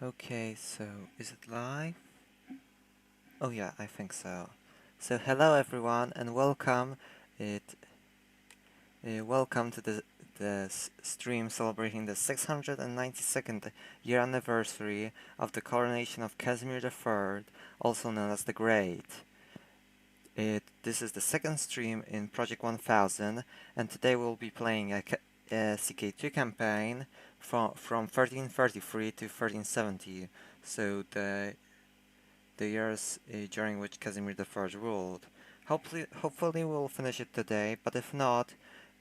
Okay, so is it live? Oh yeah, I think so. So hello everyone and welcome. It welcome to the stream celebrating the 692nd year anniversary of the coronation of Casimir III, also known as the Great. This is the second stream in Project 1000, and today we'll be playing a CK2 campaign from 1333 to 1370. So the years during which Casimir III ruled. Hopefully we'll finish it today, but if not,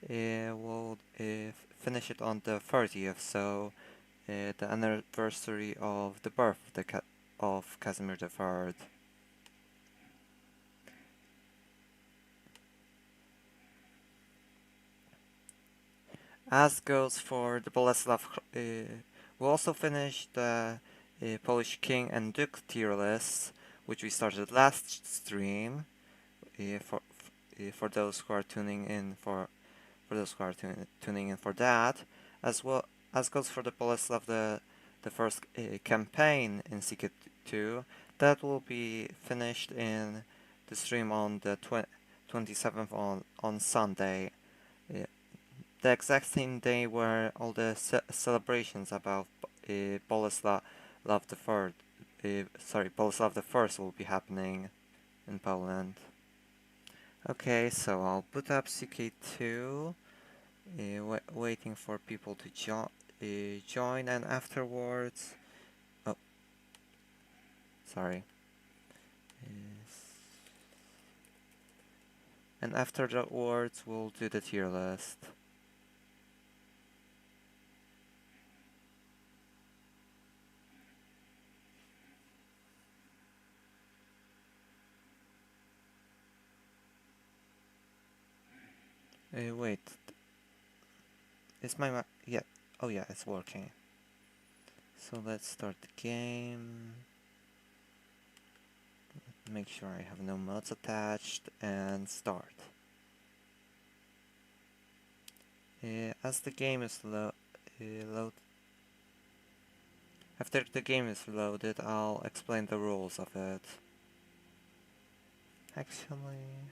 we'll finish it on the 30th, so the anniversary of the birth of Casimir III. As goes for the Boleslav, we'll also finish the Polish King and Duke tier lists, which we started last stream. For those who are tuning in for those who are tuning in for that, as well as goes for the Boleslav the first campaign in CK2, that will be finished in the stream on the 27th on Sunday. The exact same day where all the celebrations about Boleslav the Third, Boleslav the First will be happening in Poland. Okay, so I'll put up CK2, waiting for people to join, and afterwards... Oh, sorry. And after the words, we'll do the tier list. Wait. Is my yeah. Oh yeah, it's working. So let's start the game. Make sure I have no mods attached and start. As the game is after the game is loaded, I'll explain the rules of it. Actually...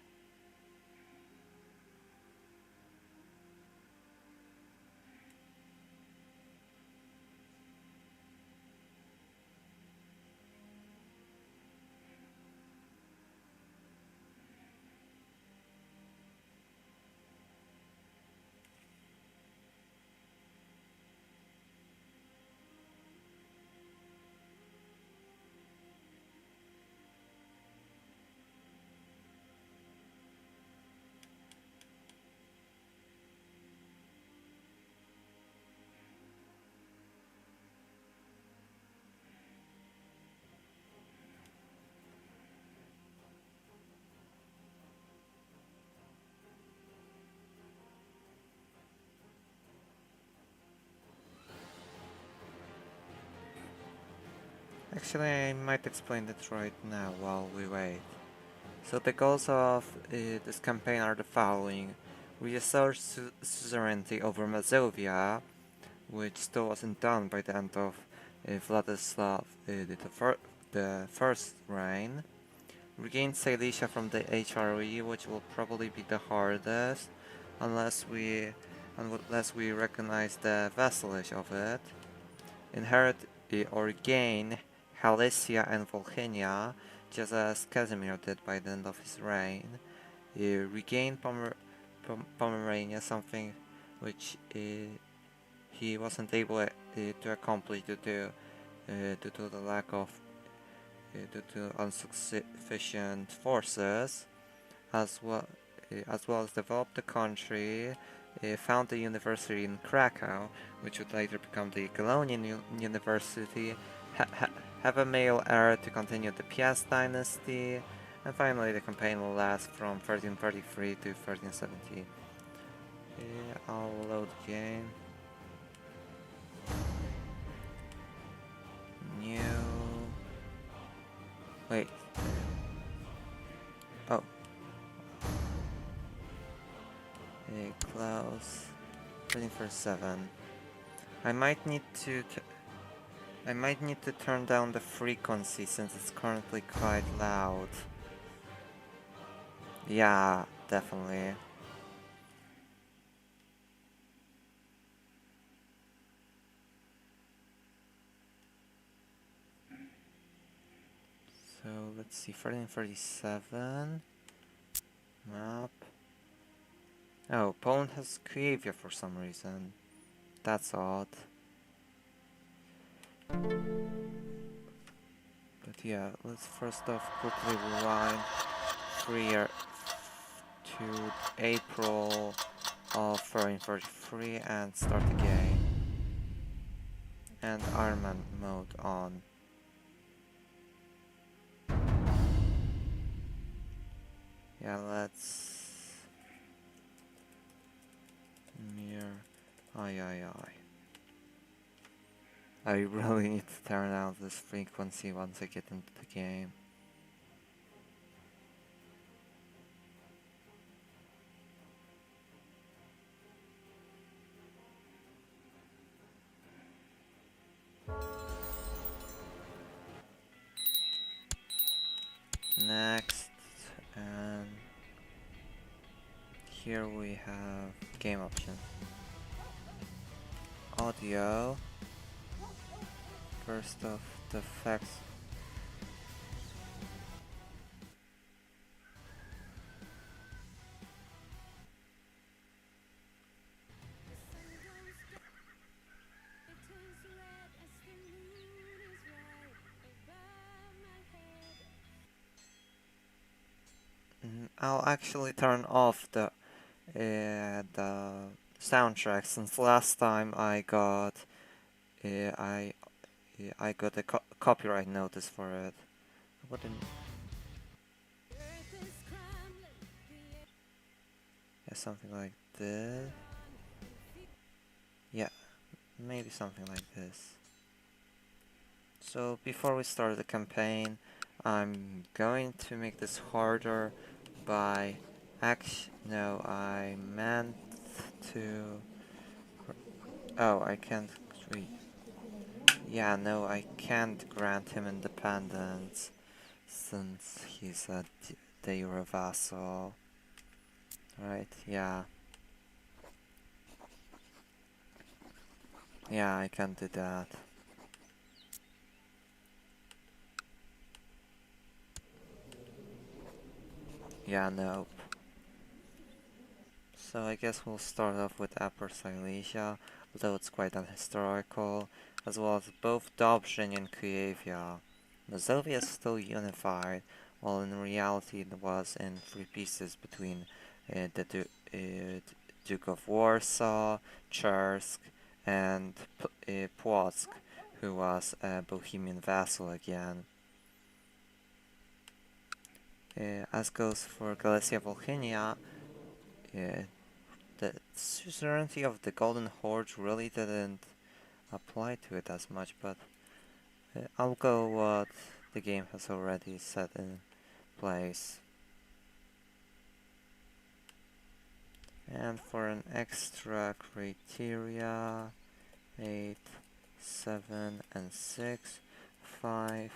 Actually, I might explain it right now while we wait. So the goals of this campaign are the following. We assert suzerainty over Mazovia, which still wasn't done by the end of Vladislav the first reign. Regain Silesia from the HRE, which will probably be the hardest, unless we recognize the vassalage of it. Inherit or gain Halesia and Volhynia, just as Casimir did by the end of his reign. Regain Pomerania, something which he wasn't able to accomplish due to the lack of due to insufficient forces, as well as develop the country, found the university in Krakow, which would later become the Jagiellonian University, have a male heir to continue the Piast dynasty, and finally the campaign will last from 1333 to 1370. I'll load the game. New... Wait. Oh. Close. 24/7. I might need to I might need to turn down the frequency since it's currently quite loud. Yeah, definitely. So let's see, 1337 map. Oh, Poland has Kyiv for some reason. That's odd. But yeah, let's first off quickly rewind 3 year to April of 1343 and start the game. And Iron Man mode on. Yeah, let's mirror. Aye. I really need to turn down this frequency once I get into the game. Next, and here we have game options. Audio. First off, the effects. I'll actually turn off the soundtrack since last time I got I got a copyright notice for it. I wouldn't. Yeah, something like this. Yeah, maybe something like this. So before we start the campaign, I'm going to make this harder by no, I meant to. Oh, I can't read. Yeah, no, I can't grant him independence since he's a de jure vassal. Right, yeah. Yeah, I can't do that. Yeah, nope. So I guess we'll start off with Upper Silesia, although it's quite unhistorical, as well as both Dobrzyn and Kyiv. Mazovia is still unified, while in reality it was in three pieces between the Duke of Warsaw, Chersk, and Płock, who was a Bohemian vassal again. As goes for Galicia Volhynia, the suzerainty of the Golden Horde really didn't apply to it as much, but I'll go what the game has already set in place. And for an extra criteria, 8, 7, and 6, 5,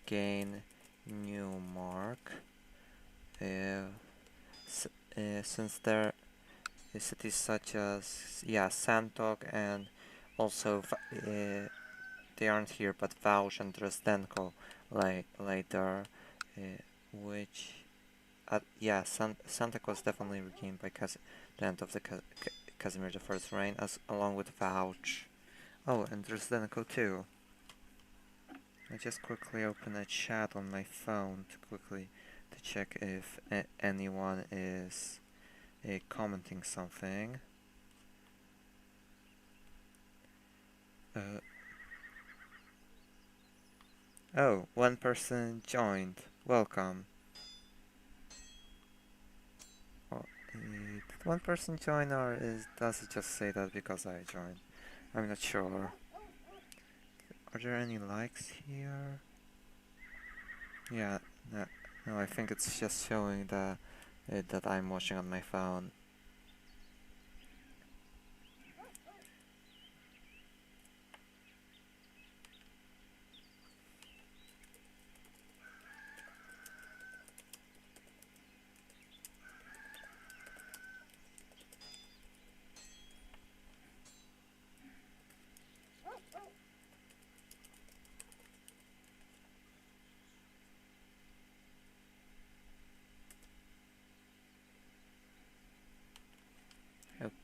gain new mark. Since there are cities such as, yeah, Santok and also they aren't here, but Vaush and Dresdenko later, which, yeah, Santok was definitely regained by the end of the Casimir I's reign, along with Vauch. Oh, and Dresdenko too. I just quickly open a chat on my phone to check if anyone is commenting something. Oh, one person joined. Welcome. Oh, did one person join, or does it just say that because I joined? I'm not sure. Are there any likes here? Yeah, no, I think it's just showing that I'm watching on my phone.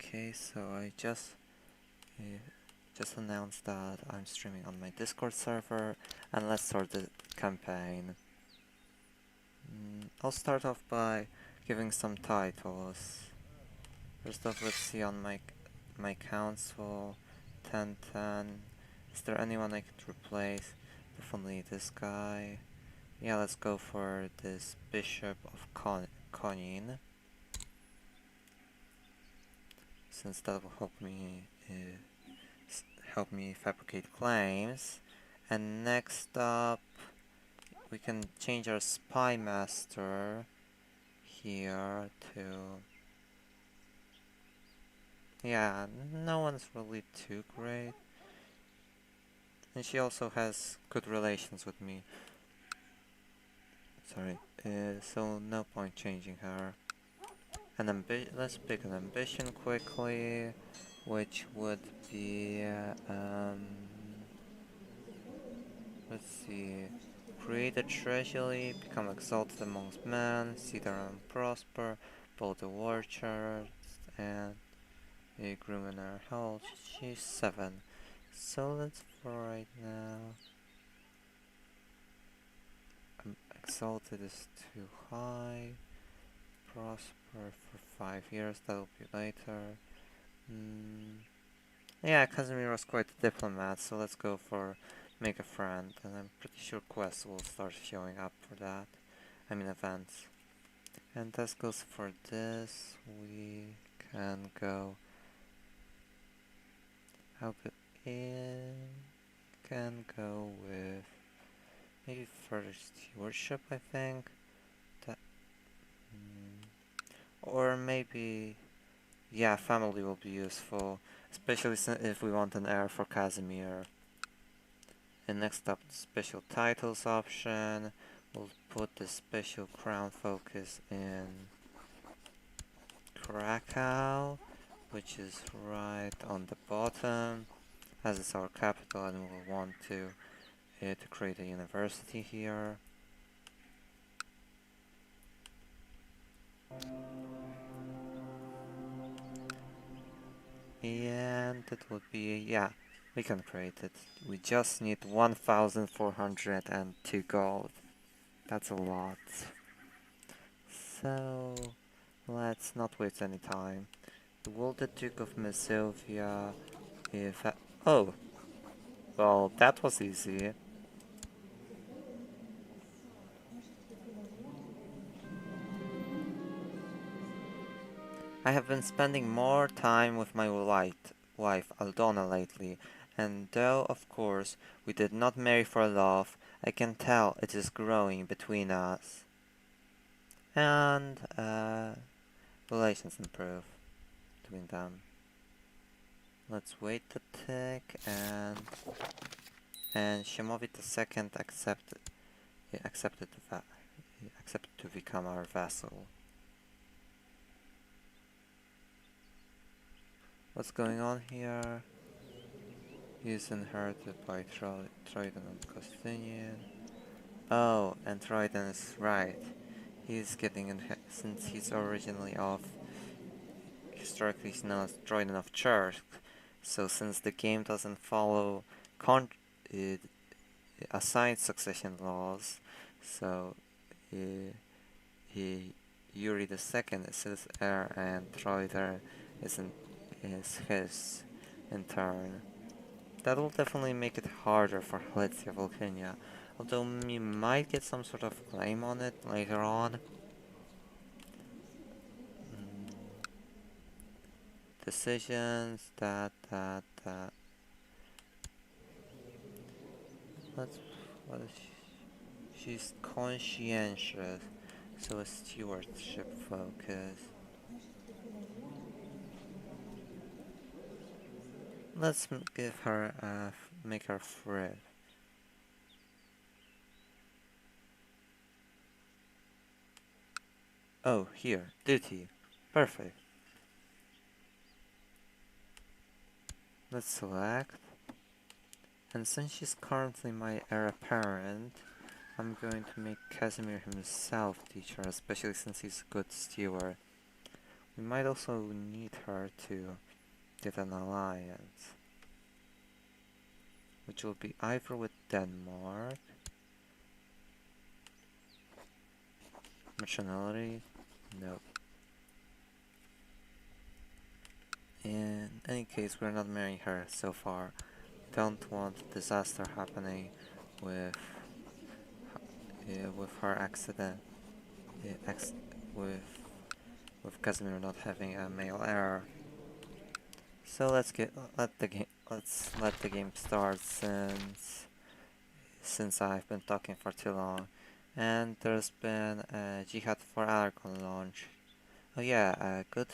Okay, so I just announced that I'm streaming on my Discord server, and let's start the campaign. I'll start off by giving some titles. First off, let's see on my council, 1010. Is there anyone I could replace? Definitely this guy. Yeah, let's go for this Bishop of Conin, since that will help me fabricate claims. And next up, we can change our spy master here to... Yeah, no one's really too great. And she also has good relations with me. Sorry, so no point changing her. And let's pick an ambition quickly, which would be... let's see... Create a treasury, become exalted amongst men, see their own prosper, build a war chest, and a groom in our health. She's 7. So let's for right now. Exalted is too high. Prosper for 5 years, that'll be later. Yeah, Casimir was quite a diplomat, so let's go for make a friend, and I'm pretty sure quests will start showing up for that. I mean events. And this goes for this. We can go... can go with maybe further stewardship, I think. That, or maybe... Yeah, family will be useful, especially if we want an heir for Casimir. And next up, the special titles option. We'll put the special crown focus in Kraków, which is right on the bottom, as it's our capital, and we'll want to create a university here. And it would be, yeah, we can create it. We just need 1,402 gold. That's a lot. So, let's not waste any time. Will the Duke of Mazovia... oh! Well, that was easy. I have been spending more time with my wife Aldona lately, and though, of course, we did not marry for love, I can tell it is growing between us. And, relations improve between them. Let's wait a tick, and Shemovit II accepted to become our vassal. What's going on here? He's inherited by Trident and Costinian. Oh, and Trident is right. He's getting since he's originally historically he's known as Trident of Church. So since the game doesn't follow assigned succession laws, so Yuri II is his heir and Troider is his in turn. That will definitely make it harder for Halitzia Volhynia, although we might get some sort of claim on it later on. Decisions, that. What is she's conscientious, so a stewardship focus. Let's give her make her free. Oh, here, duty. Perfect. Let's select. And since she's currently my heir apparent, I'm going to make Casimir himself teach her, especially since he's a good steward. We might also need her to get an alliance, which will be either with Denmark, nationality, no. In any case, we're not marrying her so far. Don't want disaster happening with her accident, with Casimir not having a male heir. So let's let the game start since I've been talking for too long, and there's been a Jihad for Aragon launch. Oh yeah, a good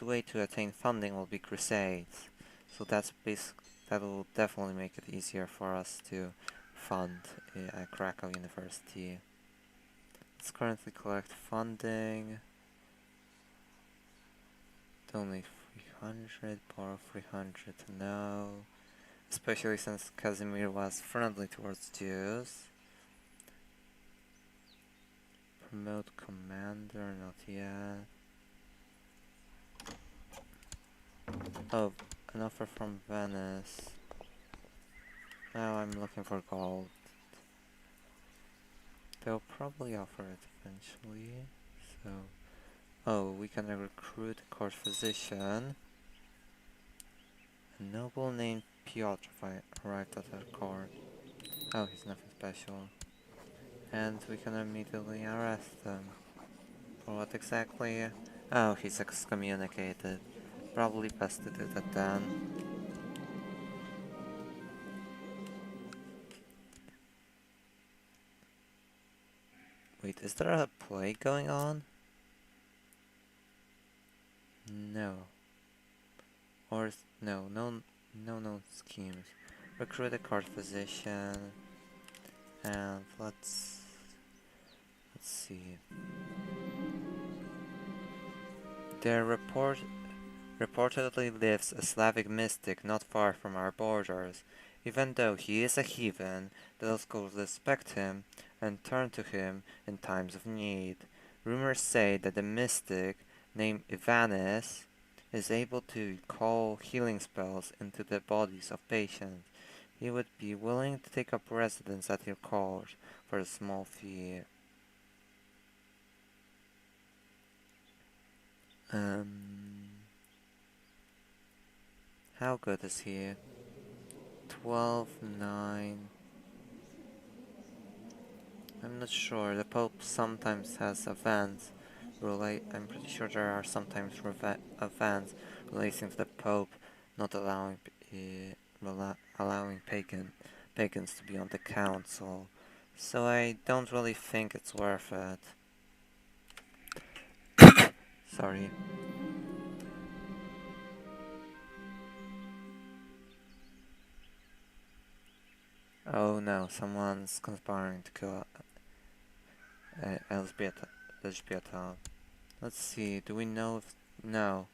way to attain funding will be Crusades. So that will definitely make it easier for us to fund Krakow University. Let's currently collect funding. Only 300, borrow 300, no. Especially since Casimir was friendly towards Jews. Promote commander, not yet. Oh, an offer from Venice. Now I'm looking for gold. They'll probably offer it eventually, so... Oh, we can recruit a court physician. A noble named Piotr arrived at our court. Oh, he's nothing special. And we can immediately arrest him. For what exactly? Oh, he's excommunicated. Probably best to do that then. Wait, is there a play going on? No. Or no known schemes. Recruit a court physician, and let's see. There reportedly lives a Slavic mystic not far from our borders. Even though he is a heathen, the locals respect him and turn to him in times of need. Rumors say that the mystic, named Ivanis, is able to call healing spells into the bodies of patients. He would be willing to take up residence at your court for a small fee. How good is he? 12-9. I'm not sure. The Pope sometimes has events. I'm pretty sure there are sometimes events relating to the Pope not allowing pagans to be on the council. So I don't really think it's worth it. Sorry. Oh no, someone's conspiring to kill Elżbieta. Let's see, do we know if... No,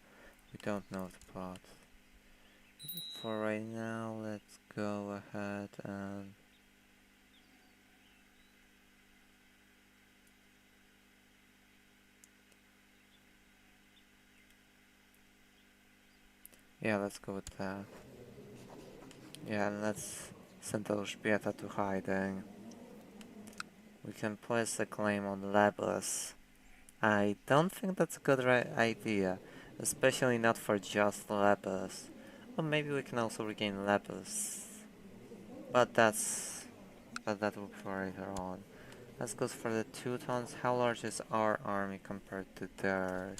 we don't know the plot. For right now, let's go ahead and... Yeah, let's go with that. Yeah, and let's send Elżbieta to hiding. We can place a claim on Lebus. I don't think that's a good idea, especially not for just Lebus. Or maybe we can also regain Lebus. But that will be for later on. Let's go for the Teutons. How large is our army compared to theirs?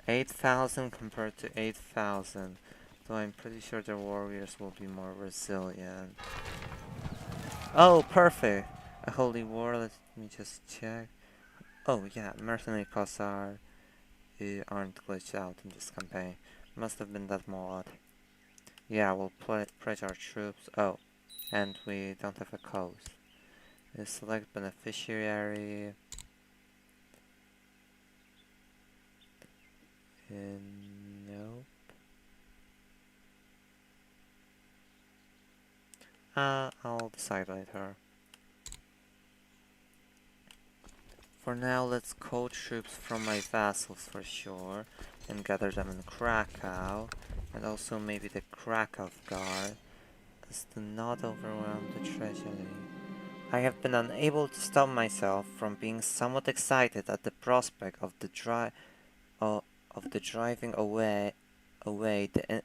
8,000 compared to 8,000. Though I'm pretty sure their warriors will be more resilient. Oh, perfect! A holy war, let me just check. Oh yeah, mercenary costs aren't glitched out in this campaign. Must have been that mod. Yeah, we'll pledge our troops. Oh, and we don't have a coast. Select beneficiary. Nope. I'll decide later. For now, let's call troops from my vassals for sure, and gather them in Krakow, and also maybe the Krakow Guard, as to not overwhelm the treasury. I have been unable to stop myself from being somewhat excited at the prospect of the driving away the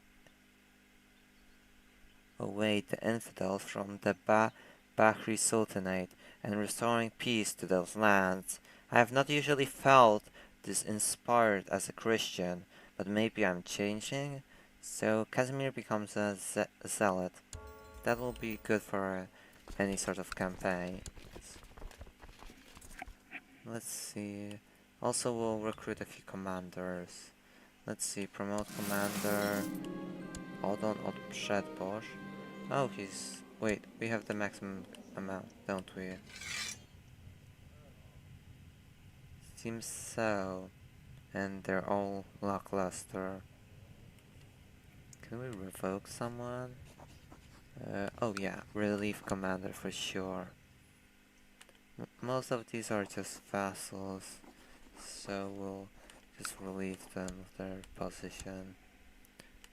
infidels from the Bahri Sultanate and restoring peace to those lands. I have not usually felt this inspired as a Christian, but maybe I'm changing. So Casimir becomes a zealot. That will be good for any sort of campaign. Let's see. Also, we'll recruit a few commanders. Let's see. Promote commander. Odon od Przedboż. Oh, he's... Wait, we have the maximum amount, don't we? Seems so. And they're all lackluster. Can we revoke someone? Oh yeah, relief commander for sure. Most of these are just vassals, so we'll just relieve them of their position.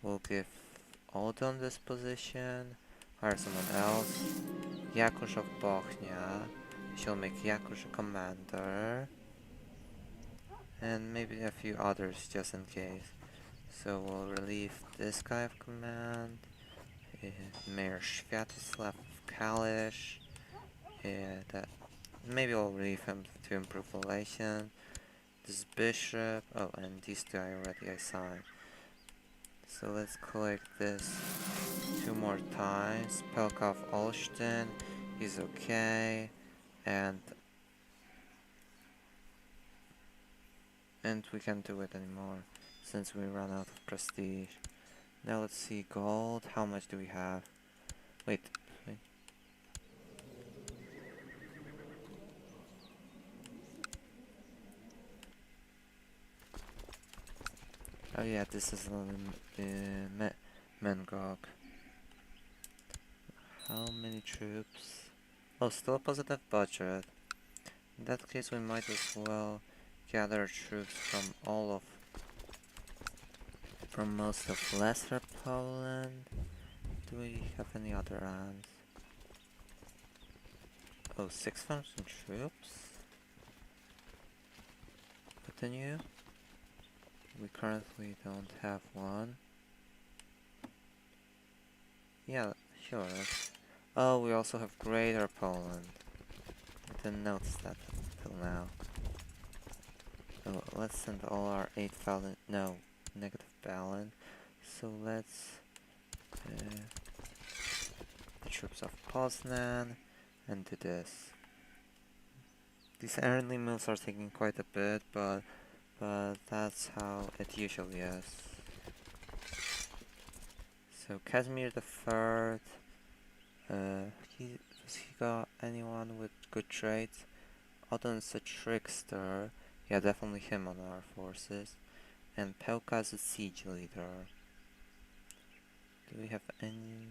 We'll give Odon this position, hire someone else. Jakusz of Bochnia. She'll make Jakusz a commander. And maybe a few others just in case. So we'll relieve this guy of command. Mayor Światoslav of Kalisz. Maybe I'll relieve him to improve relations. This bishop. Oh, and these two I already assigned. So let's collect this 2 more times. Pelkov Olsztyn, he's okay. And we can't do it anymore since we ran out of prestige. Now let's see, gold. How much do we have? Wait. Oh yeah, this is Mengok. How many troops? Oh, still a positive budget. In that case, we might as well gather troops from most of Lesser Poland. Do we have any other lands? Oh, 6,000 troops? Continue. We currently don't have one. Yeah, sure. Oh, we also have Greater Poland. I didn't notice that till now. So let's send all our 8,000. No, negative balance. So let's the troops of Poznan and do this. These early moves are taking quite a bit, but that's how it usually is. So Casimir III, does he got anyone with good traits? Odon's a trickster. Yeah, definitely him on our forces. And Pelka's a siege leader. Do we have any?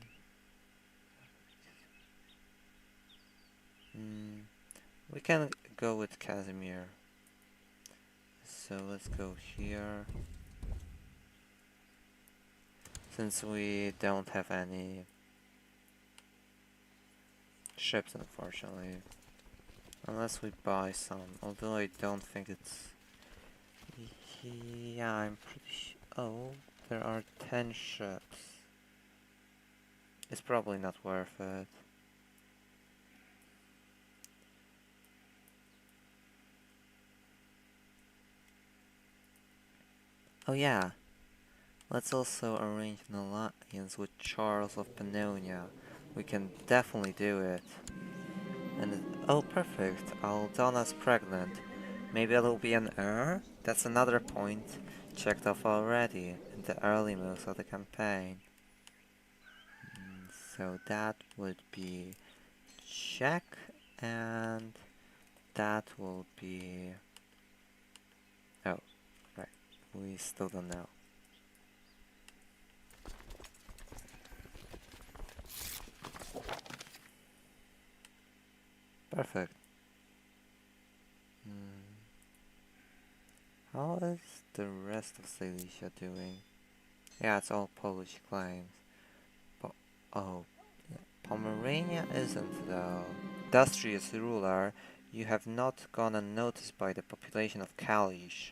We can go with Casimir. So let's go here. Since we don't have any ships, unfortunately. Unless we buy some. Although I don't think it's... Yeah, I'm pretty sure... Oh, there are 10 ships. It's probably not worth it. Oh yeah, let's also arrange an alliance with Charles of Pannonia. We can definitely do it. And oh perfect, Aldana's pregnant. Maybe it'll be an heir? That's another point checked off already in the early moves of the campaign. So that would be check, and that will be... Oh, right, we still don't know. Perfect. the rest of Silesia doing? Yeah, it's all Polish claims. Oh, yeah. Pomerania isn't, though. Illustrious ruler, you have not gone unnoticed by the population of Kalisz.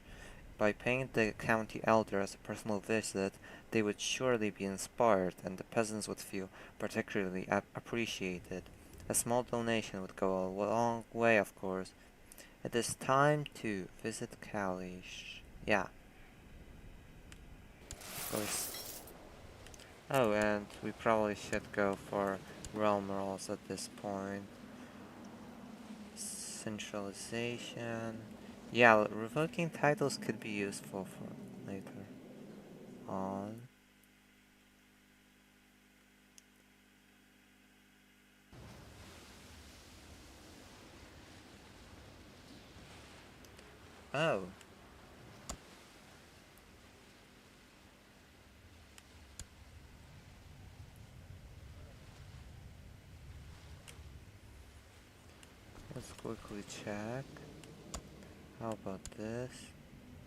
By paying the county elders a personal visit, they would surely be inspired, and the peasants would feel particularly appreciated. A small donation would go a long way, of course. It is time to visit Kalisz. Yeah, of course. Oh, and we probably should go for realm rolls at this point. Centralization. Yeah, revoking titles could be useful for later on. Oh. Let's quickly check. How about this?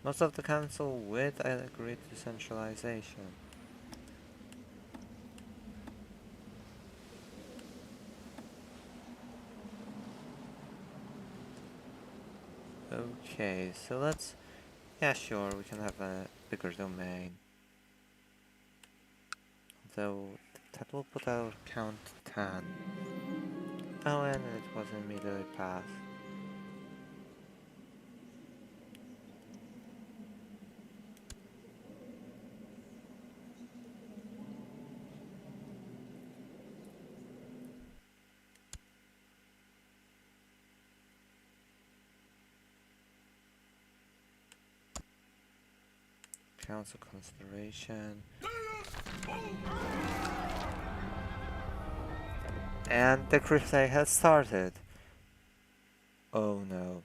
Most of the council with agreed to centralization. Okay, so let's... Yeah, sure, we can have a bigger domain. Though, that will put our count to 10. Oh, and it was immediately passed. Council consideration. And the crusade has started. Oh no.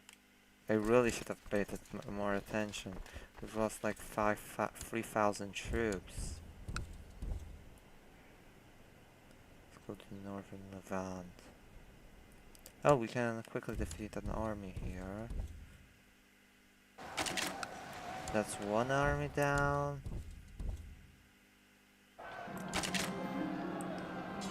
I really should have paid it more attention. We've lost like 3,000 troops. Let's go to the northern Levant. Oh, we can quickly defeat an army here. That's one army down.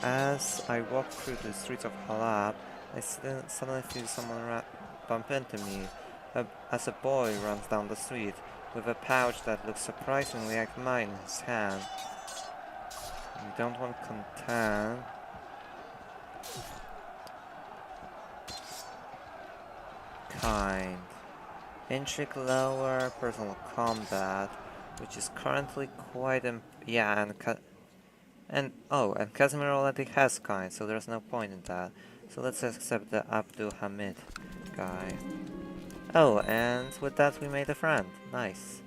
As I walk through the streets of Halab, I suddenly feel someone bump into me. As a boy runs down the street, with a pouch that looks surprisingly like mine in his hand. We don't want content. Kind. Intrigue lower, personal combat, which is currently quite yeah, and Casimir already has kind, so there's no point in that. So let's accept the Abdul Hamid guy. Oh, and with that we made a friend. Nice.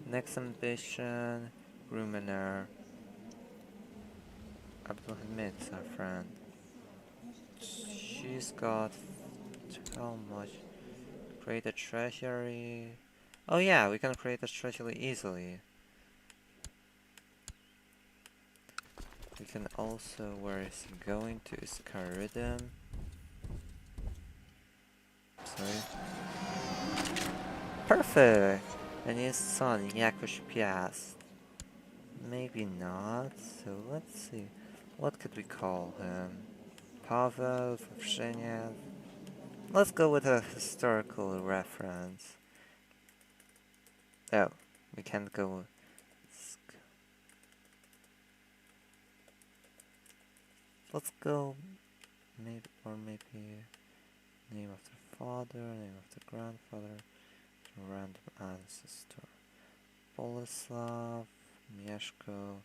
Next ambition, Rumener. Abdul Hamid's our friend. She's got how much? Create a treasury. Oh yeah, we can create a treasury easily. We can also, where is he going to? Is Caridem? Sorry. Perfect! And his son, Jakoś Piast. Maybe not, so let's see. What could we call him? Pavel, Wawrzyniew? Let's go with a historical reference. Oh, we can't go with... Let's go... maybe name of the father, name of the grandfather, random ancestor. Boleslav, Mieszko,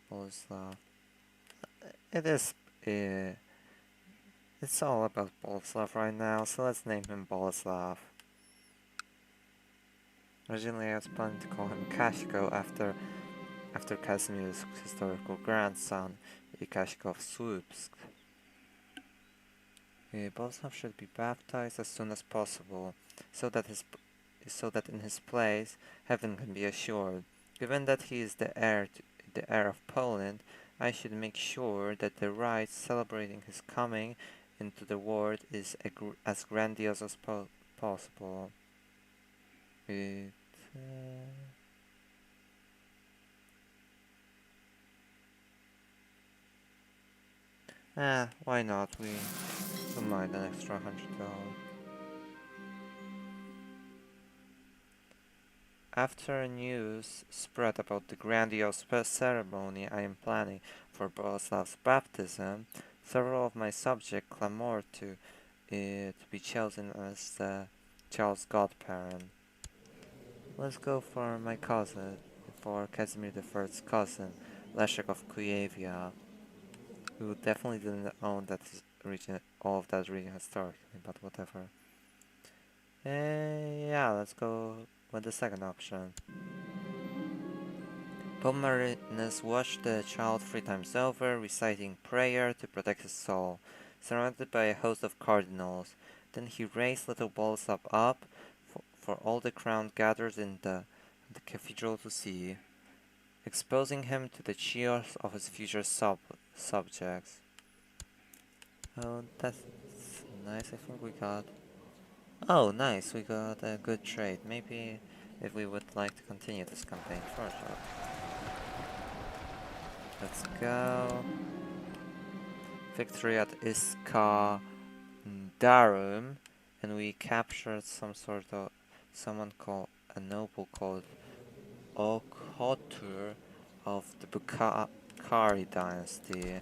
Boleslav. It is... it's all about Boleslav right now, so let's name him Boleslav. Originally I was planning to call him Kashko after Casimir's historical grandson, Kashko of Słupsk. Boleslav should be baptized as soon as possible, so that in his place heaven can be assured. Given that he is the heir of Poland, I should make sure that the rites celebrating his coming into the world is as grandiose as possible. Why not? We don't mind an extra $100. After news spread about the grandiose ceremony I am planning for Boleslav's baptism, several of my subjects clamored to be chosen as the child's godparent. Let's go for my cousin, for Casimir II's cousin, Leszek of Kuyavia, who definitely didn't own that region, all of that region historically, but whatever. Yeah, let's go with the second option. Pope Marinus watched the child 3 times over, reciting prayer to protect his soul, surrounded by a host of cardinals. Then he raised little Boleslav up for all the crown gathered in the cathedral to see, exposing him to the cheers of his future subjects. Oh, that's nice. I think we got... Oh, nice. We got a good trade. Maybe if we would like to continue this campaign further. Let's go. Victory at Iskandarum, and we captured someone called a noble called Okotur of the Bukhari dynasty.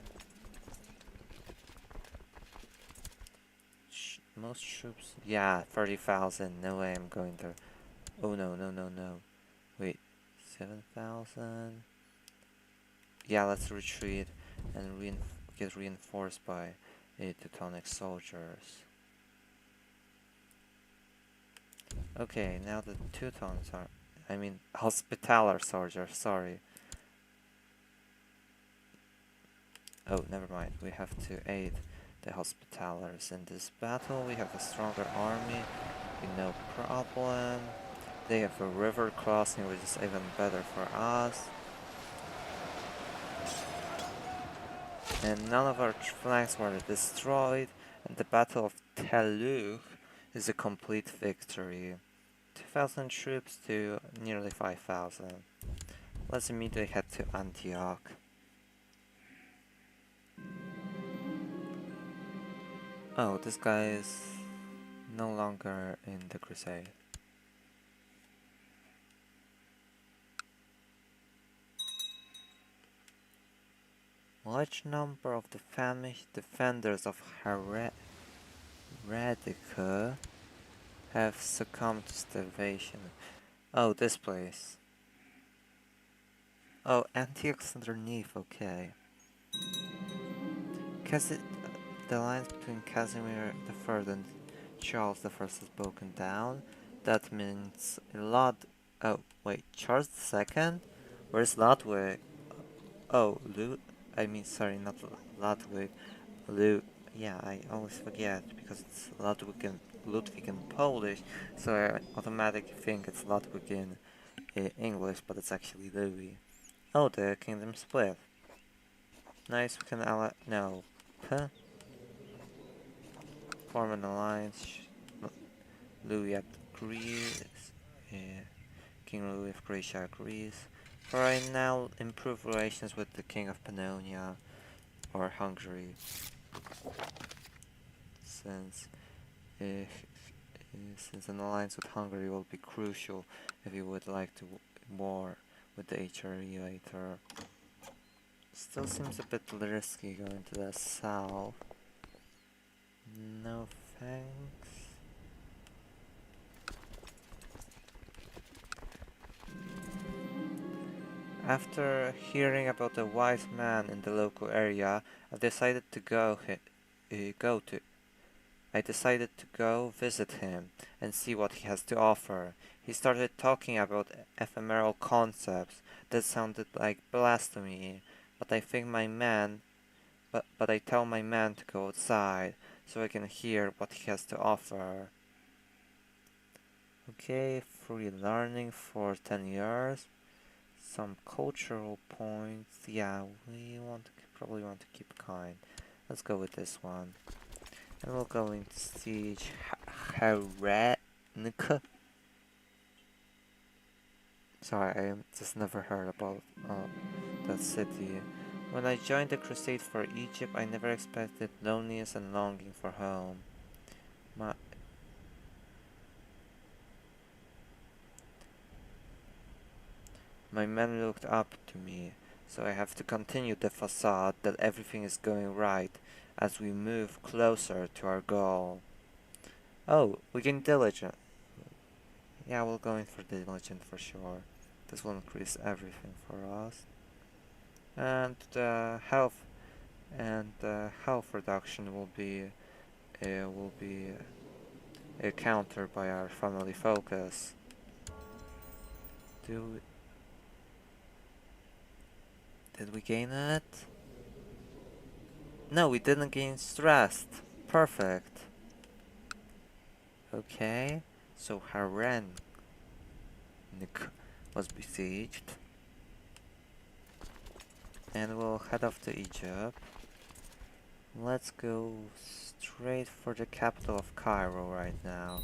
Most troops, yeah, 30,000. No way I'm going there. Oh no. Wait, 7,000. Yeah, let's retreat and get reinforced by Teutonic soldiers. Okay, now the Teutons are... Hospitaller soldiers, sorry. Oh, never mind. We have to aid the Hospitallers in this battle. We have a stronger army, no problem. They have a river crossing, which is even better for us. And none of our flanks were destroyed, and the Battle of Teluch is a complete victory. 2,000 troops to nearly 5,000. Let's immediately head to Antioch. Oh, this guy is no longer in the Crusade. Large number of the famished defenders of Heretica have succumbed to starvation. Oh, this place. Oh, Antioch's underneath, okay. The alliance between Casimir III and Charles I has broken down. That means Oh, wait, Charles II? Where's Ludwig? Oh, sorry, not Ludwig. Yeah, I always forget because it's Ludwig in Polish, so I automatically think it's Ludwig in English, but it's actually Louis. Oh, the kingdom split. Nice, we can no. Huh? Form an alliance. Louis at Greece. King Louis of Croatia agrees. For I now improve relations with the King of Pannonia or Hungary, since an alliance with Hungary will be crucial if you would like to war with the HRE later. Still seems a bit risky going to the south. No thanks. After hearing about a wise man in the local area, I decided to go visit him and see what he has to offer. He started talking about ephemeral concepts that sounded like blasphemy, but I tell my man to go outside so I can hear what he has to offer. Okay, free learning for 10 years. Some cultural points. Yeah, we probably want to keep kind. Let's go with this one. And we'll go into siege Herenica. Sorry, I just never heard about that city. When I joined the crusade for Egypt, I never expected loneliness and longing for home. My, my men looked up to me, so I have to continue the facade that everything is going right as we move closer to our goal. Oh, we gain diligent. Yeah, we'll go in for diligent for sure. This will increase everything for us. And the health reduction will be countered by our family focus. Do we, did we gain it? No, we didn't gain stressed. Perfect. Okay, so Harren was besieged. And we'll head off to Egypt. Let's go straight for the capital of Cairo right now.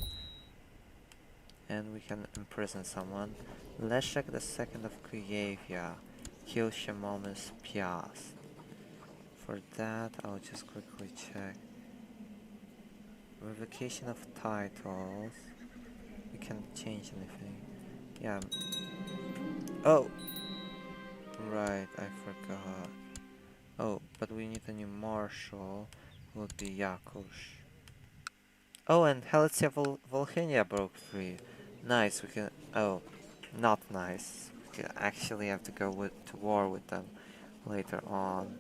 And we can imprison someone. Leszek II of Kuyavia. Kill Shamomis Piast. For that, I'll just quickly check. Revocation of titles. We can't change anything. Yeah. Oh! Right, I forgot. Oh, but we need a new marshal. Would be Yakush. Oh, and Helvetia Volhynia broke free. Nice, we can... Oh, not nice. We can actually have to go to war with them later on.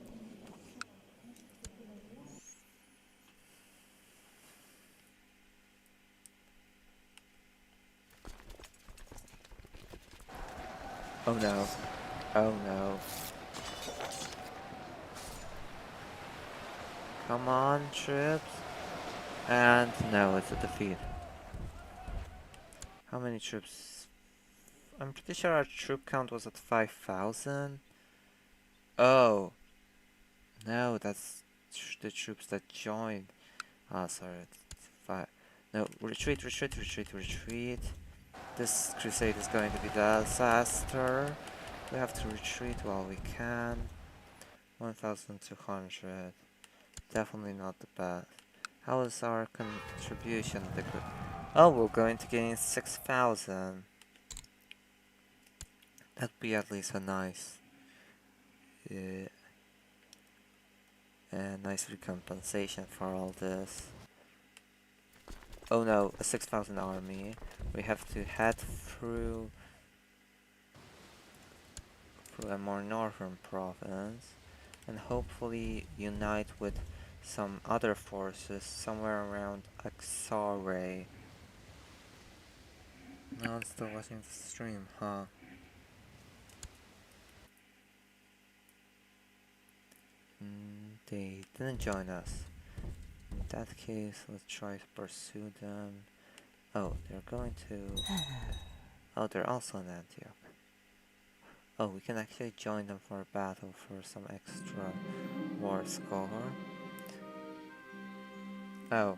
Oh no. Oh no. Come on, troops. And no, it's a defeat. How many troops? I'm pretty sure our troop count was at 5,000. Oh. No, that's the troops that joined. Ah, sorry. It's five. No, retreat, retreat, retreat, retreat. This crusade is going to be a disaster. We have to retreat while we can. 1,200. Definitely not the best. How is our contribution? Oh, we're going to gain 6,000. That'd be at least a nice, nice recompensation for all this. Oh no, a 6,000 army. We have to head through a more northern province and hopefully unite with some other forces somewhere around Aksare. No one's still watching the stream, huh? They didn't join us. In that case, let's try to pursue them. Oh, they're going to... Oh, they're also in Antioch. Oh, we can actually join them for a battle for some extra war score. Oh,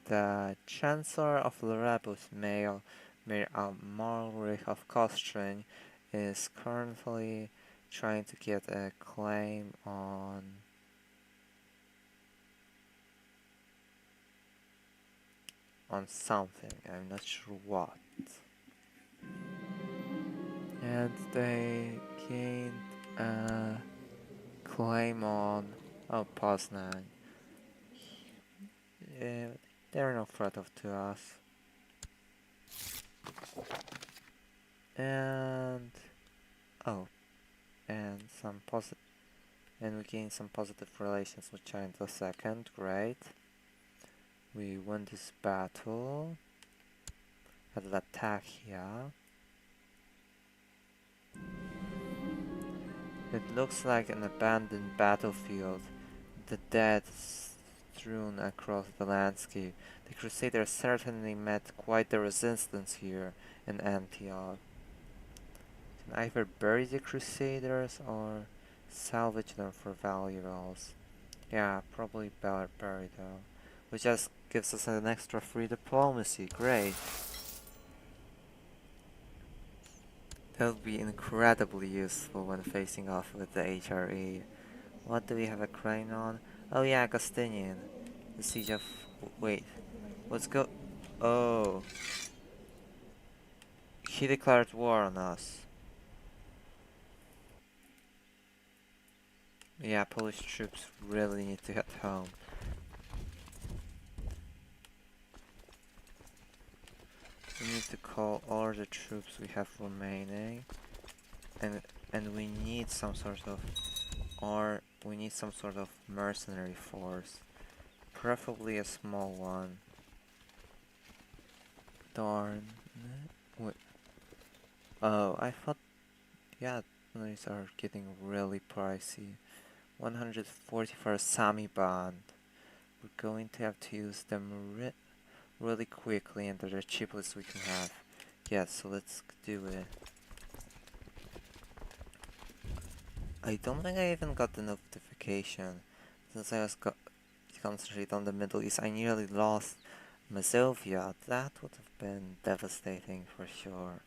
the Chancellor of Lerebus, Mayor Amalric of Kostrin, is currently trying to get a claim on something. I'm not sure what. And they gained a claim on Poznan. They're no threat to us. And and we gain some positive relations with China II. Great. We won this battle at Latakia. It looks like an abandoned battlefield. The dead strewn across the landscape. The Crusaders certainly met quite the resistance here in Antioch. Can either bury the Crusaders or salvage them for valuables. Yeah, probably bury though. Which just gives us an extra free diplomacy. Great. That would be incredibly useful when facing off with the HRE. What do we have a crane on? Oh yeah, Agustinian. The siege of... wait. What's go... Oh. He declared war on us. Yeah, Polish troops really need to head home. We need to call all the troops we have remaining. And we need some sort of... or we need some sort of mercenary force. Preferably a small one. Darn. Wait. Oh, I thought... yeah, these are getting really pricey. 140 for a Sami band. We're going to have to use them really quickly, and they're the cheapest we can have. Yeah, so let's do it. I don't think I even got the notification. Since I was concentrated on the Middle East, I nearly lost Mazovia. That would have been devastating for sure.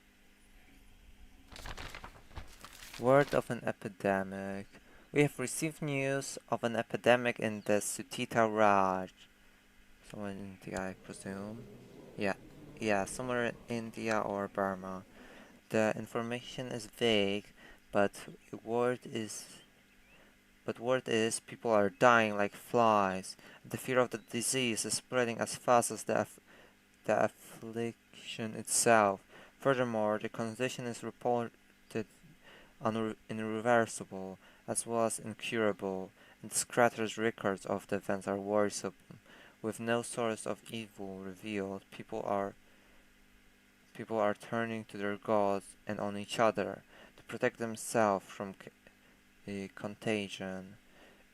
Word of an epidemic. We have received news of an epidemic in the Sutita Raj. Somewhere in India, I presume. Yeah, somewhere in India or Burma. The information is vague, but word is people are dying like flies. The fear of the disease is spreading as fast as the affliction itself. Furthermore, the condition is reported irreversible as well as incurable, and Scratter's records of the events are worrisome. With no source of evil revealed, people are turning to their gods and on each other to protect themselves from contagion.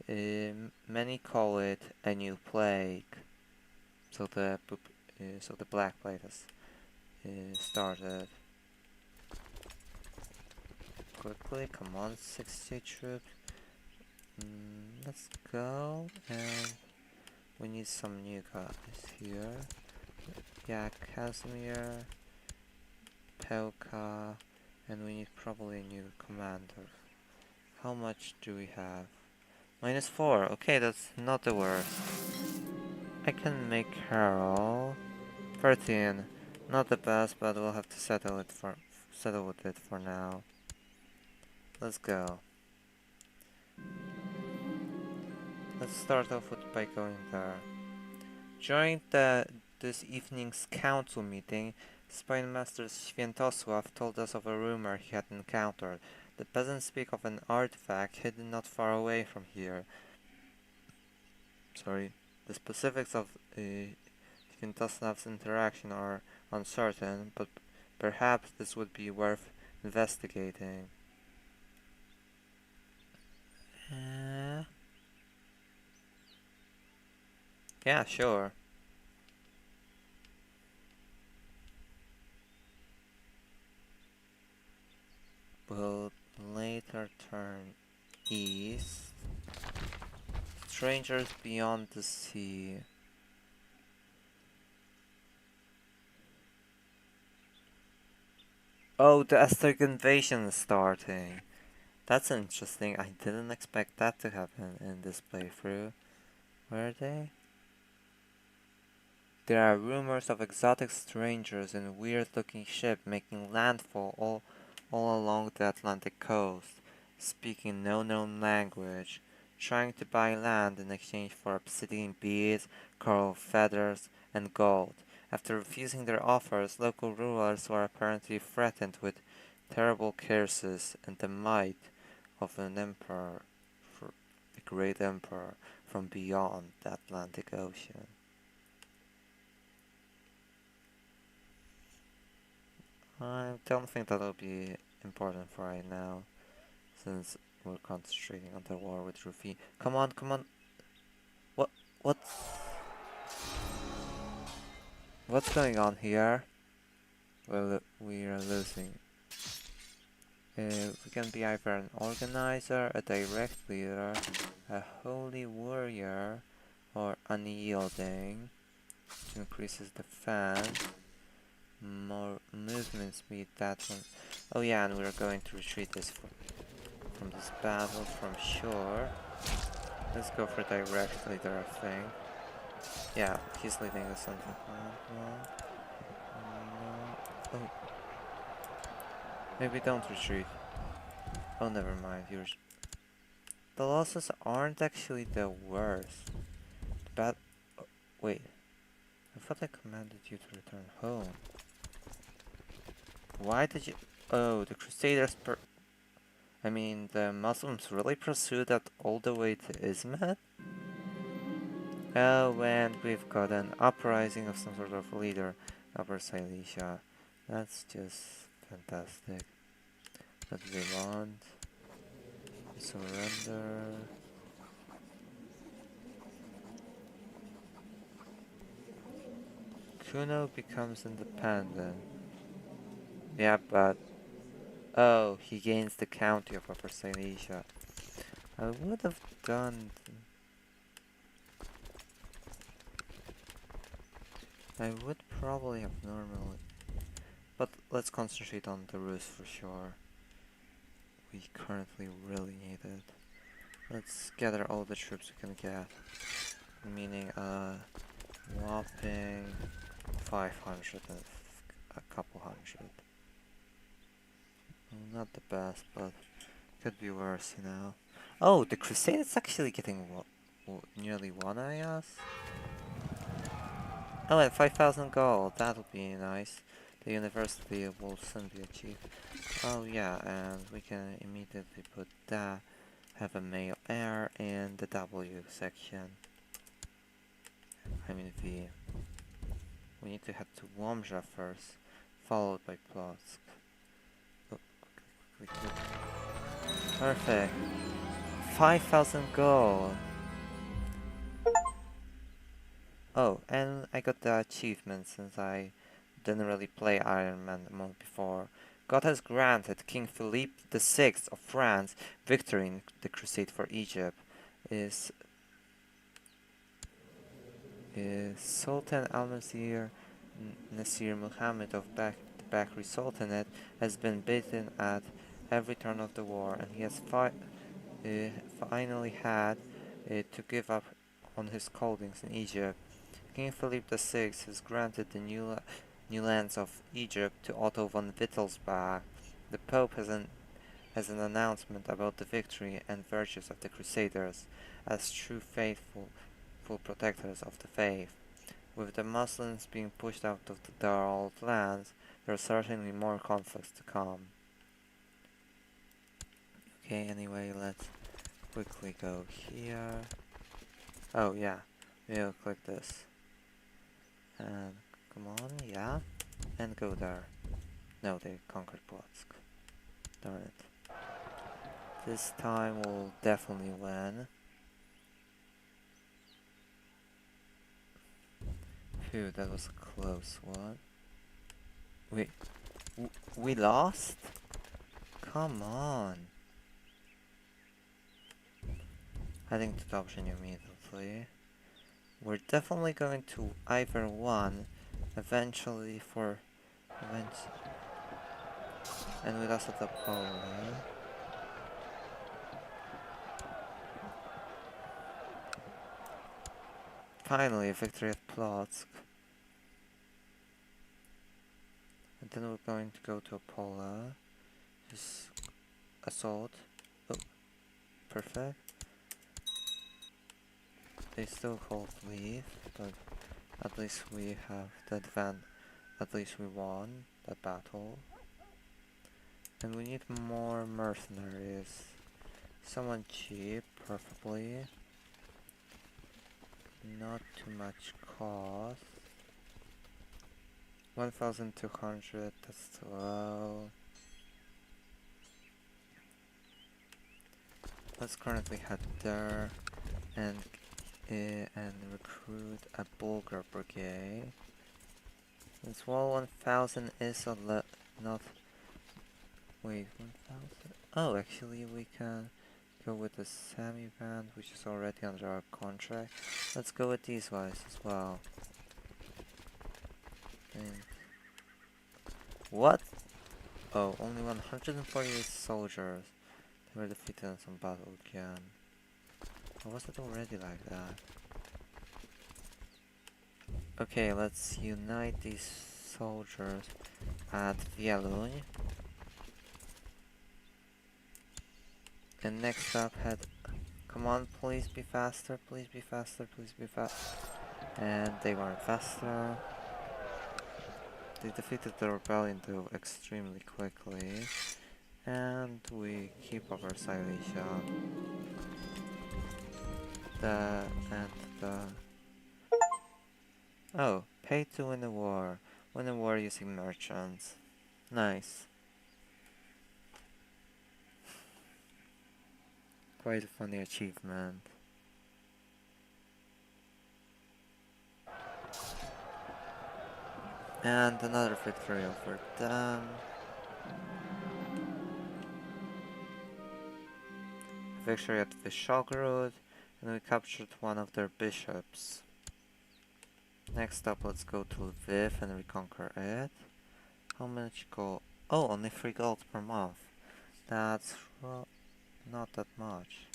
Many call it a new plague. So the Black Plague has started. Quickly, come on, 60 troops. Let's go, and we need some new guys here. Yeah, Casimir, Pelka, and we need probably a new commander. How much do we have? -4. Okay, that's not the worst. I can make Carol 13. Not the best, but we'll have to settle with it for now. Let's go. Let's start off by going there. During this evening's council meeting, Spinemaster Świętosław told us of a rumor he had encountered. The peasants speak of an artifact hidden not far away from here. Sorry, the specifics of Świętosław's interaction are uncertain, but perhaps this would be worth investigating. Yeah, sure. We'll later turn east. Strangers beyond the sea. Oh, the Aztec invasion is starting. That's interesting. I didn't expect that to happen in this playthrough. Where are they? There are rumors of exotic strangers in weird-looking ships making landfall all along the Atlantic coast, speaking no known language, trying to buy land in exchange for obsidian beads, coral feathers, and gold. After refusing their offers, local rulers were apparently threatened with terrible curses and the might of an emperor, a great emperor from beyond the Atlantic Ocean. I don't think that'll be important for right now, since we're concentrating on the war with Rufi. Come on, come on! What's going on here? Well, we are losing. We can be either an organizer, a direct leader, a holy warrior, or unyielding, which increases defense. more movement speed, that one. Oh yeah, and we're going to retreat this from this battle from shore. Let's go for direct leader, I think. Yeah, he's leading the central command. No. Oh. Maybe don't retreat. Oh, never mind. The losses aren't actually the worst. But wait. I thought I commanded you to return home. Why did you... Oh, the Crusaders I mean, the Muslims really pursued that all the way to Izmit? Oh, and we've got an uprising of some sort of leader, Upper Silesia. That's just fantastic. What do they want? Surrender. Kuno becomes independent. Yeah, but... Oh, he gains the county of Upper Silesia. I would have done... I would probably have normally... But let's concentrate on the Rus for sure. We currently really need it. Let's gather all the troops we can get. Meaning whopping 500 and a couple hundred. Not the best, but could be worse, you know. Oh, the Crusade is actually getting nearly one, I guess. Oh, and 5,000 gold. That'll be nice. The university will soon be achieved. Oh yeah, and we can immediately put that. Have a male heir in the W section. I mean V. We need to head to Łomża first, followed by Plock. Oh, quick. Perfect. 5,000 gold. Oh, and I got the achievement since I didn't really play Iron Man mode before. God has granted King Philippe VI of France victory in the Crusade for Egypt. Is Sultan Al-Nasir Nasir Muhammad of the Bakri Sultanate has been beaten at every turn of the war, and he has finally had to give up on his holdings in Egypt. King Philippe VI has granted the new lands of Egypt to Otto von Wittelsbach. The Pope has an announcement about the victory and virtues of the Crusaders as true faithful protectors of the faith. With the Muslims being pushed out of their old lands, there are certainly more conflicts to come. Okay, anyway, let's quickly go here. Oh yeah, we'll click this. And come on, yeah. And go there. No, they conquered Plock. Darn it. This time we'll definitely win. Phew, that was a close one. Wait, we lost? Come on. Heading to the option immediately. We're definitely going to either one eventually and we lost at the pole. Finally, a victory at Plock. And then we're going to go to Apollo. Just assault. Oh, perfect. They still hold leave, but at least we have the advantage. At least we won that battle. And we need more mercenaries. Someone cheap, preferably. Not too much cost. 1,200, that's too low. Let's currently head there and recruit a Bulgar brigade. Since wall 1,000 is not... Wait, 1,000? Oh, actually we can go with the Sami band, which is already under our contract. Let's go with these guys as well. And What? Oh, only 148 soldiers. They were defeated in some battle again. Or was it already like that? Okay, let's unite these soldiers at Wieluń. And next up head... Come on, please be faster, please be faster, please be fast. And they weren't faster. They defeated the rebellion though extremely quickly. And we keep over Silesia. The... Oh, pay to win a war. Win a war using merchants. Nice. Quite a funny achievement. And another victory over them. Victory at Vyshogrod, and we captured one of their bishops. Next up, let's go to Lviv and reconquer it. How much gold? Oh, only 3 gold per month. That's not that much.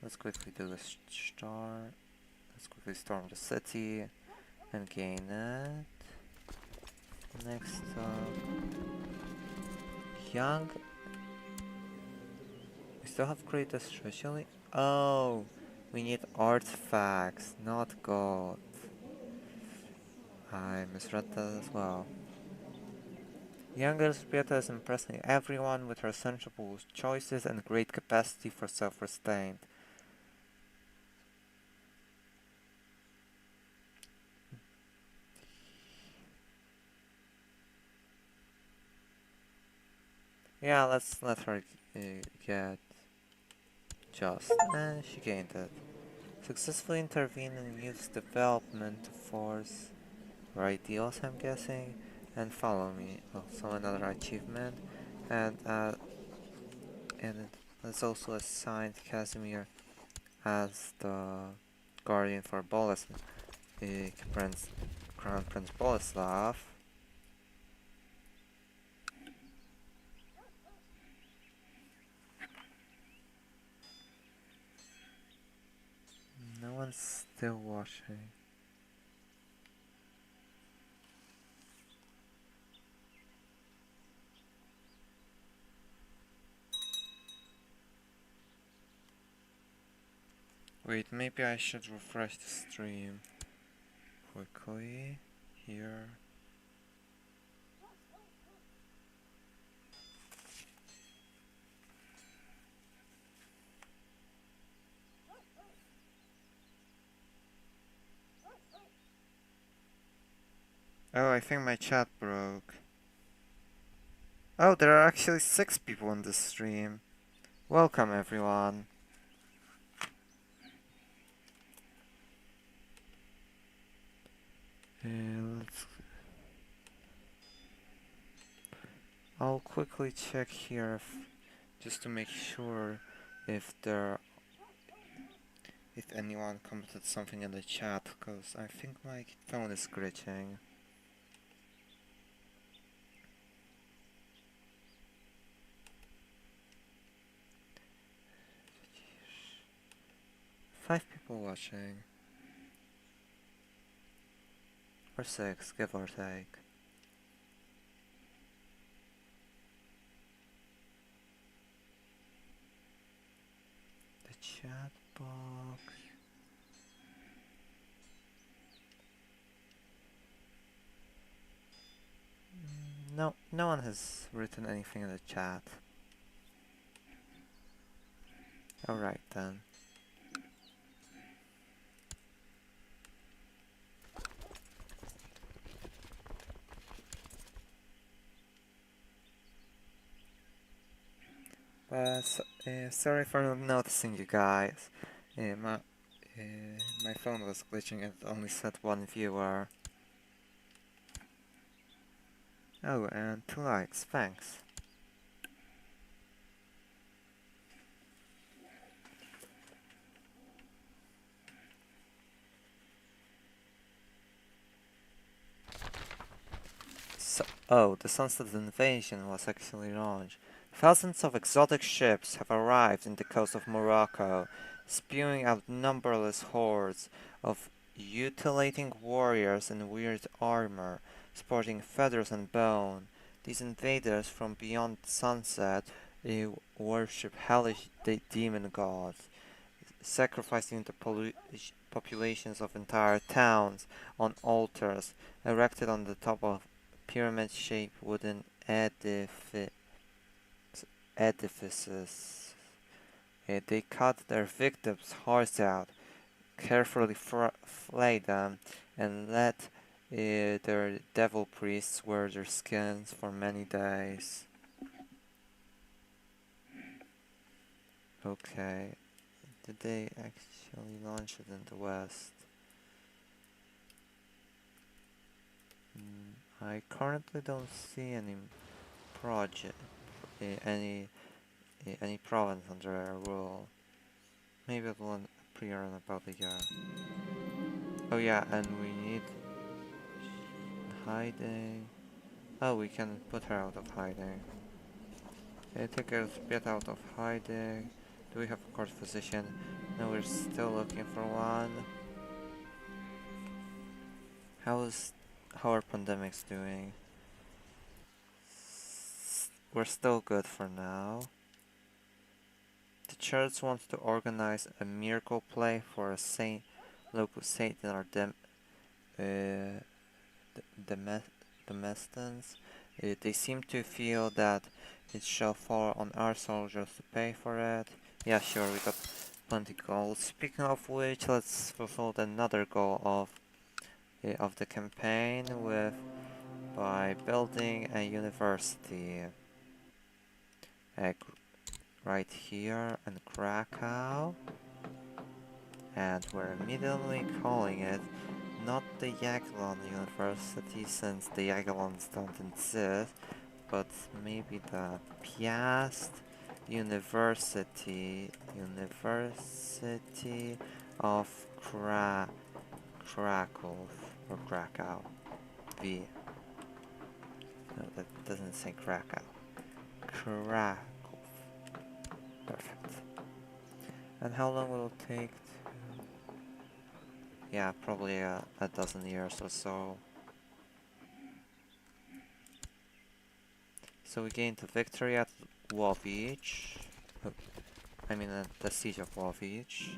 Let's quickly do a start. Let's quickly storm the city and gain it. Next up, young. We still have greatest treasury. Oh, we need artifacts, not gold. I misread that as well. Young Elżbieta is impressing everyone with her sensible choices and great capacity for self-restraint. Yeah, let's let her get just, and she gained it. Successfully intervene in youth development to force her ideals, I'm guessing, and follow me. Also another achievement, and let's also assign Casimir as the guardian for Boleslav, Crown Prince Boleslav. No one's still watching. Wait, maybe I should refresh the stream quickly here. Oh, I think my chat broke. Oh, there are actually 6 people on this stream. Welcome, everyone. I'll quickly check here just to make sure if anyone commented something in the chat, because I think my phone is glitching. Five people watching. Or 6, give or take. The chat box. No one has written anything in the chat. Alright then. Sorry for not noticing you guys. My phone was glitching and it only said 1 viewer. Oh, and 2 likes, thanks. So, Oh, the Sunset Invasion was actually launched. Thousands of exotic ships have arrived in the coast of Morocco, spewing out numberless hordes of mutilating warriors in weird armor, sporting feathers and bone. These invaders from beyond the sunset worship hellish demon gods, sacrificing the populations of entire towns on altars erected on the top of pyramid-shaped wooden edifices. They cut their victims' hearts out, carefully flay them, and let their devil priests wear their skins for many days. Okay, did they actually launch it in the West? I currently don't see any project, any province under their rule. Maybe it will appear in about a year. Oh yeah, and we need hiding. Oh, we can put her out of hiding. Okay, take her bit out of hiding. Do we have a court physician? No, we're still looking for one. How are pandemics doing? We're still good for now. The church wants to organize a miracle play for a local saint in our uh, domestans. They seem to feel that it shall fall on our soldiers to pay for it. Yeah, sure, we got plenty goals. Speaking of which, let's fulfill another goal of the campaign by building a university. Right here in Krakow. And we're immediately calling it not the Jagiellon University, since the Jagiellons don't exist, but maybe the Piast University of Kraków or Krakow. V. No, that doesn't say Krakow. Kraków. Perfect. And how long will it take? Yeah, probably a dozen years or so. So we gained a victory at Łowicz. The siege of Łowicz.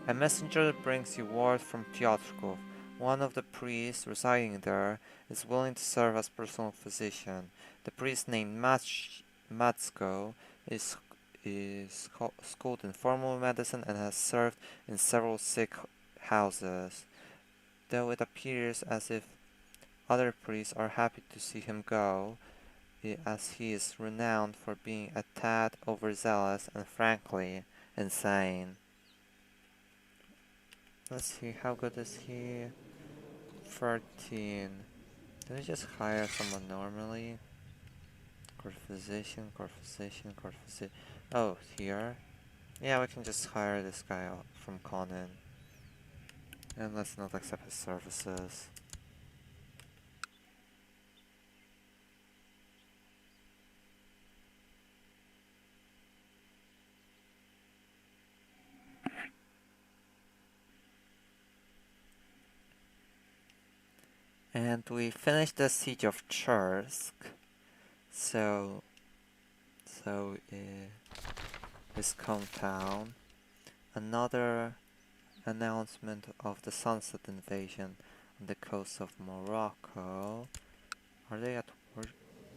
A messenger brings you word from Piotrków. One of the priests residing there is willing to serve as personal physician. The priest named Matsko is schooled in formal medicine and has served in several sick houses, though it appears as if other priests are happy to see him go, as he is renowned for being a tad overzealous and frankly insane. Let's see, how good is he? 13. Did I just hire someone normally? Court physician. Oh, here? Yeah, we can just hire this guy from Conan. And let's not accept his services. And we finished the siege of Chersk. So this compound. Another announcement of the Sunset Invasion on the coast of Morocco. Are they at war?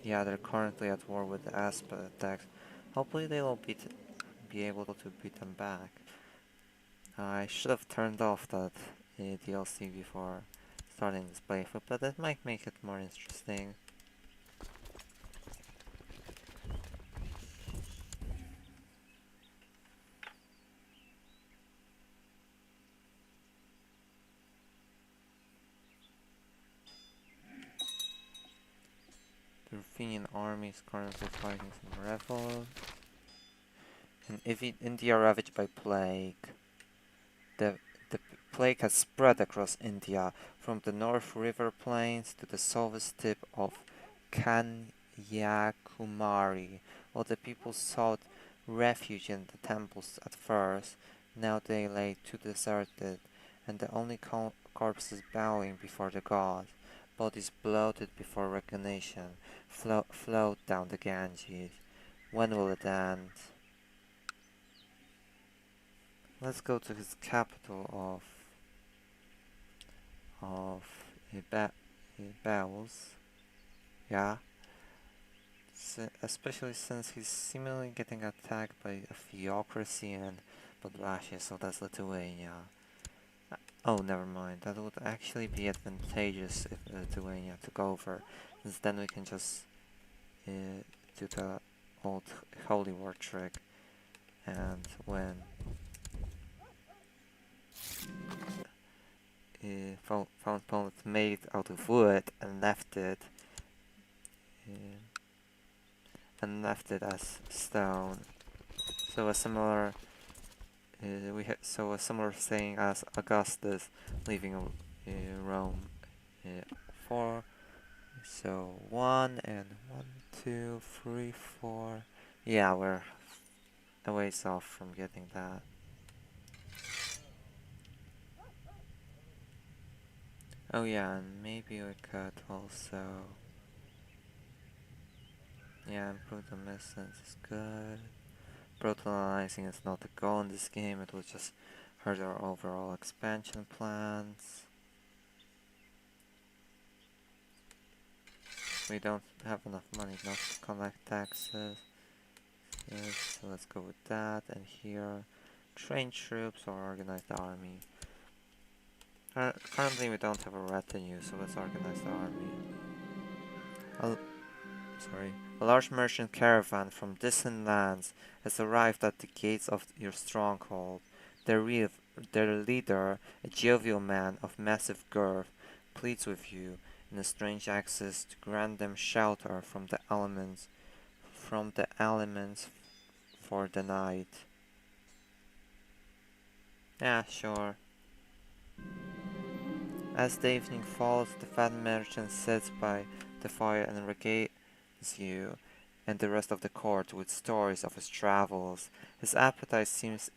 Yeah, they're currently at war with the Aztecs. Hopefully they will be able to beat them back. I should have turned off that DLC before starting this playthrough, but that might make it more interesting. The Ruthenian army is currently fighting some rebels. And India ravaged by plague. The plague has spread across India, from the North River Plains to the southwest tip of Kanyakumari. While the people sought refuge in the temples at first, now they lay too deserted, and the only corpses bowing before the gods. Bodies bloated before recognition float down the Ganges. When will it end? Let's go to his capital of Bells. Yeah. Especially since he's seemingly getting attacked by a theocracy and Podlasie, so that's Lithuania. Oh, never mind. That would actually be advantageous if Lithuania took over, since then we can just do the old Holy War trick, and when found Poland made out of wood and left it as stone. So a similar a similar saying as Augustus leaving Rome 4. So 1 and 1, 2, 3, 4. Yeah, we're a ways off from getting that. Oh yeah, and maybe we could also, yeah, improve the distance is good. Brutalizing is not the goal in this game, it will just hurt our overall expansion plans. We don't have enough money not to collect taxes. Yes, so let's go with that, and here, train troops or organized army. Currently we don't have a retinue, so let's organize the army. A large merchant caravan from distant lands has arrived at the gates of your stronghold. Their leader, a jovial man of massive girth, pleads with you in a strange accent to grant them shelter from the elements for the night. Yeah, sure. As the evening falls, the fat merchant sits by the fire and regates you and the rest of the court with stories of his travels. His appetite seems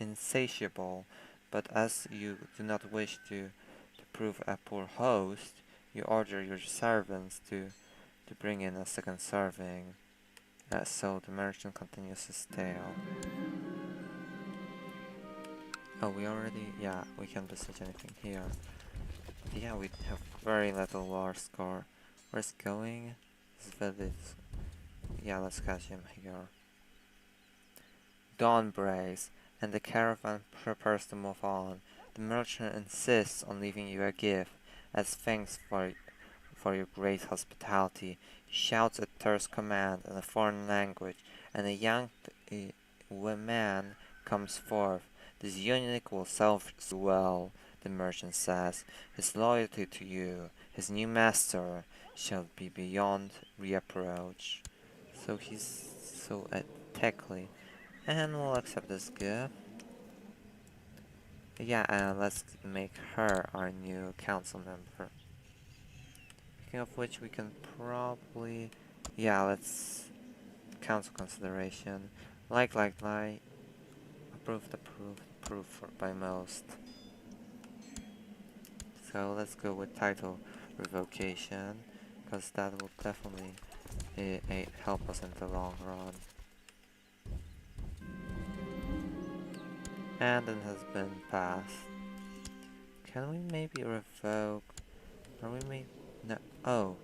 insatiable, but as you do not wish to prove a poor host, you order your servants to bring in a second serving. So the merchant continues his tale. Oh, yeah, we can besiege anything here. But yeah, we have very little war score. Where's going? Yeah, let's catch him here. Dawn breaks, and the caravan prepares to move on. The merchant insists on leaving you a gift, as thanks for your great hospitality. He shouts a terse command in a foreign language, and a young man comes forth. This eunuch will serve you well, the merchant says. His loyalty to you, his new master, shall be beyond reproach. So he's so technically, and we'll accept this gift. Yeah, let's make her our new council member. Speaking of which, we can probably, yeah, let's council consideration. Like, approved by most. So let's go with title revocation, because that will definitely help us in the long run. And it has been passed. Can we maybe revoke? Are we maybe no? Oh,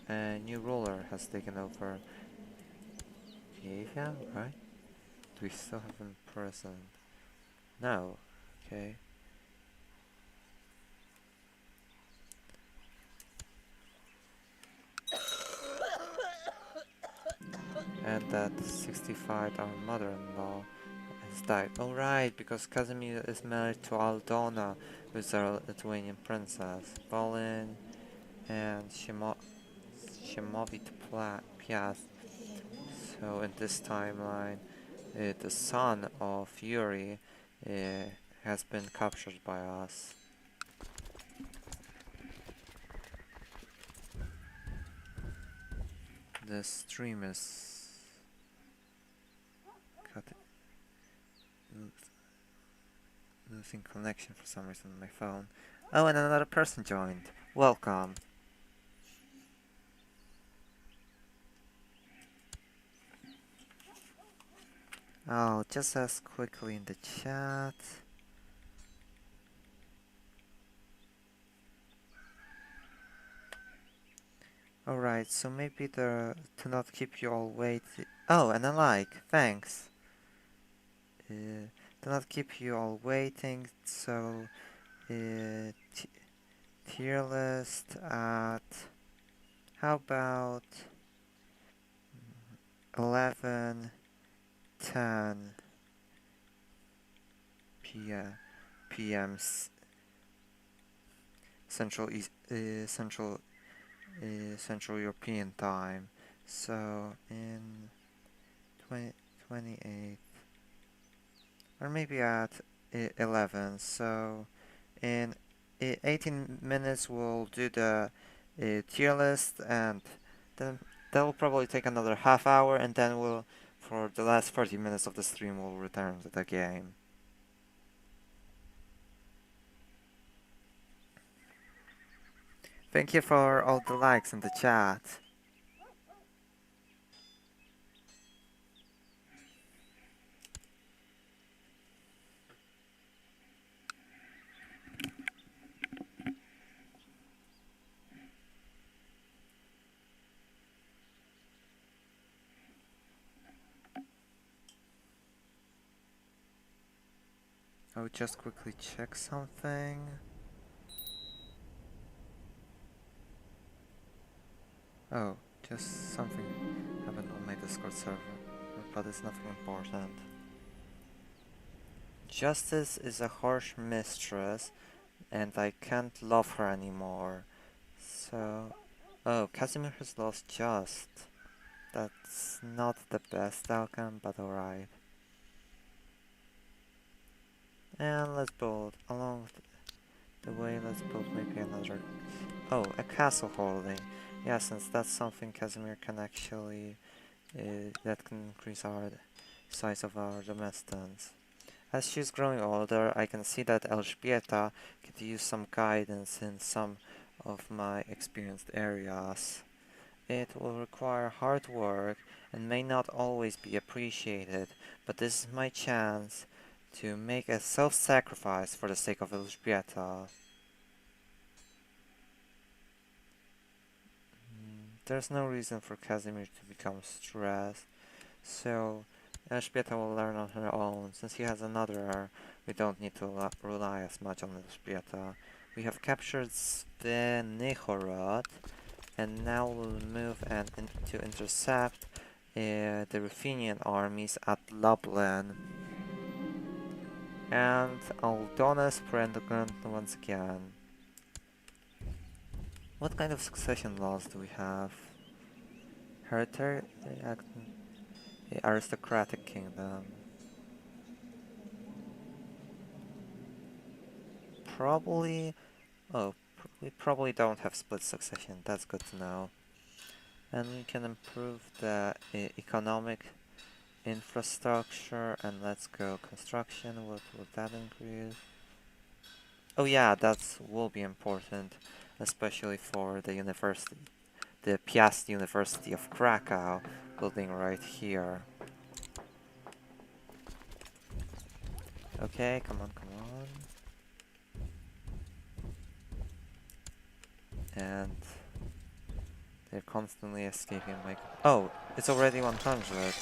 a new ruler has taken over Kiev, right? Do we still have him present? No. Okay. And that 65, our mother-in-law, has died. Oh right, because Casimir is married to Aldona, who's a Lithuanian princess. Bolin and Shemovit Piast. So in this timeline, the son of Yuri has been captured by us. The stream is losing connection for some reason on my phone. Oh, and another person joined. Welcome. I'll just ask quickly in the chat. Alright, so maybe to not keep you all waiting. Oh, and a like, thanks. To not keep you all waiting, so tier list at, how about 11:10 p.m. Central Central European time. So in 28, or maybe at 11. So in 18 minutes we'll do the tier list, and then that will probably take another half hour, and then we'll, for the last 30 minutes of the stream, we'll return to the game. Thank you for all the likes in the chat. I'll just quickly check something. Oh, just something happened on my Discord server, but it's nothing important. Justice is a harsh mistress, and I can't love her anymore. So... Oh, Casimir has lost Just. That's not the best outcome, but alright. And let's build, along the way, let's build maybe another... Oh, a castle holding. Yeah, since that's something Casimir can actually... that can increase our size of our domestics. As she's growing older, I can see that Elżbieta could use some guidance in some of my experienced areas. It will require hard work and may not always be appreciated, but this is my chance to make a self-sacrifice for the sake of Elżbieta. There's no reason for Casimir to become stressed, so Elżbieta will learn on her own. Since he has another heir, we don't need to rely as much on Elżbieta. We have captured Zvenigorod, and now we'll move to intercept the Ruthenian armies at Lublin. And Aldonez Prendergrunt once again. What kind of succession laws do we have? Hereditary aristocratic kingdom. Probably... Oh, we probably don't have split succession, that's good to know. And we can improve the economic infrastructure, and let's go construction. What would that increase? Oh yeah, that will be important, especially for the university. The Piast University of Krakow, building right here. Okay, come on, come on. And they're constantly escaping my... Oh, it's already 100.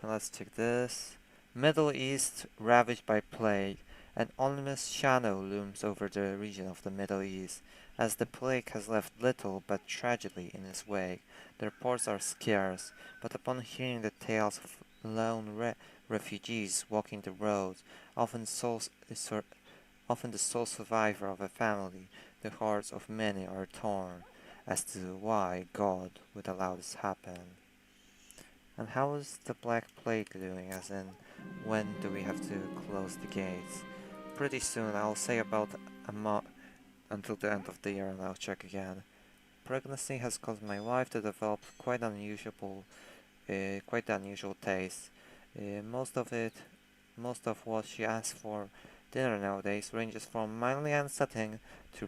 Now let's check this. Middle East ravaged by plague. An ominous shadow looms over the region of the Middle East, as the plague has left little but tragedy in its wake. The reports are scarce, but upon hearing the tales of lone refugees walking the roads, often the sole survivor of a family, the hearts of many are torn as to why God would allow this happen. And how is the Black Plague doing, as in, when do we have to close the gates? Pretty soon, I'll say about a month until the end of the year, and I'll check again. Pregnancy has caused my wife to develop quite the unusual taste. Most of what she asks for dinner nowadays ranges from mildly unsettling to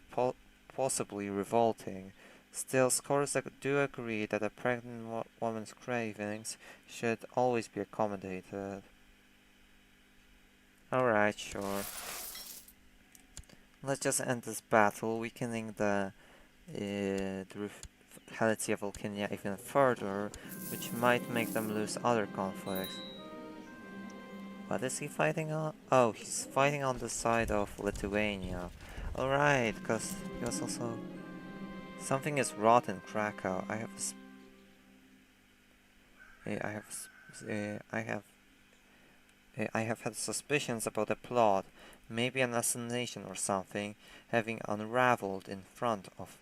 possibly revolting. Still, scholars do agree that a pregnant woman's cravings should always be accommodated. Alright, sure. Let's just end this battle, weakening the reality of Volcania even further, which might make them lose other conflicts. What is he fighting on? Oh, he's fighting on the side of Lithuania. Alright, because he was also... Something is rot in Krakow. I have had suspicions about a plot, maybe an assassination or something, having unraveled in front of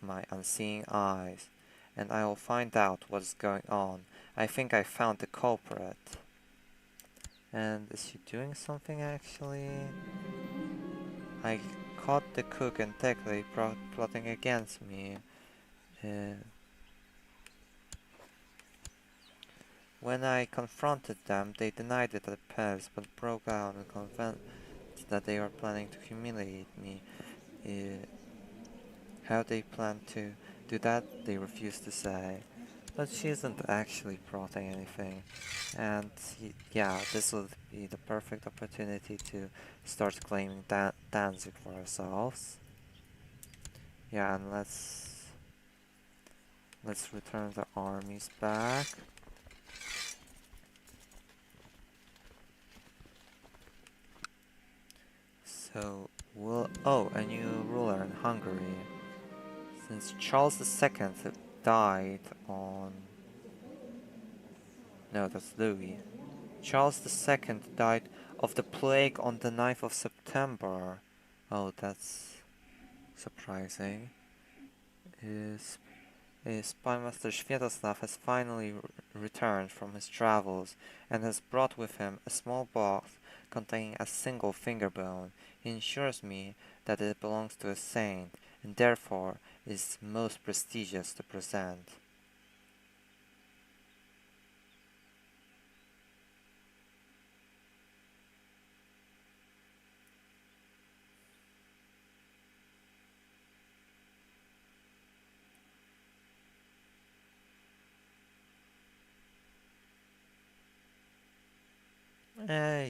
my unseeing eyes. And I will find out what is going on. I think I found the culprit. And is she doing something actually? I caught the cook and technically plotting against me. When I confronted them, they denied it at first, but broke out and confessed that they are planning to humiliate me. How they plan to do that, they refuse to say. But she isn't actually plotting anything. And yeah, this will be the perfect opportunity to start claiming Danzig for ourselves. Yeah, and let's return the armies back. So, a new ruler in Hungary. Since Charles II died on... No, that's Louis. Charles II died of the plague on the 9th of September. Oh, that's surprising. His Spymaster Sviatoslav has finally returned from his travels and has brought with him a small box containing a single finger bone. He assures me that it belongs to a saint and therefore is most prestigious to present.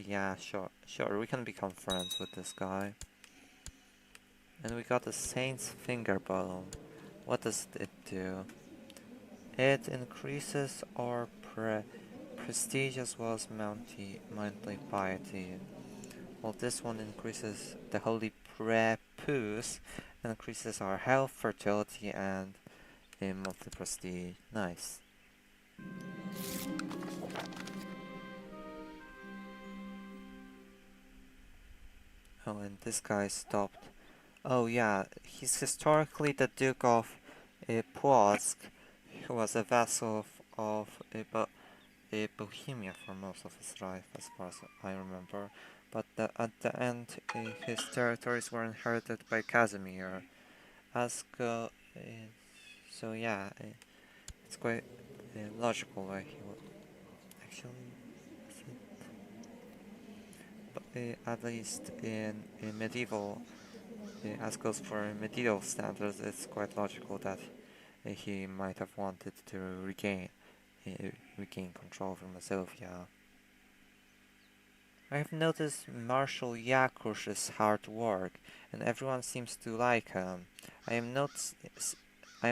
Yeah, sure, we can become friends with this guy. And we got the Saint's Finger Bone. What does it do? It increases our prestige as well as monthly piety. While this one increases the Holy Prepuce, increases our health, fertility, and monthly prestige. Nice. Oh, and this guy stopped. Oh yeah, he's historically the Duke of Płock, who was a vassal of Bohemia for most of his life, as far as I remember. But at the end, his territories were inherited by Casimir. So yeah, it's quite logical why he would actually. But at least in medieval, as goes for medieval standards, it's quite logical that he might have wanted to regain control over Mazovia. I have noticed Marshal Yakush's hard work, and everyone seems to like him. I am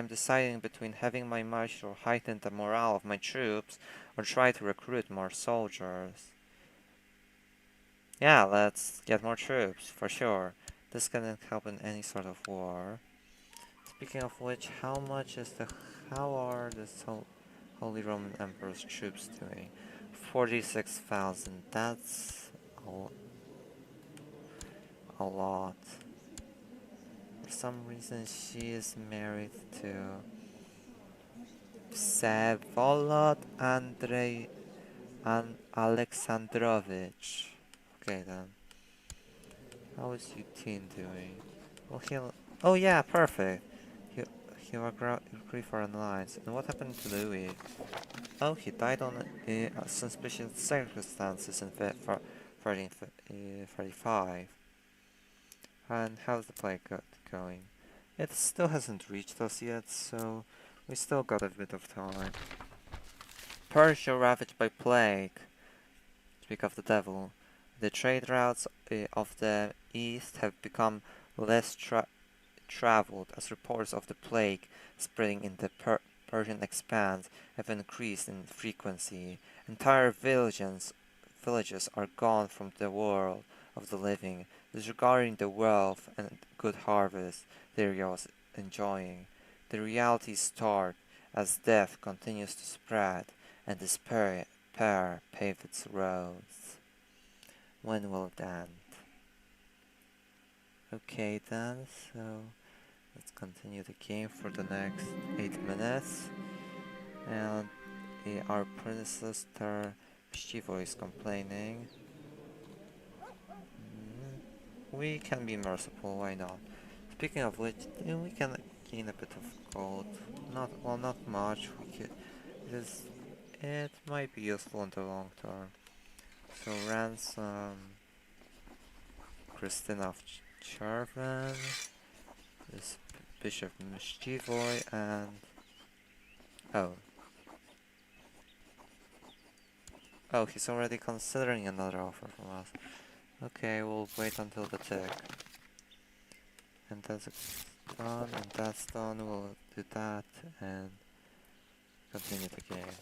deciding between having my marshal heighten the morale of my troops, or try to recruit more soldiers. Yeah, let's get more troops, for sure. This can help in any sort of war. Speaking of which, how are the Holy Roman Emperor's troops doing? 46,000, that's a lot. For some reason, she is married to Vsevolod Andrei and Alexandrovich. Okay then. How is your team doing? Well, he'll. Oh yeah, perfect. He he'll agree for an alliance. And what happened to Louis? Oh, he died on suspicious circumstances in 1335. And how's the plague going? It still hasn't reached us yet, so we still got a bit of time. Persia ravaged by plague. Speak of the devil. The trade routes of the east have become less traveled as reports of the plague spreading in the Persian expanse have increased in frequency. Entire villages are gone from the world of the living, disregarding the wealth and good harvest the area was enjoying. The reality is stark as death continues to spread and despair pave its roads. When will it end? Okay then, so let's continue the game for the next 8 minutes. And our predecessor Shivo is complaining. We can be merciful, why not? Speaking of which, we can gain a bit of gold. Not much. It might be useful in the long term. So ransom Christina of Cherven, this Bishop Mishchivoy, and oh, he's already considering another offer from us. Okay, we'll wait until the tick. And that's done, and that's done. We'll do that and continue the game.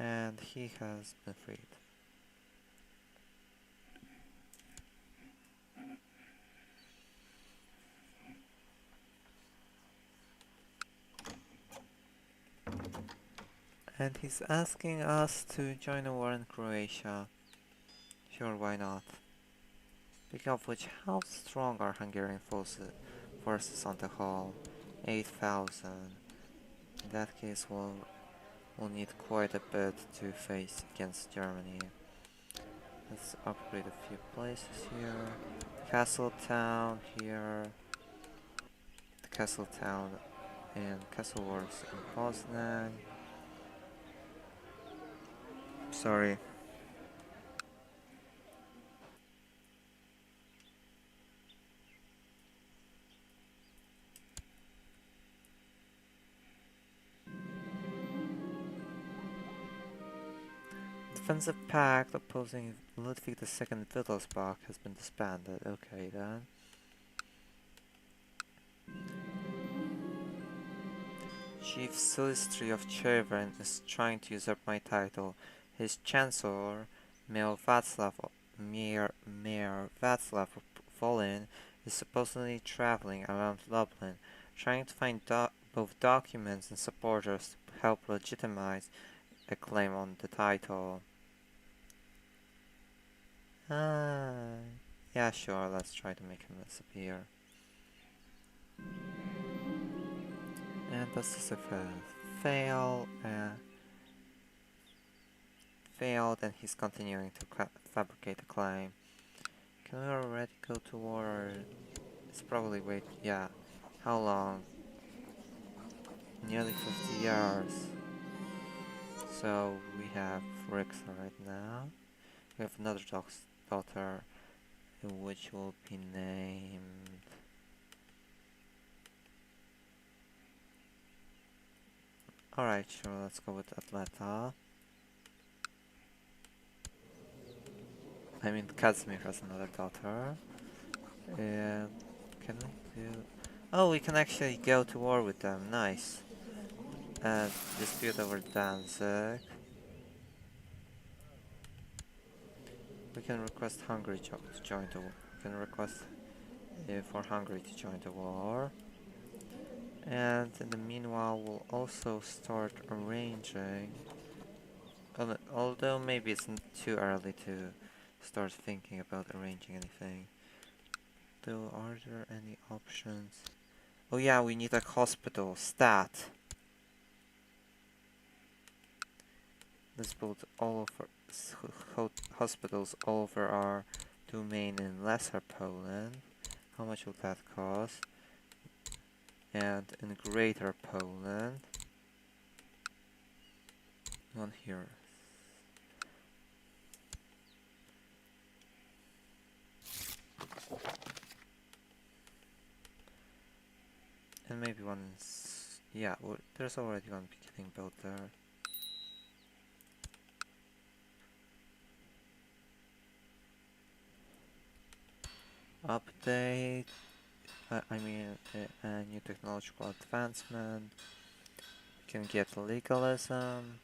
And he has been freed. And he's asking us to join a war in Croatia. Sure, why not? Speaking of which, how strong are Hungarian forces on the whole? 8,000. In that case, we'll need quite a bit to face against Germany. Let's upgrade a few places here. Castle Town here. The Castle Town and Castle Works in Poznan. Sorry. Defensive pact opposing Ludwig II Wittelsbach has been disbanded. Okay then. Chief Solicitary of Cherven is trying to usurp my title. His Chancellor, Mayor Václav Volin, is supposedly traveling around Lublin, trying to find both documents and supporters to help legitimize a claim on the title. Yeah, sure, let's try to make him disappear. And this is a failed, and he's continuing to fabricate a claim. Can we already go to war? It's probably yeah. How long? Nearly 50 years. So we have Rixa right now. We have another daughter, which will be named... Alright, sure, let's go with Atleta. I mean, Casimir has another daughter. Can we do... Oh, we can actually go to war with them, nice. Dispute over Danzig. We can request Hungary to join the war. We can request for Hungary to join the war. And in the meanwhile, we'll also start arranging... although maybe it's too early to start thinking about arranging anything. Though, are there any options? Oh yeah, we need a hospital. Stat. Let's build all over hospitals all over our domain in Lesser Poland. How much will that cost? And in Greater Poland, one here. And maybe one yeah, there's already one beginning built there. Update, I mean a new technological advancement. We can get legalism.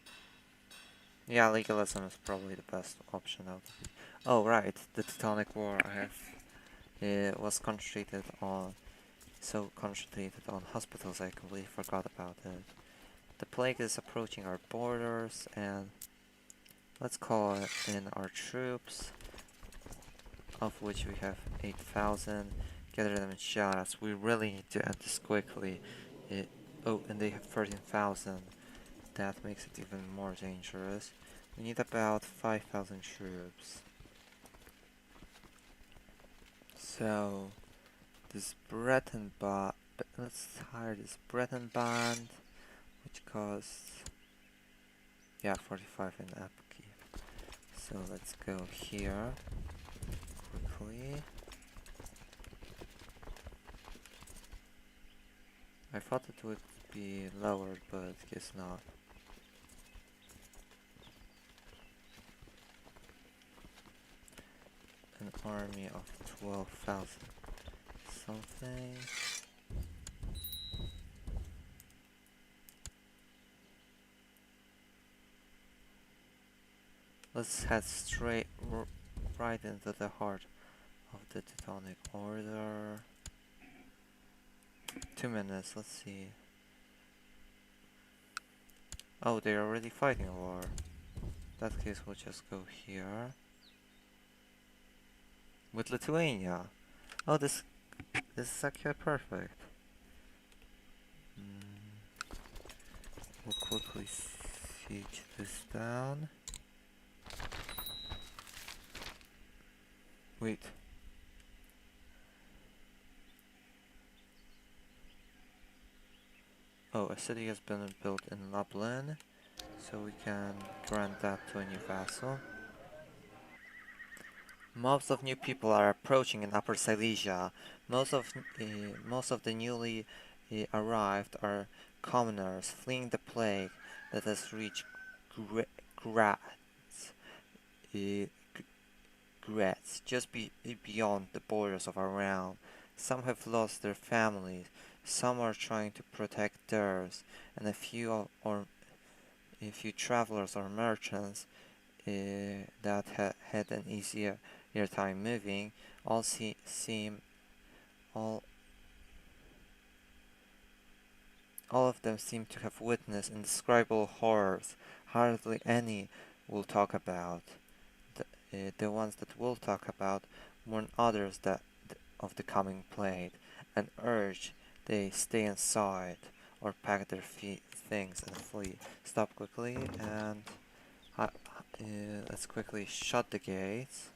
Yeah, legalism is probably the best option out of it. Oh right, the Teutonic War I have was concentrated on hospitals I completely forgot about it. The plague is approaching our borders and let's call in our troops, of which we have 8,000. Gather them in shots. We really need to end this quickly. Oh, and they have 13,000. That makes it even more dangerous. We need about 5,000 troops. So, this Breton let's hire this Breton band, which costs, yeah, 45 in upkeep. So let's go here quickly. I thought it would be lowered, but guess not. An army of 12,000 something. Let's head straight right into the heart of the Teutonic Order. 2 minutes, let's see. Oh, they're already fighting a war. In that case, we'll just go here. With Lithuania. Oh, this is actually perfect. We'll quickly siege this down. Wait. Oh, a city has been built in Lublin, so we can grant that to a new vassal. Mobs of new people are approaching in Upper Silesia. Most of the newly arrived are commoners fleeing the plague that has reached Graz, just beyond the borders of our realm. Some have lost their families, some are trying to protect theirs, and a few travelers or merchants that had an easier time moving, all of them seem to have witnessed indescribable horrors. Hardly any will talk about. The ones that will talk about warn others of the coming plague, and urge they stay inside or pack their things and flee. Stop quickly and let's quickly shut the gates.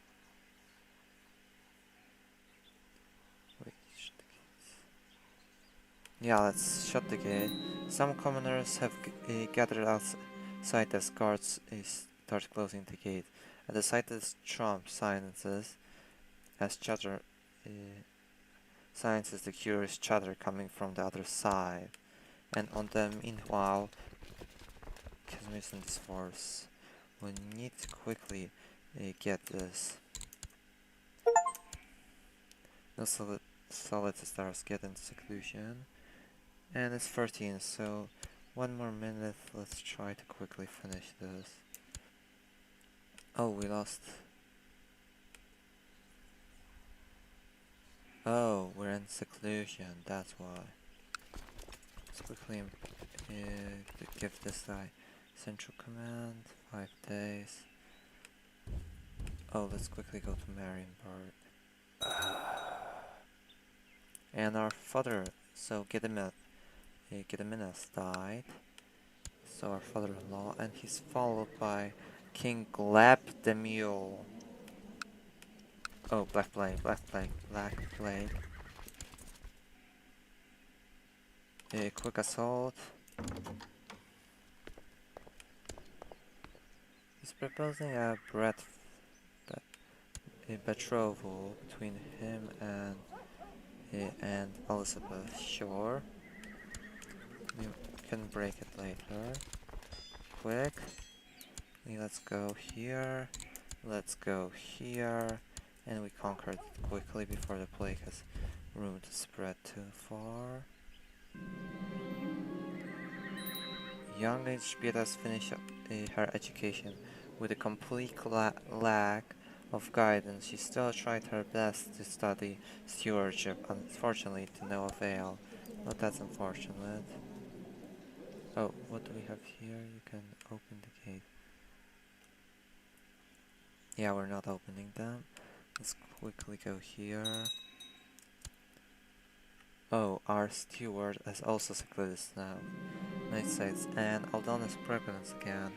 Wait, shut the gates. Yeah, let's shut the gate. Some commoners have gathered outside as guards start closing the gate. At the sight of Trump silences the curious chatter coming from the other side. And on the meanwhile, Casimir and this force will need to quickly get this. No solid stars get into seclusion. And it's 13, so 1 more minute, let's try to quickly finish this. Oh, we lost. Oh, we're in seclusion, that's why. Let's quickly give this guy central command, 5 days. Oh, let's quickly go to Marienburg. And our father, so Gediminas died. so our father-in-law, and he's followed by King Gleb the Mule. Oh, Black Plague, Black Plague, Black Plague. A quick assault. He's proposing a betrothal between him and Elizabeth. Sure, we can break it later. Quick. Let's go here. Let's go here. And we conquer it quickly before the plague has room to spread too far. Young Elżbieta's finished her education with a complete lack of guidance. She still tried her best to study stewardship, unfortunately to no avail. Well, that's unfortunate. Oh, what do we have here? You can open the gate. Yeah, we're not opening them. Let's quickly go here. Oh, our steward has also secluded this now. United States, and Aldona's pregnant again.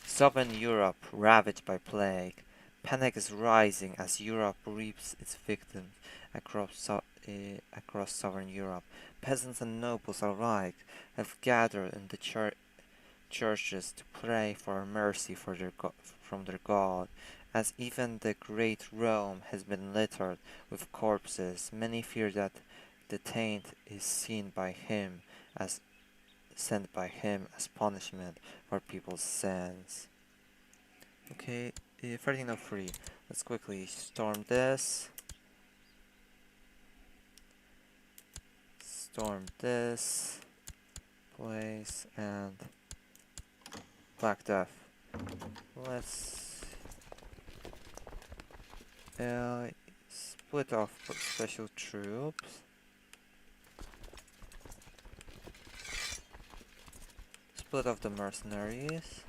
Southern Europe ravaged by plague. Panic is rising as Europe reaps its victims across southern Europe. Peasants and nobles alike have gathered in the churches to pray for mercy from their God. As even the great Rome has been littered with corpses, many fear that the taint is sent by him as punishment for people's sins. Okay, 1303. Let's quickly storm this. Storm this place and Black Death. Let's split off special troops. Split off the mercenaries.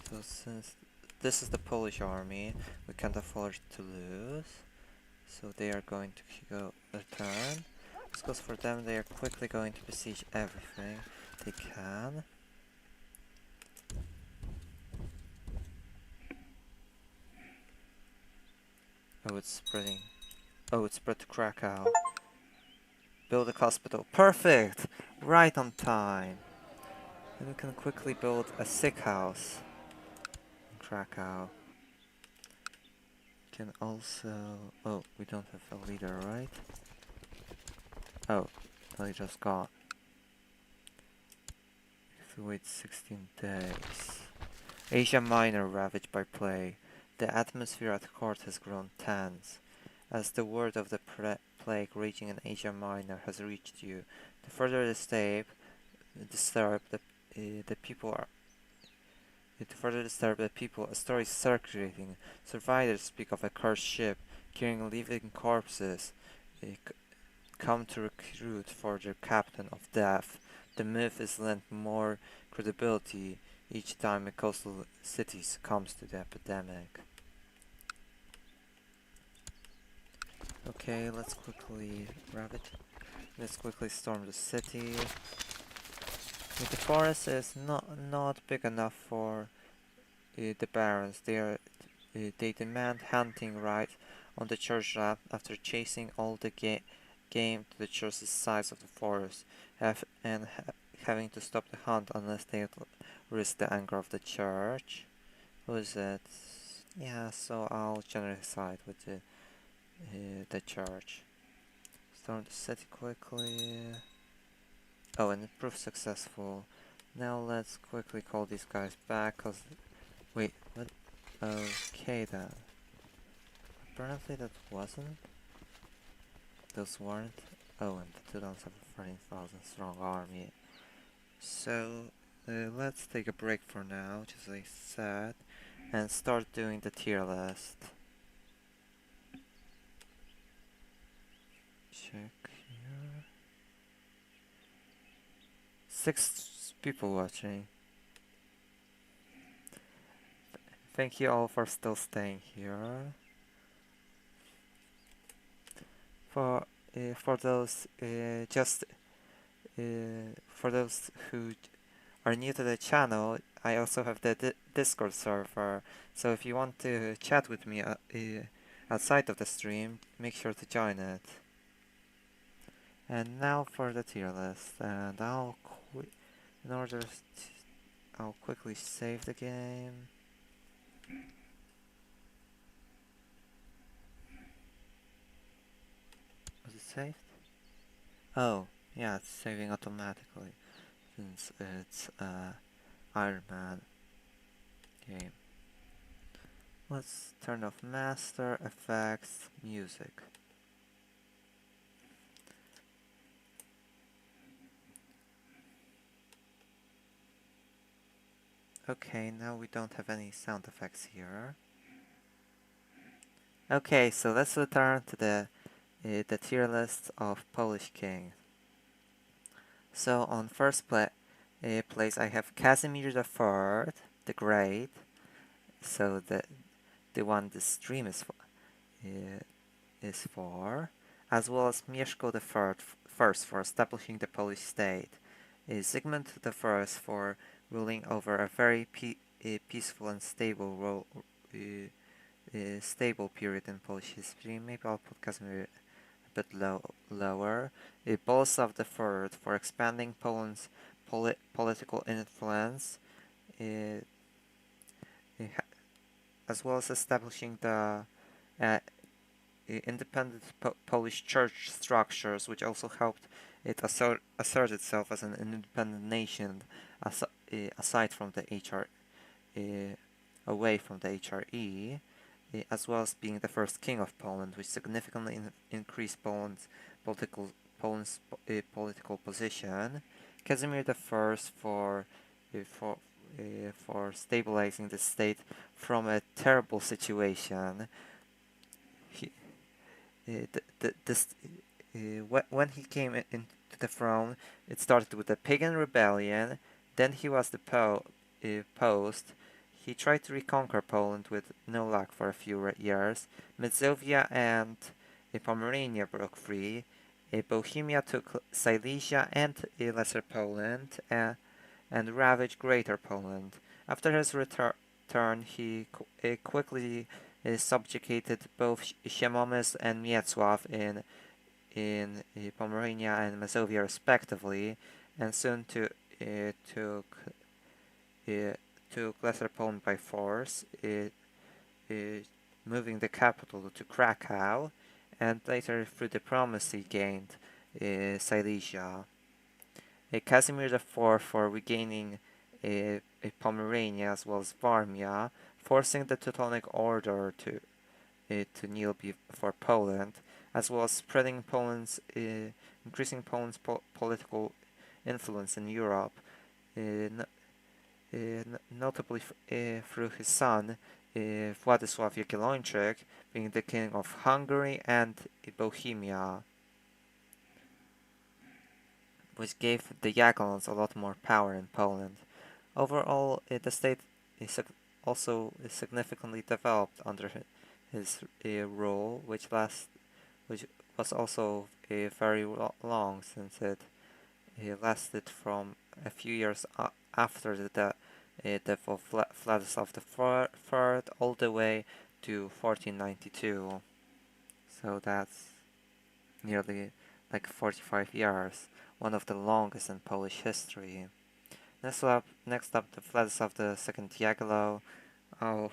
So since this is the Polish army, we can't afford to lose. So they are going to go their turn. This goes for them. They are quickly going to besiege everything they can. Oh, it's spreading. Oh, it's spread to Krakow. Build a hospital. Perfect! Right on time. And we can quickly build a sick house in Krakow. We can also... Oh, we don't have a leader, right? Oh, the leader's gone. If we wait 16 days. Asia Minor ravaged by plague. The atmosphere at court has grown tense. As the word of the plague raging in Asia Minor has reached you, to further disturb the people, a story is circulating. Survivors speak of a cursed ship carrying living corpses, come to recruit for their captain of death. The myth is lent more credibility each time a coastal city succumbs to the epidemic. Okay, let's quickly ravage. Let's quickly storm the city. The forest is not big enough for the barons. They demand hunting right on the church land after chasing all the game to the church's sides of the forest, having to stop the hunt unless they risk the anger of the church. Who is it? Yeah, so I'll generally side with the church. Storm the city quickly. Oh, and it proved successful. Now let's quickly call these guys back, cause... Wait, what? Okay then. Apparently that wasn't. Those weren't. Oh, and the 13,000 strong army. So, let's take a break for now, just like I said, and start doing the tier list. Check here. 6 people watching. Thank you all for still staying here. For for those for those who are new to the channel, I also have the Discord server. So if you want to chat with me outside of the stream, make sure to join it. And now for the tier list, and I'll quickly save the game. Was it saved? Oh, yeah, it's saving automatically since it's Iron Man game. Let's turn off master, effects, music. Okay, now we don't have any sound effects here. Okay, so let's return to the tier list of Polish kings. So on first place I have Casimir III, the Great. So the one the stream is for, as well as Mieszko first for establishing the Polish state. Zygmunt I for ruling over a very peaceful and stable stable period in Polish history. Maybe I'll put Casimir a bit lower. Bolesław III for expanding Poland's political influence, as well as establishing the independent Polish church structures, which also helped it assert itself as an independent nation aside from the away from the HRE, as well as being the first king of Poland, which significantly increased Poland's political position. Casimir I for stabilizing the state from a terrible situation. When he came into the throne, it started with a pagan rebellion. Then he was deposed. He tried to reconquer Poland with no luck for a few years. Mazovia and Pomerania broke free. Bohemia took Silesia and Lesser Poland and ravaged Greater Poland. After his return, he quickly subjugated both Siemomysl and Miecław in Pomerania and Mazovia respectively, and soon took Lesser Poland by force, moving the capital to Kraków, and later through diplomacy gained Silesia. Casimir IV for regaining Pomerania as well as Warmia, forcing the Teutonic Order to kneel before Poland, as well as spreading increasing Poland's political influence in Europe, notably through his son Władysław Jagiellończyk being the king of Hungary and Bohemia, which gave the Jagiellons a lot more power in Poland. Overall, the state is also significantly developed under his rule, which was also very long, since it lasted from a few years after the death of Władysław III all the way to 1492. So that's nearly like 45 years, one of the longest in Polish history. Next up, the Władysław II Jagiello. Oh,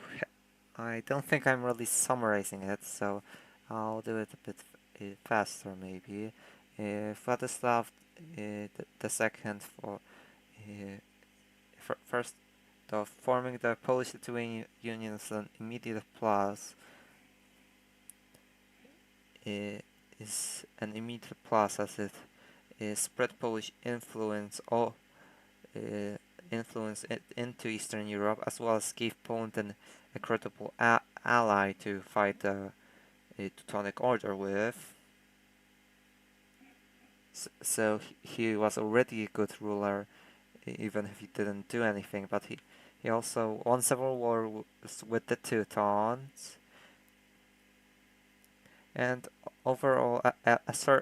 I don't think I'm really summarizing it, so I'll do it a bit faster maybe. Władysław II for first of forming the Polish-Lithuanian Union as an immediate plus is an immediate plus, as it spread Polish influence into Eastern Europe, as well as gave Poland an credible ally to fight the Teutonic Order with. So he was already a good ruler, even if he didn't do anything. But he also won several wars with the Teutons, and overall uh, uh,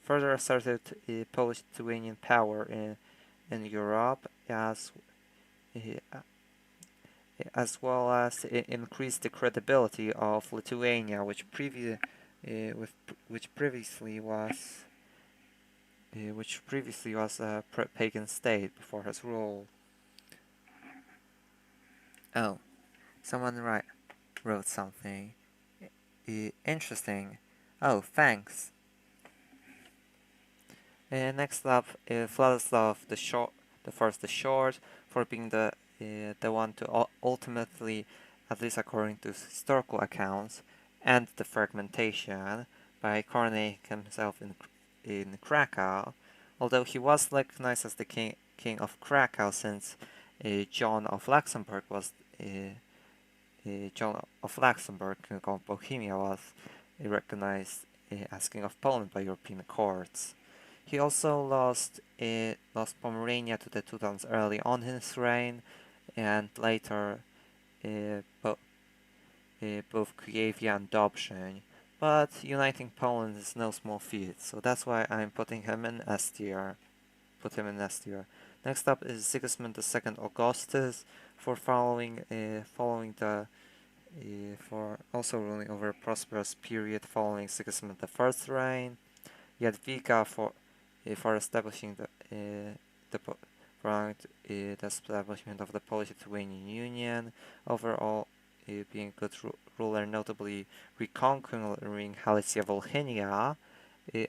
further asserted Polish-Lithuanian power in Europe, uh, as well as increased the credibility of Lithuania, which previously was a pagan state before his rule. Oh, someone wrote something interesting. Oh, thanks. Next up, Vladislav the Short, for being the one to ultimately, at least according to historical accounts, end the fragmentation by coronating himself in Krakow. Although he was recognized as the king of Krakow, since John of Luxembourg King of Bohemia, was recognized as king of Poland by European courts. He also lost Pomerania to the Teutons early on in his reign, and later both Kuyavia and Dobrzyn. But uniting Poland is no small feat, so that's why I'm putting him in S tier. Next up is Sigismund II Augustus, for also ruling over a prosperous period following Sigismund I's reign. Jadwiga for establishing the establishment of the Polish-Lithuanian Union. Overall, being a good ruler, notably reconquering Halicia Volhynia,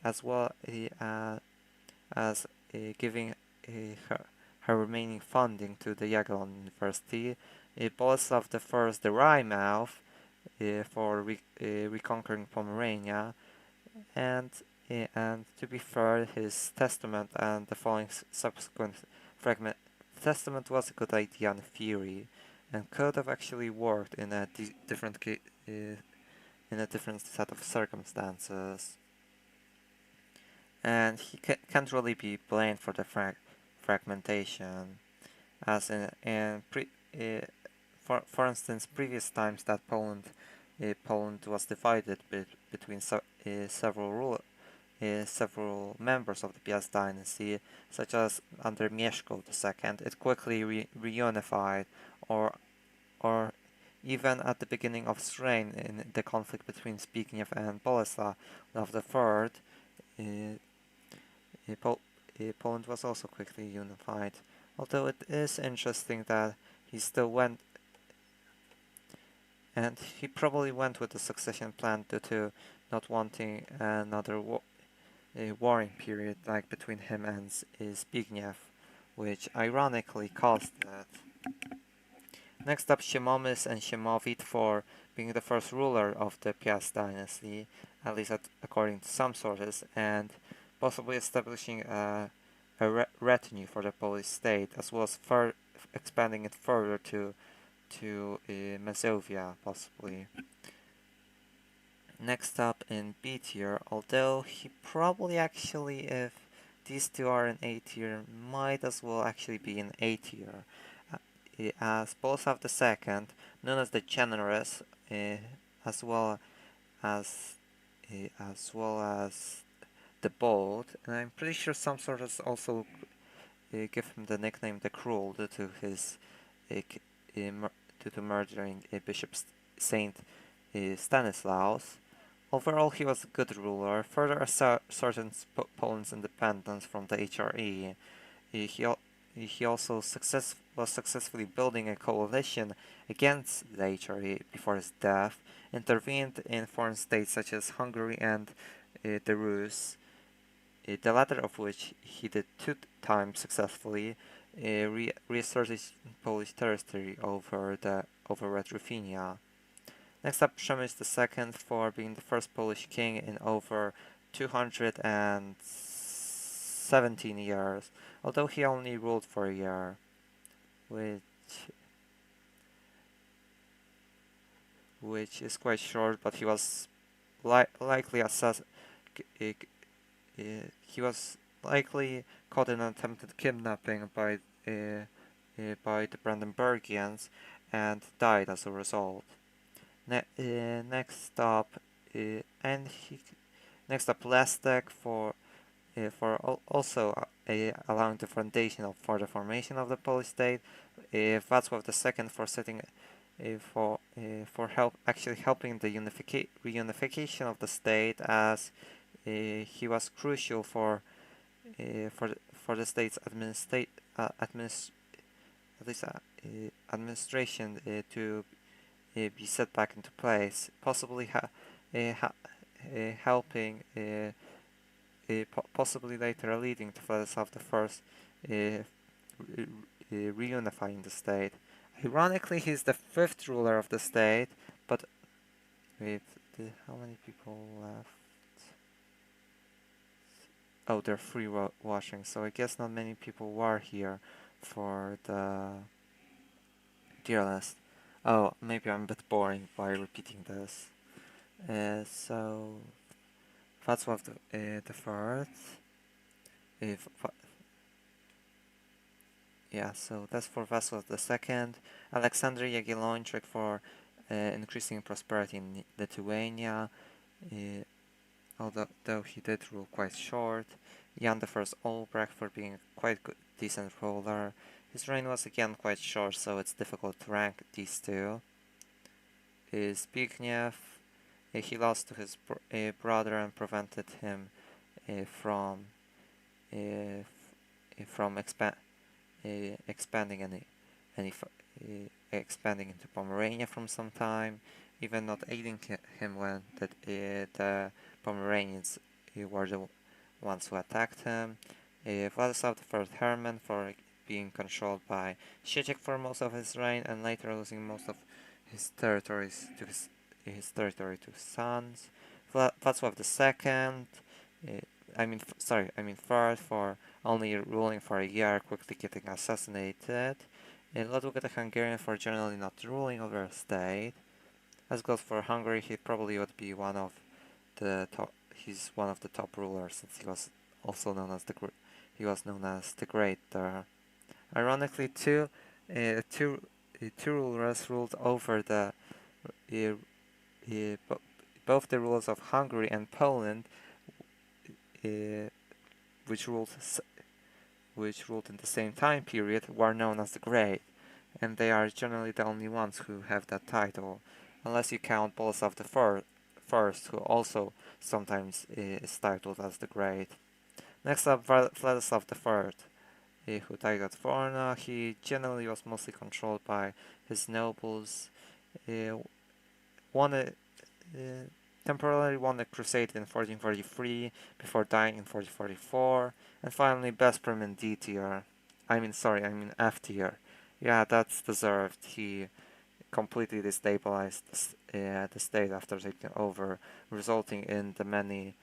as well as giving her remaining funding to the Jagiellon University. Boleslav I the Wry Mouth for reconquering Pomerania, and to be fair, his testament and the following subsequent fragment testament was a good idea in theory, and could have actually worked in a different set of circumstances. And he can't really be blamed for the fragmentation, as for instance, previous times that Poland was divided between several members of the Piast dynasty, such as under Mieszko II. It quickly reunified, or even at the beginning of his reign in the conflict between Zbigniew and Boleslav III, Poland was also quickly unified. Although it is interesting that he still went, and he probably went with the succession plan due to not wanting another warring period like between him and Zbigniew, which ironically caused that. Next up, Siemomys and Siemowit, for being the first ruler of the Piast dynasty, at least according to some sources, and possibly establishing a retinue for the Polish state, as well as expanding it further to Mazovia, possibly. Next up in B tier, although he probably actually, if these two are in A tier, might as well actually be in A tier, as Boleslav II, known as the Generous, as well as the Bold, and I'm pretty sure some sources also give him the nickname the Cruel due to his murdering Bishop Saint Stanislaus. Overall, he was a good ruler, further asserting Poland's independence from the HRE. He also was successfully building a coalition against the HRE before his death, intervened in foreign states such as Hungary and the Rus, the latter of which he did 2 times successfully, reasserted Polish territory over Red Ruthenia. Next up, Przemysl II, for being the first Polish king in over 217 years, although he only ruled for a year, which is quite short, but he was likely caught in an attempted kidnapping by the Brandenburgians and died as a result. Next up, and he next up Lastek also allowing the foundation for the formation of the Polish state. Václav II for setting for actually helping the reunification of the state, as he was crucial for the state's at least administration to be set back into place, possibly helping, possibly later leading to Vladislav I reunifying the state. Ironically, he's the fifth ruler of the state, but wait, how many people left? Oh, there are three watching, so I guess not many people were here for the tier list. Oh, maybe I'm a bit boring by repeating this. So Václav the fourth. Yeah, so that's for Václav the second. Alexander Jagiellończyk for increasing prosperity in Lithuania, although he did rule quite short. Jan I Olbrecht for being a quite good, decent ruler. His reign was again quite short, so it's difficult to rank these two. Zbigniew, he lost to his brother and prevented him from expanding expanding into Pomerania from some time, even not aiding him when the Pomeranians were the ones who attacked him. Vladislav I Herman for being controlled by Sieciek for most of his reign, and later losing most of his territories to his sons. Václav II, third for only ruling for a year, quickly getting assassinated. Ludwig the Hungarian for generally not ruling over a state. As goes for Hungary, he probably would be one of the top. He's one of the top rulers, since he was also known as the Great there. Ironically, two rulers ruled over both the rulers of Hungary and Poland, which ruled in the same time period, were known as the Great, and they are generally the only ones who have that title, unless you count Boleslav I, who also sometimes is titled as the Great. Next up, Vladislav I, who died at Varna. He generally was mostly controlled by his nobles. Temporarily won a crusade in 1443 before dying in 1444, and finally Besprem in D tier. F tier. Yeah, that's deserved. He completely destabilized the state after taking over, resulting in the many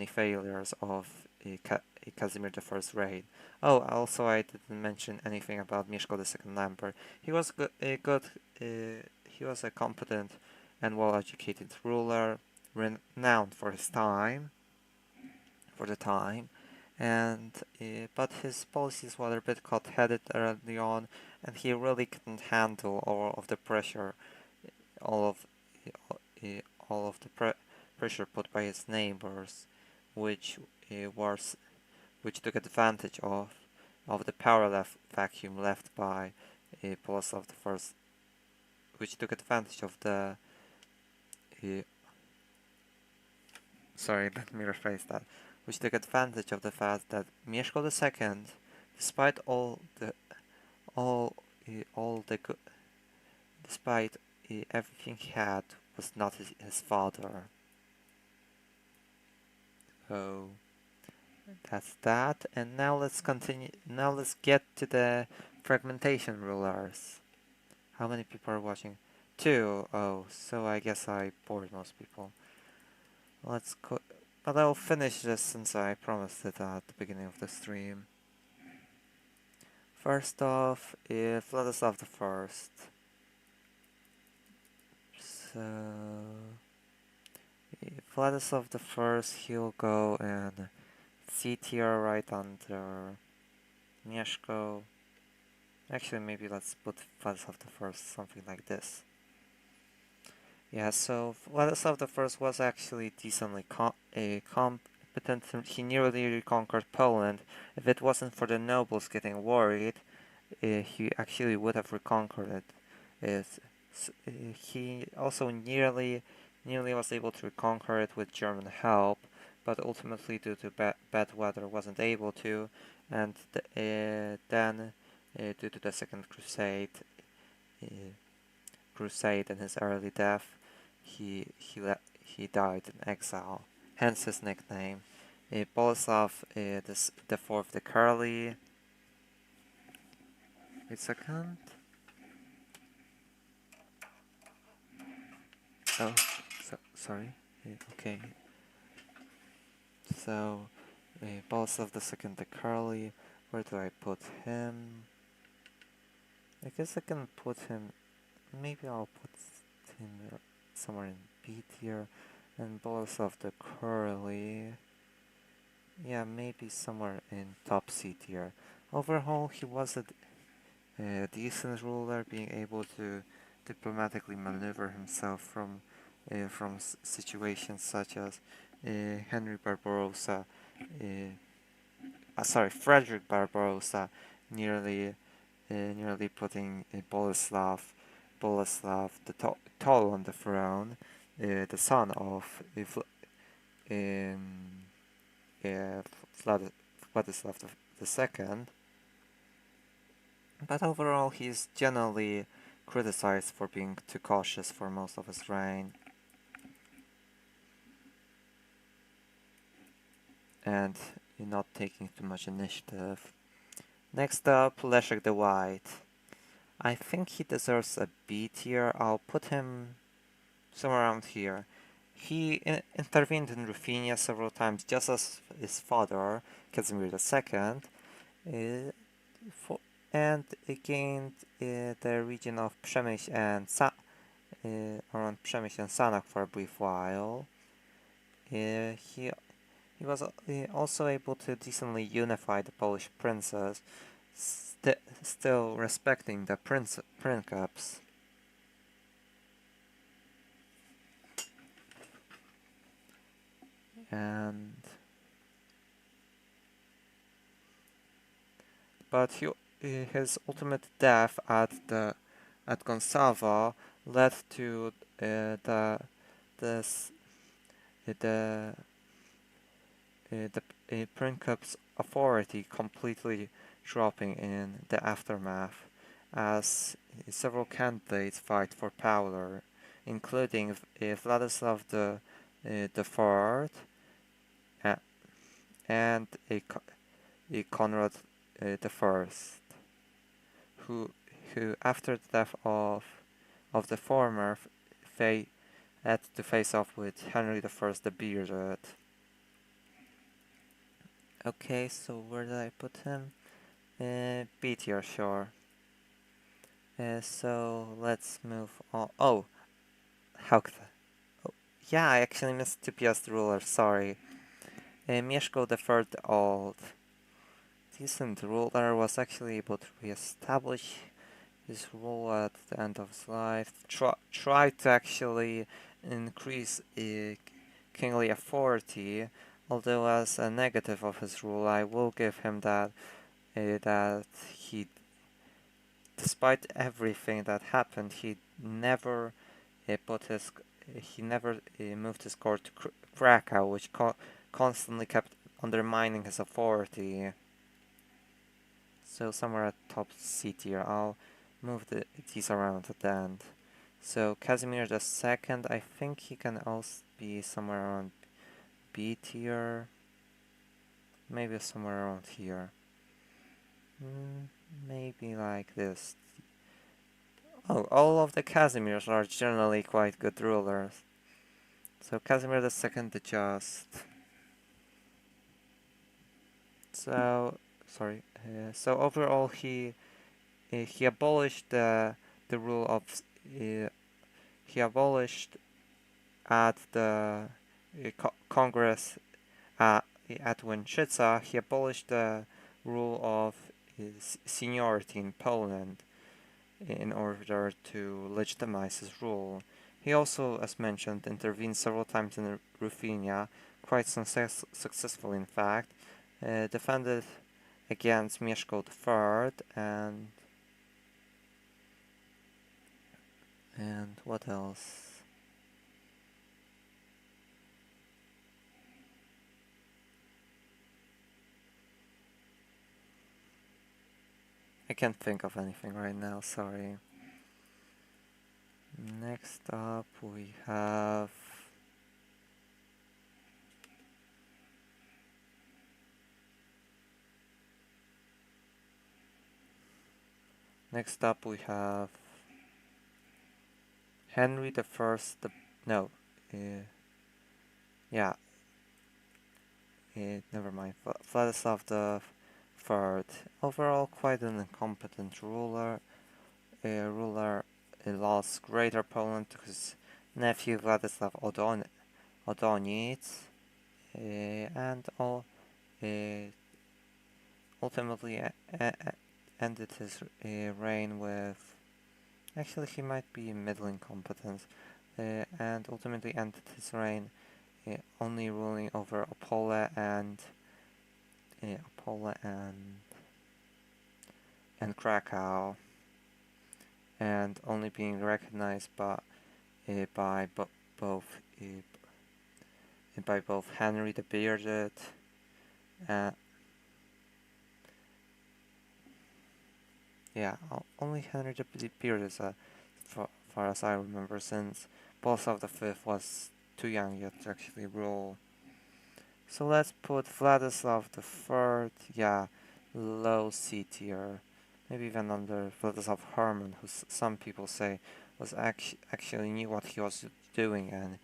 failures of Casimir I's reign. Oh, also I didn't mention anything about Mieszko II Lambert. He was he was a competent and well-educated ruler, renowned for his time, and but his policies were a bit hot-headed early on, and he really couldn't handle all of the pressure, all of the pressure put by his neighbors, which took advantage of the power vacuum left by Boleslav I, which took advantage of the let me rephrase that. Which took advantage of the fact that Mieszko II, despite despite everything he had, was not his father. So that's that, and now let's continue. Now let's get to the fragmentation rulers. How many people are watching? 2. Oh, so I guess I bored most people. Let's go, but I'll finish this since I promised it at the beginning of the stream. First off, Vladislav I. So Vladislav I, he'll go in C tier right under Mieszko. Actually, maybe let's put Vladislav I something like this. Yeah, so Vladislav I was actually decently competent. He nearly reconquered Poland. If it wasn't for the nobles getting worried, he actually would have reconquered it. He also nearly was able to reconquer it with German help, but ultimately due to bad weather wasn't able to, and then due to the Second uh, Crusade and his early death, he died in exile. Hence his nickname. Boleslav the Fourth the Curly. Wait a second. Oh, sorry. Okay. So, Boleslav the Second the Curly. Where do I put him? I guess I can put him. Maybe I'll put him somewhere in B tier, and Boleslav the Curly. Yeah, maybe somewhere in top C tier. Overall, he was a decent ruler, being able to diplomatically maneuver himself from situations such as Henry Barbarossa, Frederick Barbarossa, nearly putting Boleslav the Tall on the throne, the son of um, Vladislav II. But overall, he's generally criticized for being too cautious for most of his reign, and not taking too much initiative. Next up, Leszek the White. I think he deserves a B tier. I'll put him somewhere around here. He intervened in Ruthenia several times, just as his father, Casimir II, uh, for, and gained the region of Przemyśl and around Przemyśl and Sanok for a brief while. He was also able to decently unify the Polish princes, still respecting the princeps. And but his ultimate death at Gonçalves led to this the princeps authority completely dropping in the aftermath, as several candidates fight for power, including Vladislav the Fourth and Conrad the First, who after the death of the former had to face off with Henry the First the Bearded. Okay, so where did I put him? B tier, sure. So let's move on. Oh, how could I? Oh, yeah, I actually missed Tupias the ruler, sorry. Mieszko the Third the Old. Decent ruler, was actually able to re-establish his rule at the end of his life. Tried to actually increase kingly authority, although as a negative of his rule, I will give him that he, despite everything that happened, he never moved his court to Krakow, which constantly kept undermining his authority. So somewhere at top C tier. I'll move these around at the end. So Casimir II, I think he can also be somewhere around B tier. Maybe somewhere around here. Maybe like this. Oh, all of the Casimirs are generally quite good rulers. So Casimir II the Just. So so overall he abolished the rule of he abolished at the Congress at Winczyca. He abolished the rule of seniority in Poland in order to legitimize his rule. He also, as mentioned, intervened several times in Ruthenia, quite successfully in fact, defended against Mieszko III, and what else? I can't think of anything right now, sorry. Next up we have... Next up we have Henry the First. No, yeah. Never mind. Vladislav the Third. Overall, quite an incompetent ruler. Lost Greater Poland to his nephew Vladislav Odoniec, and ultimately ended his reign with... Actually, he might be middling competent, and ultimately ended his reign only ruling over Opole and Krakow, and only being recognized by both Henry the Bearded only Henry the Bearded, as far as I remember, since Boleslav V was too young yet to actually rule. So let's put Vladislav III, low C tier. Maybe even under Vladislav Herman, who some people say was actually knew what he was doing and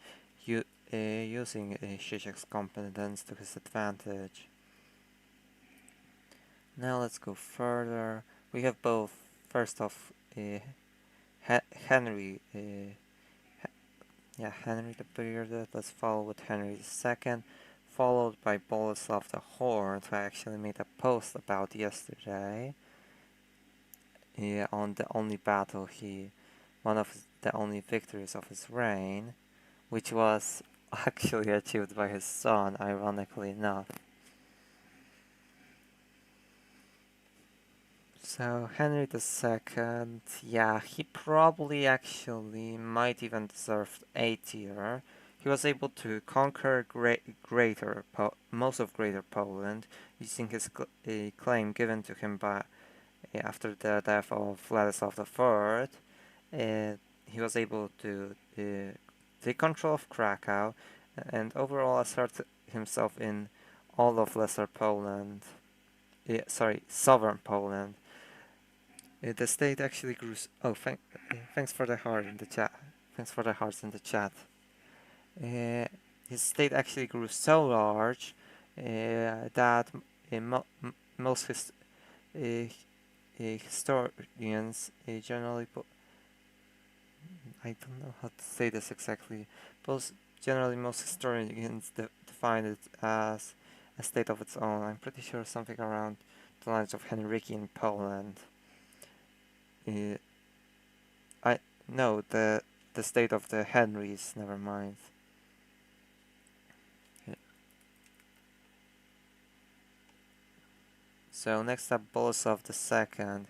using Zizek's competence to his advantage. Now let's go further. We have both, first off, Henry, Henry the Bearded. Let's follow with Henry II, followed by Boleslav the Horned, who I actually made a post about yesterday. On the only battle one of the only victories of his reign, which was actually achieved by his son, ironically enough. So Henry II, he probably actually might even deserve A tier. He was able to conquer most of Greater Poland using his claim given to him by after the death of Vladislav III. He was able to take control of Krakow and overall assert himself in all of Lesser Poland. Southern Poland. The state actually grew. Thanks for the heart in the chat. Thanks for the hearts in the chat. His state actually grew so large that most historians generally I don't know how to say this exactly. Most historians define it as a state of its own. I'm pretty sure something around the lines of Henrikian Poland. The state of the Henrys. Never mind. So next up, Boleslav II.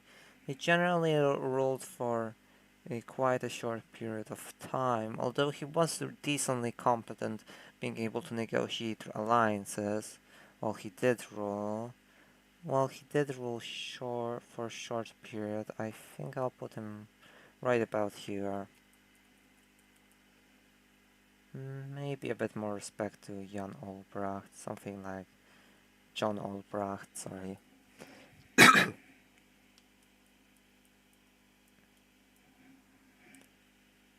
He generally ruled for quite a short period of time, although he was decently competent, being able to negotiate alliances while he did rule. While he did rule for a short period, I think I'll put him right about here. Maybe a bit more respect to Jan Olbracht, something like John Olbracht, sorry.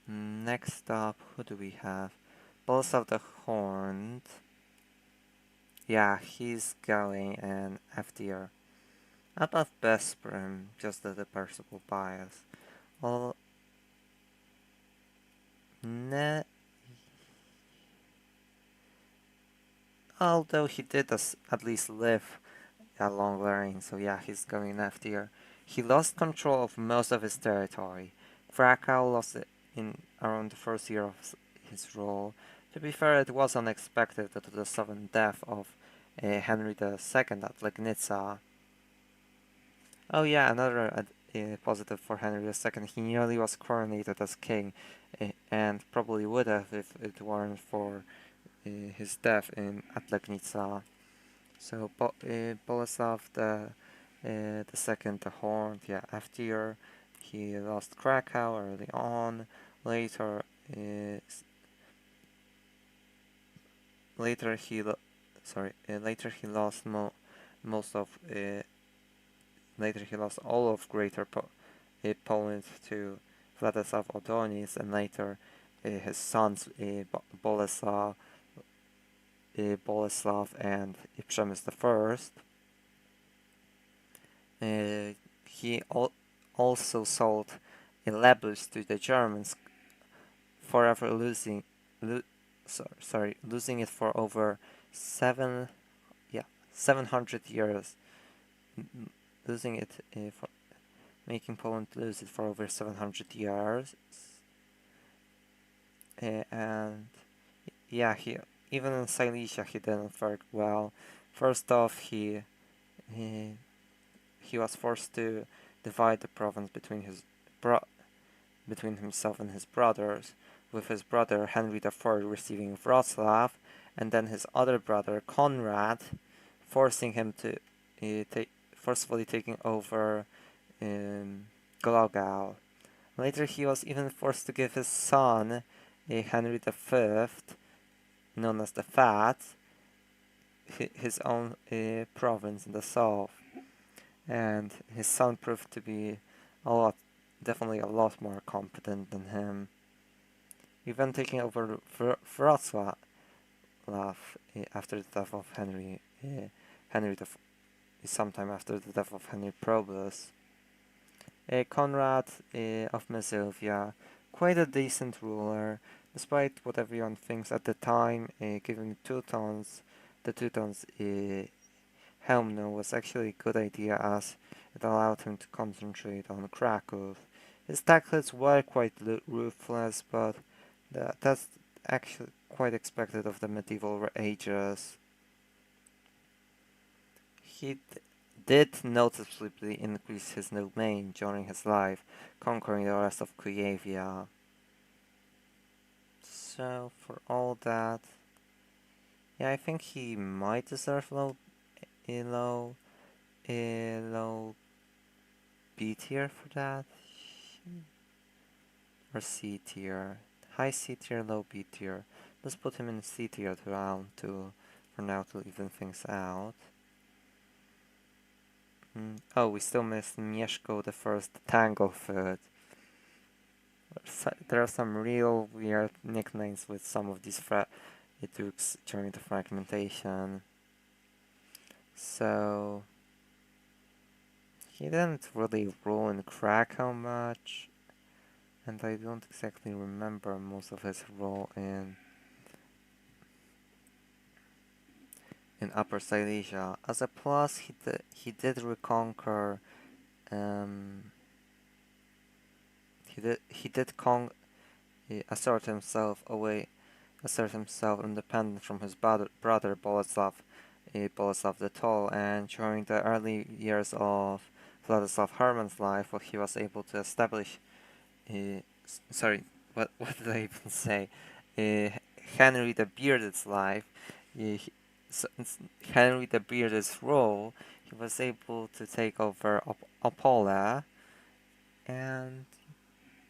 Next up, who do we have? Boleslav the Horned. Yeah, he's going in F tier. Above Besprim, just the personal bias. Although he did at least live a long reign, so yeah, he's going in F tier. He lost control of most of his territory. Krakow lost it in around the first year of his rule. To be fair, it was unexpected due to the sudden death of Henry II at Legnica. Oh yeah, another positive for Henry II. He nearly was coronated as king, and probably would have if it weren't for his death at Legnica. So Boleslav the second, the Horned, yeah, after he lost Krakow early on. Later, uh, later he later he lost most of later he lost all of Poland to Vladislav Odonis, and later his sons Boleslav and Przemysl I. He also sold Lebus to the Germans, forever losing losing it for over 700 years, losing it for making Poland lose it for over 700 years. And yeah, he even in Silesia he didn't fare well. First off, he was forced to divide the province between between himself and his brothers, with his brother Henry IV receiving Wrocław, and then his other brother Konrad forcing him to forcefully taking over Glogau. Later he was even forced to give his son Henry V, known as the Fat, his own province in the south, and his son proved to be definitely a lot more competent than him. Even taking over Wrocław after the death of Henry sometime after the death of Henry Probus. Konrad of Mazovia, quite a decent ruler, despite what everyone thinks at the time. Giving the Teutons Helmno was actually a good idea, as it allowed him to concentrate on Kraków. His tactics were quite ruthless, but that's actually quite expected of the medieval ages. He did noticeably increase his domain during his life, conquering the rest of Kuevia. So for all that, yeah, I think he might deserve low B tier for that, or C tier. High C tier, low B tier. Let's put him in C tier round two for now to even things out. Oh, we still missed Mieszko the First Tanglefoot. There are some real weird nicknames with some of these dukes during the fragmentation. So he didn't really rule in Krakow much, and I don't exactly remember most of his role in Upper Silesia. As a plus, he did reconquer. He did assert himself independent from his brother Boleslav the Tall, and during the early years of Vladislav Herman's life, he was able to establish. What did I even say? Henry the Bearded's life. Henry the Bearded's role, he was able to take over Opole, and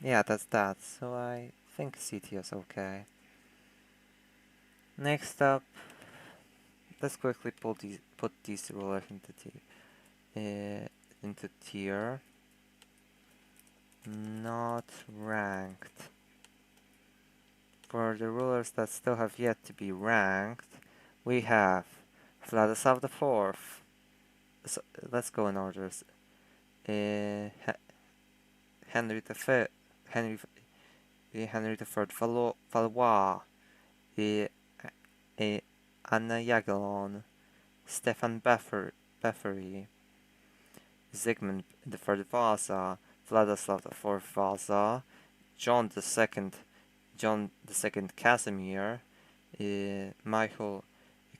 yeah, that's that. So I think CT is okay. Next up, let's quickly put these rulers into tier. Not ranked. For the rulers that still have yet to be ranked, we have Vladislav IV. So, let's go in orders. Henry V, Henry III Valois, Anna Jagiellon, Stefan Beffery, Zygmunt III Vasa, Vladislav IV Vasa, John II John II Casimir, Michael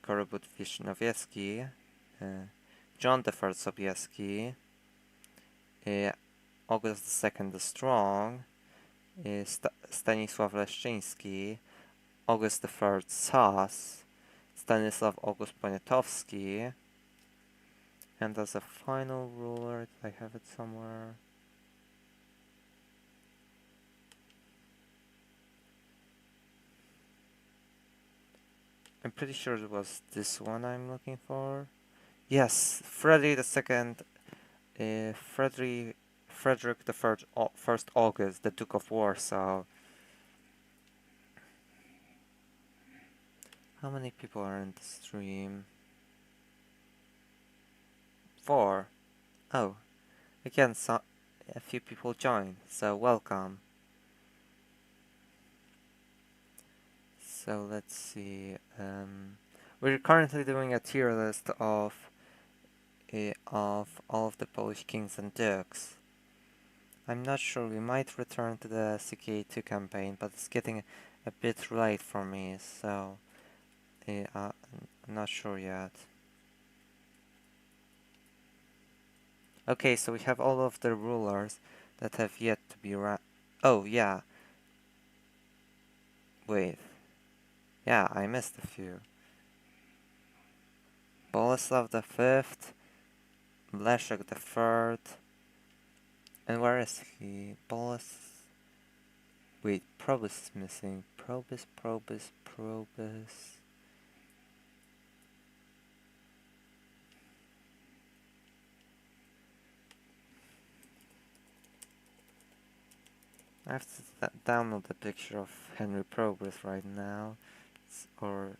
Korobut-Wisnowiecki, John I Sobieski, August II the Strong, Stanisław Leszczyński, August III Sas, Stanisław August Poniatowski, and as a final ruler, I have it somewhere. I'm pretty sure it was this one I'm looking for. Yes, Frederick II, Frederick the First August, the Duke of Warsaw. How many people are in the stream? 4. Oh, again, a few people joined, so welcome. So let's see. We're currently doing a tier list of all of the Polish kings and dukes. I'm not sure, we might return to the CK2 campaign, but it's getting a bit late for me, so I'm not sure yet. Okay, so we have all of the rulers that have yet to be oh, yeah. Wait. Yeah, I missed a few. Boleslav V, Leszek III, and where is he? Wait, Probus is missing. Probus. I have to download the picture of Henry Probus right now, or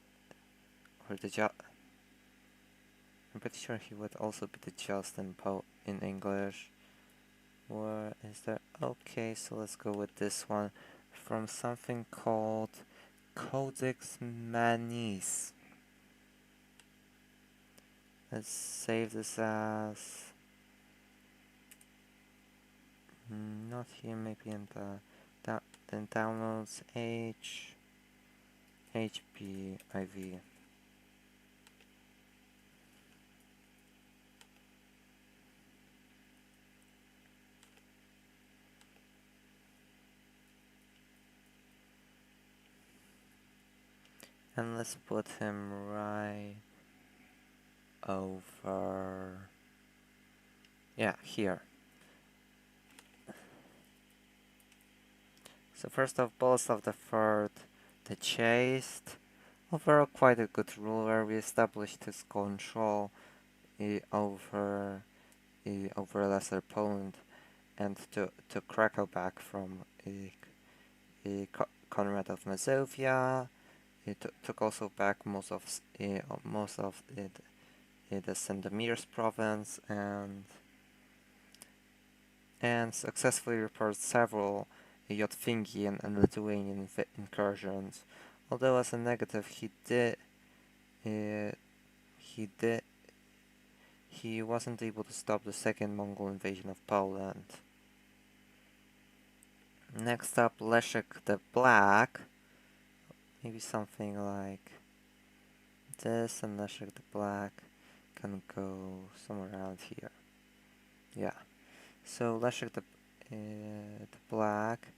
the I'm pretty sure he would also be the just in English. Where is there? Okay, so let's go with this one from something called Codex Manise. Let's save this as not here, maybe in the then downloads HPIV. And let's put him right over, yeah, here. So first off, Boleslav III, the Chaste. Overall quite a good ruler. We established his control over Lesser Poland and to Krakow back from Conrad of Mazovia. It took also back most of the Sandomierz province and successfully repulsed several Yotvingian and Lithuanian incursions. Although as a negative, he wasn't able to stop the second Mongol invasion of Poland. Next up, Leszek the Black. Maybe something like this, and Leszek the Black can go somewhere around here. Yeah. So Leszek the Black,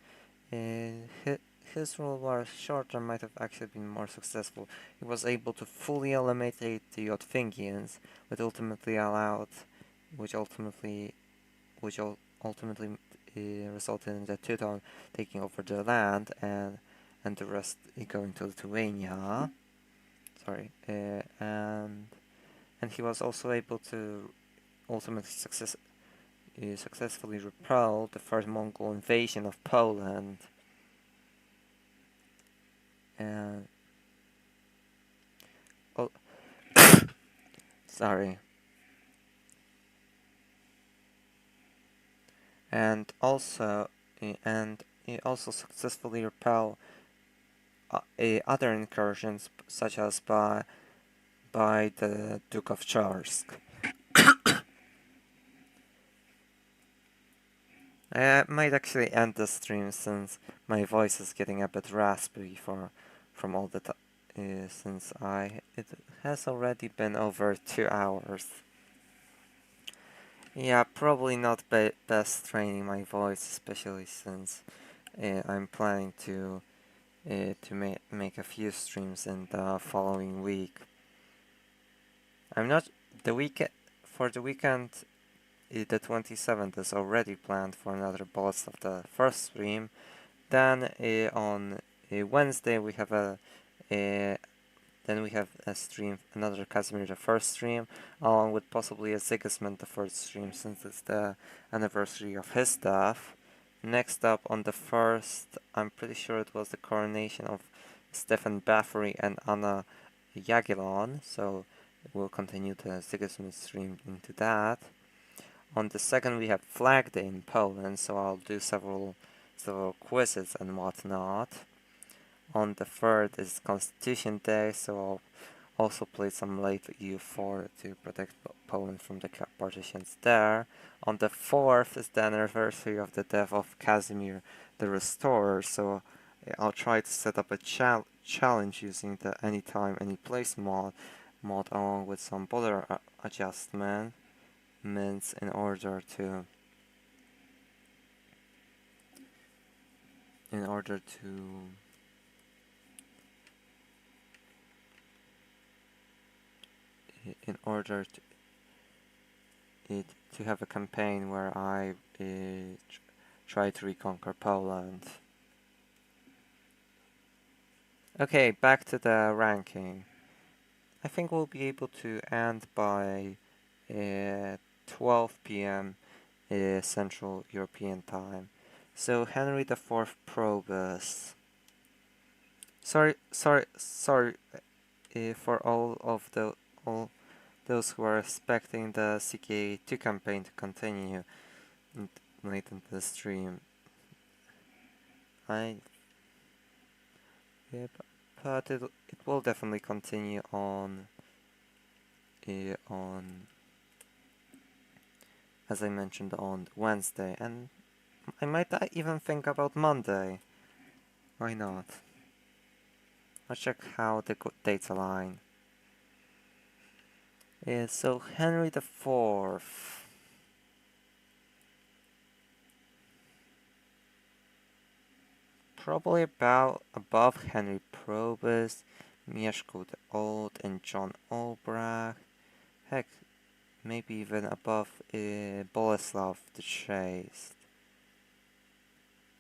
his rule was shorter, might have actually been more successful. He was able to fully eliminate the Yotvingians, which ultimately resulted in the Teuton taking over the land and the rest going to Lithuania. Sorry, and he was also able to ultimately successfully repel the first Mongol invasion of Poland. And oh, sorry. And also successfully repel other incursions, such as by the Duke of Charsk. I might actually end the stream since my voice is getting a bit raspy from all the since it has already been over 2 hours. Yeah, probably not best training my voice, especially since I'm planning to make a few streams in the following week. I'm not the weekend for the weekend. The 27th is already planned for another boss of the first stream. Then on Wednesday we have a stream, another Casimir the stream, along with possibly a Sigismund the stream, since it's the anniversary of his death. Next up on the 1st, I'm pretty sure it was the coronation of Stefan Baffery and Anna Jagiellon, so we'll continue the Sigismund stream into that. On the 2nd we have Flag Day in Poland, so I'll do several quizzes and whatnot. On the 3rd is Constitution Day, so I'll also play some late EU4 to protect Poland from the partitions there. On the 4th is the anniversary of the death of Casimir the Restorer, so I'll try to set up a challenge using the anytime, anyplace mod along with some border adjustments in order to in order to have a campaign where I try to reconquer Poland. Okay, back to the ranking. I think we'll be able to end by 12 p.m. Central European time. So Henry IV Probus. Sorry for all those who are expecting the CK2 campaign to continue late into the stream. But it will definitely continue on as I mentioned on Wednesday, and I might even think about Monday. Why not? I'll check how the dates align. So Henry IV. Probably about above Henry Probus, Mieszko the Old, and John Albrecht. Heck, maybe even above Boleslav the Chaste.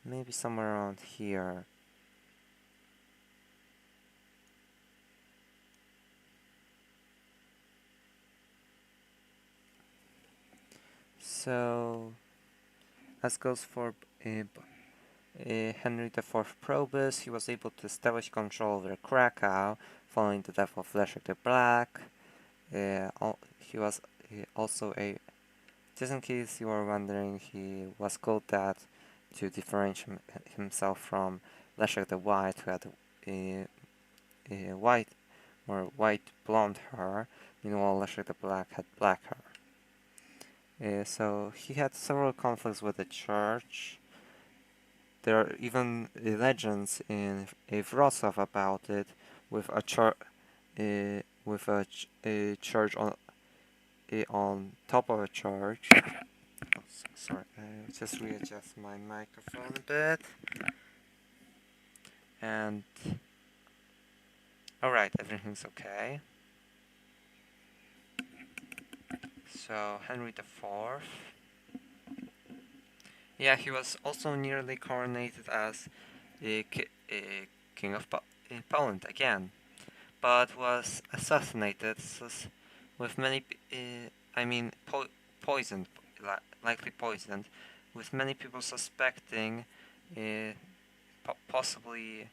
Maybe somewhere around here. So, as goes for Henry IV Probus, he was able to establish control over Kraków following the death of Leszek the Black. He was also just in case you were wondering, he was called that to differentiate himself from Leszek the White, who had white blonde hair, meanwhile Leszek the Black had black hair. So he had several conflicts with the church. There are even legends in Wrocław about it, with a church on top of a church. Oh, sorry, I'll just readjust my microphone a bit. And alright, everything's okay. So Henry IV. Yeah, he was also nearly coronated as King of Poland again, but was assassinated with many, poisoned, likely poisoned, with many people suspecting, possibly,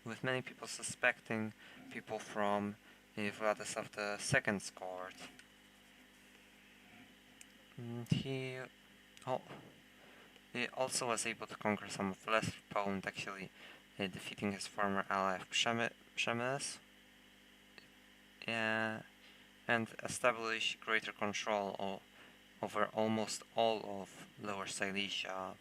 with many people suspecting people from Vladislav II's court. He also was able to conquer some of the rest of Poland, actually defeating his former ally Przemysl, and establish greater control over almost all of Lower Silesia.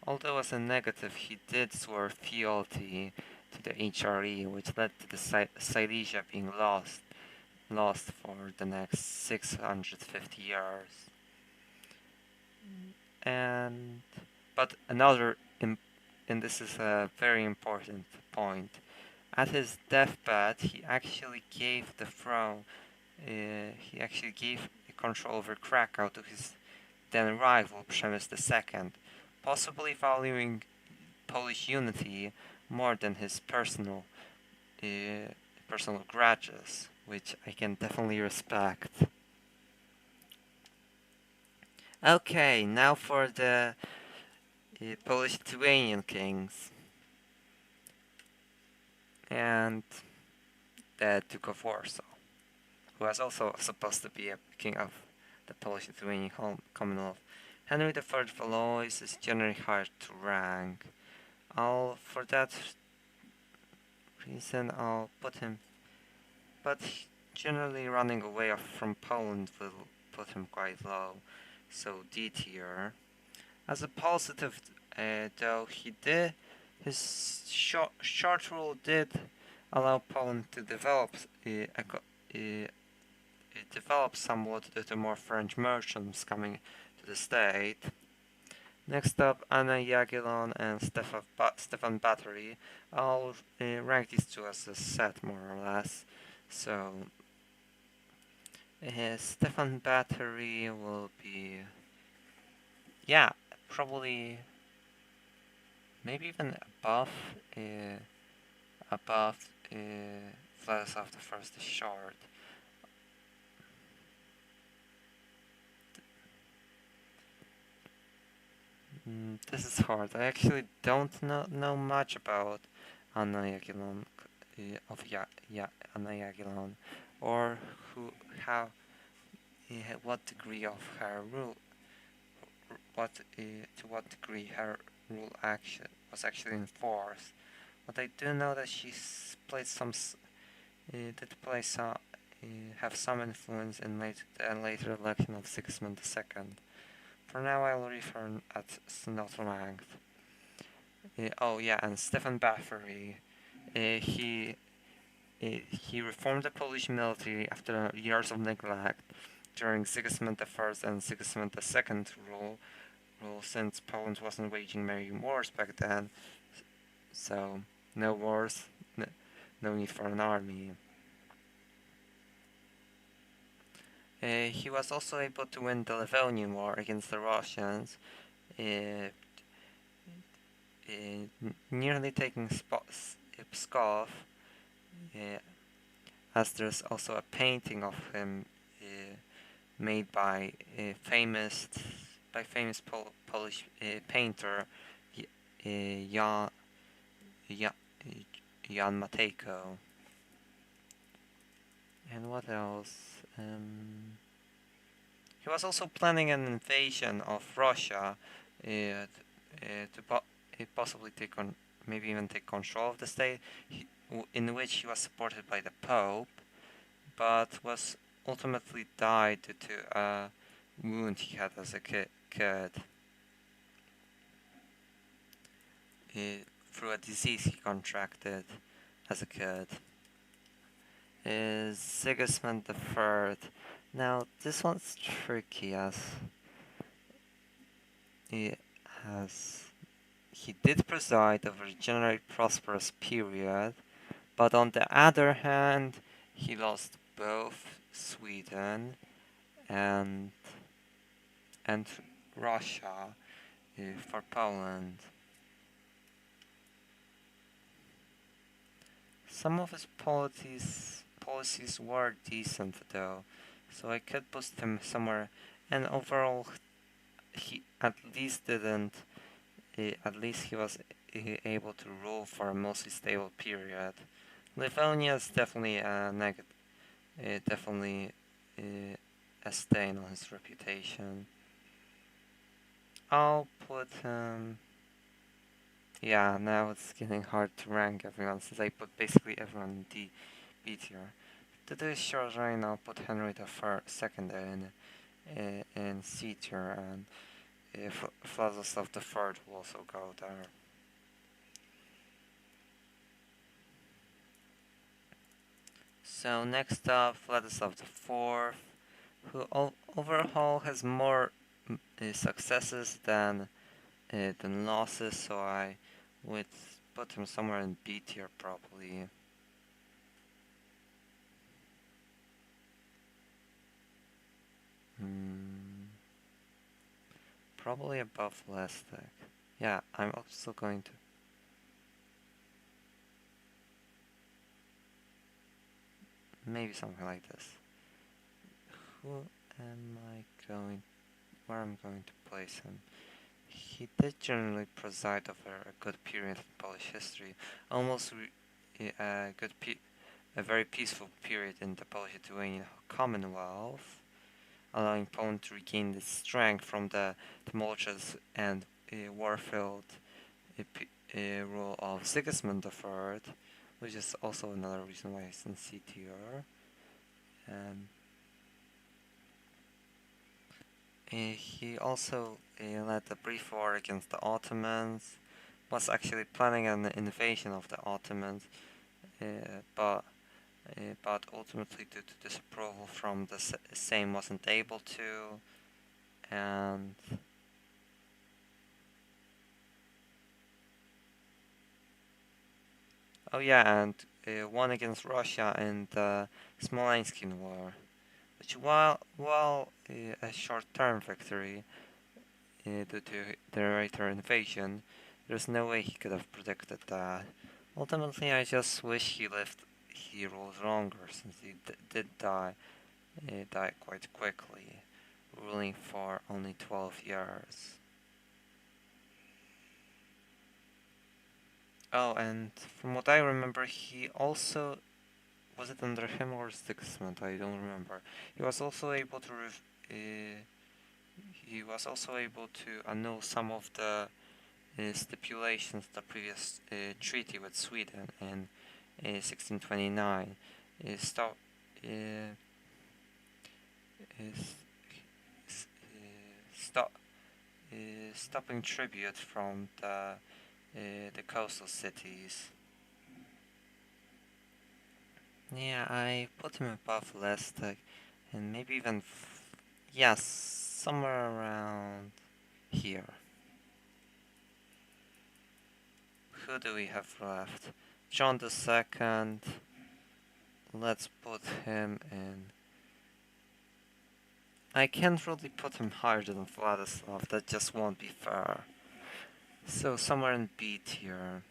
Although as a negative, he did swear fealty to the HRE, which led to the Silesia being lost for the next 650 years. But another, and this is a very important point, at his deathbed, he actually gave the throne, he actually gave the control over Krakow to his then rival Przemysl II, possibly valuing Polish unity more than his personal grudges, which I can definitely respect. Okay, now for the Polish-Lithuanian kings and the Duke of Warsaw, who was also supposed to be a king of the Polish-Lithuanian Commonwealth. Henry III Valois is generally hard to rank. For that reason, I'll put him, but generally running away from Poland will put him quite low, so D tier. As a positive, though, his short rule did allow Poland to develop somewhat due to more French merchants coming to the state. Next up, Anna Jagiellon and Stefan Bathory. I'll rank these two as a set, more or less. So, Stefan Bathory will be, yeah, probably, maybe even above Vladislav I the Short. This is hard. I actually don't know much about Anna Jagiellon, Anna Jagiellon, or what degree of her rule, to what degree her rule was actually enforced. But I do know that she's played have some influence in the later election of Sigismund II. For now, I'll leave her as not ranked. Oh yeah, and Stefan Bathory. He reformed the Polish military after years of neglect during Sigismund I and Sigismund II rule, since Poland wasn't waging many wars back then. So no wars, no need for an army. He was also able to win the Livonian War against the Russians, nearly taking Pskov, as there's also a painting of him made by famous Polish painter Jan Matejko. And what else? He was also planning an invasion of Russia to possibly maybe even take control of the state, in which he was supported by the Pope, but was ultimately died due to a wound he had as a kid. Through a disease he contracted as a kid. Is Sigismund III. Now this one's tricky, as he did preside over a generally prosperous period, but on the other hand, he lost both Sweden and Russia for Poland. Some of his policies were decent though, so I could post him somewhere, and overall he at least he was able to rule for a mostly stable period. Livonia is definitely a stain on his reputation. I'll put him. Yeah, now it's getting hard to rank everyone since I put basically everyone in B tier. to this short reign, I'll put Henry the Second in C tier, and Vladislav the Third will also go there. So next up, Vladislav the Fourth, who overall has more successes than losses, so I would put him somewhere in B tier probably. Probably above Lestek. Yeah, I'm also going to. Maybe something like this. Who am I going... where I'm going to place him? He did generally preside over a good period in Polish history, almost a very peaceful period in the Polish-Lithuanian Commonwealth, allowing Poland to regain its strength from the tumultuous and war-filled rule of Sigismund III, which is also another reason why he's in C tier. He also led a brief war against the Ottomans, was actually planning an invasion of the Ottomans, but ultimately due to disapproval from the Sejm wasn't able to, and oh yeah, and won against Russia in the Smolenskian War, which while a short-term victory due to the later invasion, there's no way he could have predicted that. Ultimately, I just wish he lived heroes longer, since he did die quite quickly, ruling for only 12 years. Oh, and from what I remember, he also... was it under him or Sigismund? I don't remember. He was also able to annul some of the stipulations of the previous treaty with Sweden in 1629. Stopping tribute from the coastal cities. Yeah, I put him above Lestek, and maybe even yes, somewhere around here. Who do we have left? John II. Let's put him in. I can't really put him higher than Vladislav, that just won't be fair. So somewhere in B tier.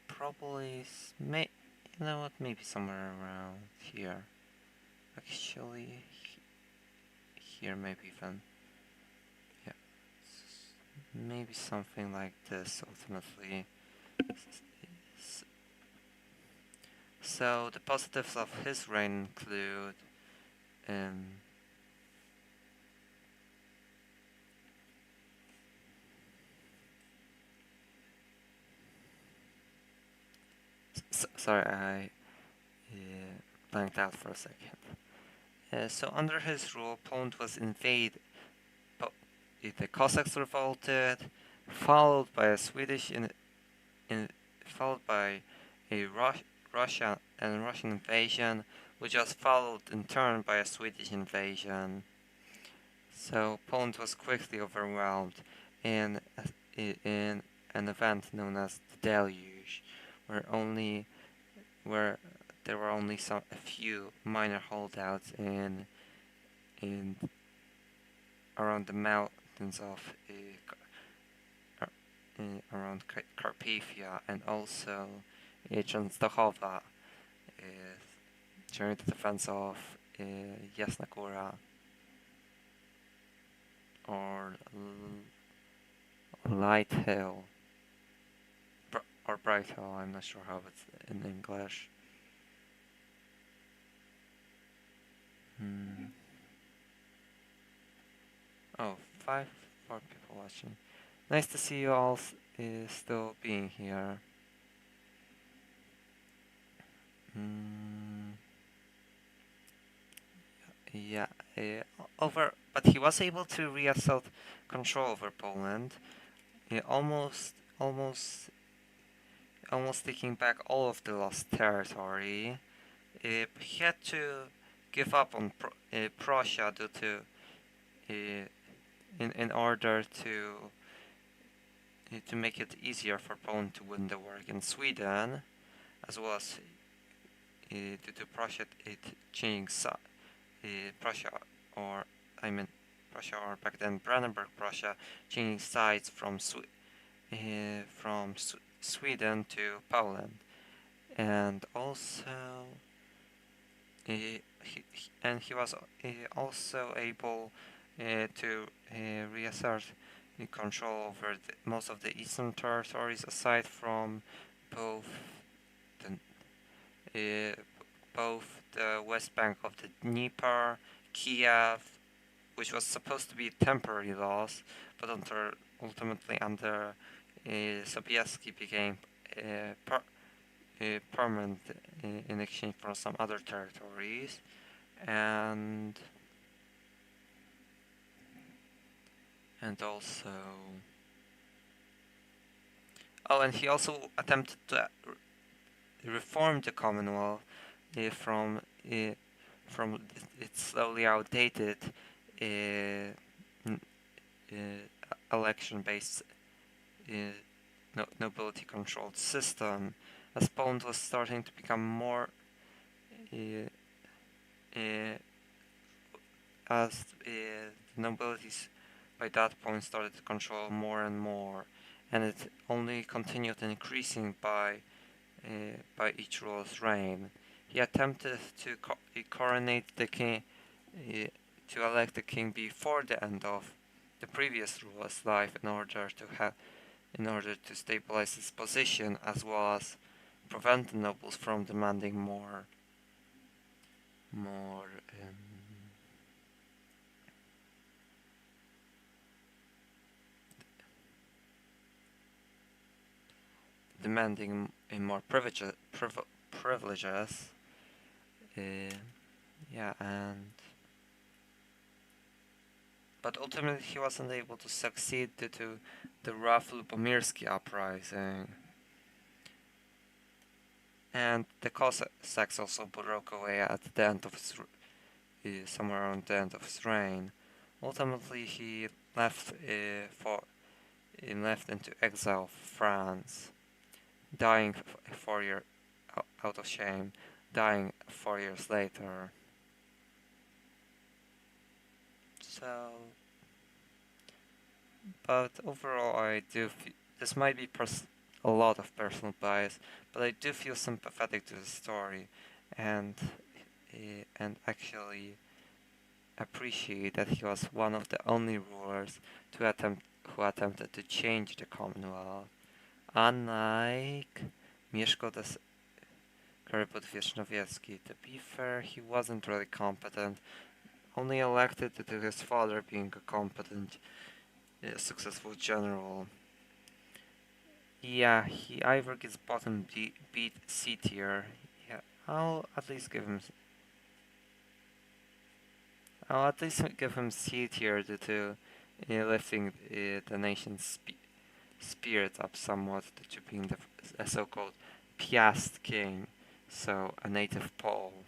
Probably, you know what, maybe somewhere around here. Actually, here maybe even. Yeah. Maybe something like this ultimately. So the positives of his reign include sorry, I blanked out for a second. So under his rule, Poland was invaded. The Cossacks revolted, followed by a followed by a Russian invasion, which was followed in turn by a Swedish invasion. So Poland was quickly overwhelmed in an event known as the Deluge, where there were only a few minor holdouts in around the mountains of around Carpathia, and also Częstochowa during the defense of Jasna Góra or Light Hill or Bright Hill. I'm not sure how it's in English. Oh, 4 people watching. Nice to see you all still being here. yeah, but he was able to reassert control over Poland, almost, almost taking back all of the lost territory. He had to give up on Prussia due to in order to make it easier for Poland to win the war against Sweden, as well as due to Prussia changing Prussia, or I mean Prussia, or back then Brandenburg Prussia, changing sides from Sweden to Poland, and also he was also able to reassert the control over most of the eastern territories, aside from both the both the west bank of the Dnieper, Kiev, which was supposed to be a temporary loss, but ultimately under Sobieski became permanent in exchange for some other territories, and also and he also attempted to reform the Commonwealth from its slowly outdated uh, election-based nobility-controlled system, as Poland was starting to become more as the nobilities by that point started to control more and more, and it only continued increasing by each ruler's reign. He attempted to coronate the king, to elect the king before the end of the previous ruler's life, in order to stabilize his position, as well as prevent the nobles from demanding more demanding more privileges. Yeah, but ultimately he wasn't able to succeed due to the rough Lubomirsky uprising. And the Cossacks also broke away at the end of somewhere around the end of his reign. Ultimately, he left left into exile for France, dying 4 years out of shame, dying 4 years later. So, but overall, I do this might be a lot of personal bias, but I do feel sympathetic to the story, and actually appreciate that he was one of the only rulers who attempted to change the Commonwealth, unlike Mieszko Karybut-Wiecznowiecki. To be fair, he wasn't really competent, only elected due to his father being a competent, successful general. Yeah, he either gets bottom beat C tier. Yeah, I'll at least give him C tier due to lifting the nation's spirit up somewhat due to being a so-called Piast king, so a native Pole.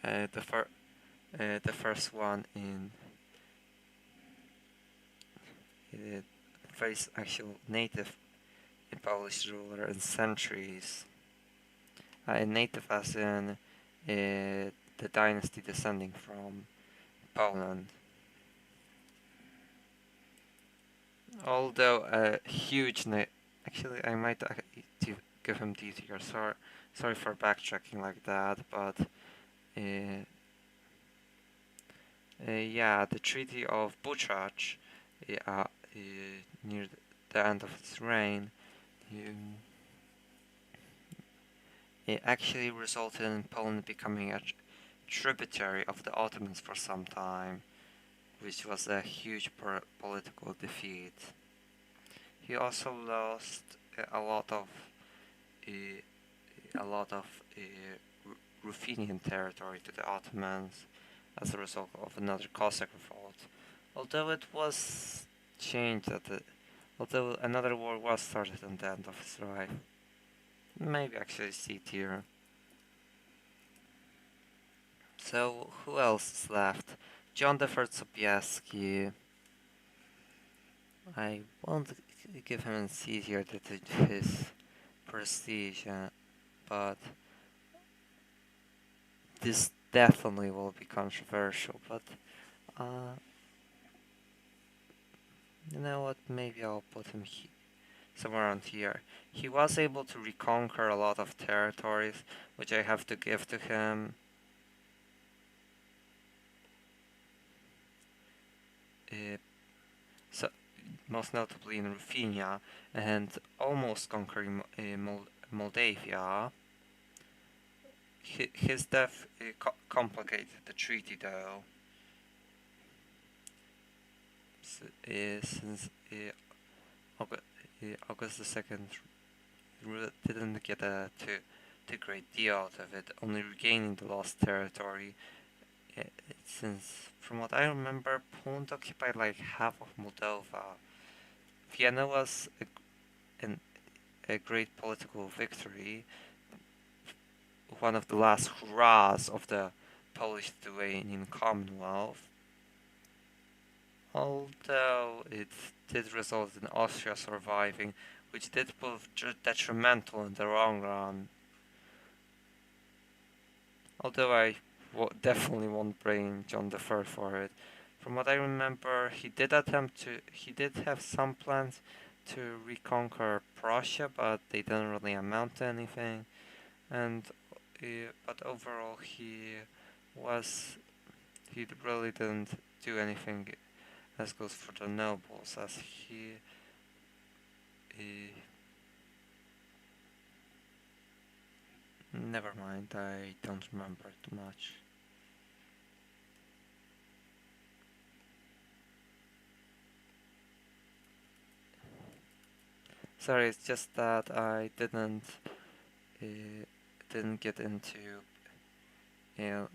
The first one in very actual native Polish ruler in centuries. Native as in the dynasty descending from Poland. Although a huge actually I might give him D tier. Sorry for backtracking like that, but yeah, the Treaty of Buchach, near the end of his reign, it actually resulted in Poland becoming a tributary of the Ottomans for some time, which was a huge political defeat. He also lost a lot of Ruthenian territory to the Ottomans as a result of another Cossack revolt. Although it was changed although another war was started on the end of his life. Maybe actually C tier. So who else is left? John III Sobieski. I won't give him a C tier due to his prestige, but this definitely will be controversial. But you know what? Maybe I'll put him somewhere around here. He was able to reconquer a lot of territories, which I have to give to him. So, most notably in Ruthenia, and almost conquering Moldavia. His death complicated the treaty, though, since August the 2nd didn't get a too great deal out of it, only regaining the lost territory. Since, from what I remember, Poland occupied like half of Moldova. Vienna was a great political victory, one of the last hurrahs of the Polish-Lithuanian Commonwealth, although it did result in Austria surviving, which did prove detrimental in the long run. Although I definitely won't blame John III for it. From what I remember, he did have some plans to reconquer Prussia, but they didn't really amount to anything. But overall, he really didn't do anything as good for the nobles, as he never mind, I don't remember too much. Sorry, it's just that I didn't get into the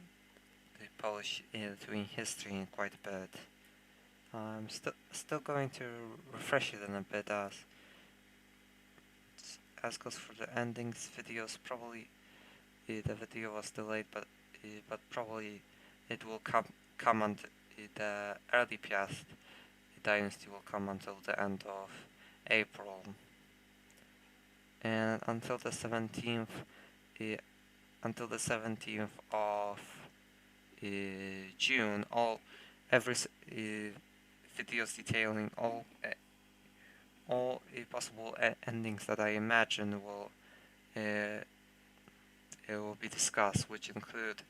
Polish Lithuanian history in quite a bit. I'm still going to refresh it in a bit, as goes for the endings videos. Probably the video was delayed, but probably it will come until the early Piast dynasty will come until the end of April, and until the 17th of June, every videos detailing all possible endings that I imagine will be discussed, which include,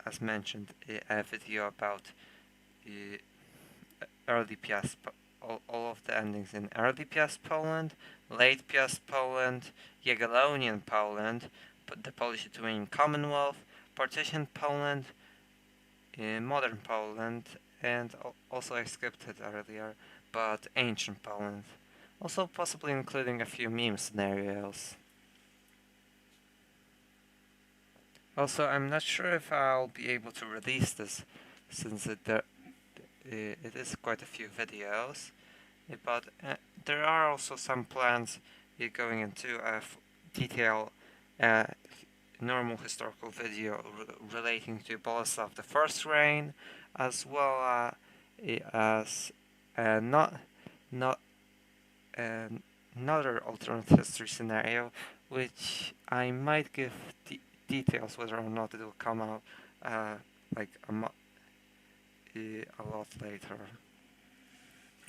as mentioned, a video about early Piast, all of the endings in early Piast Poland, late Piast Poland, Jagiellonian Poland, the Polish-Lithuanian Commonwealth, partition Poland, modern Poland, and also I skipped it earlier, but ancient Poland. Also possibly including a few meme scenarios. Also, I'm not sure if I'll be able to release this, since it is quite a few videos, but there are also some plans going into a detail normal historical video relating to Boleslav I's reign, as well as another alternate history scenario, which I might give details whether or not it will come out like a lot later.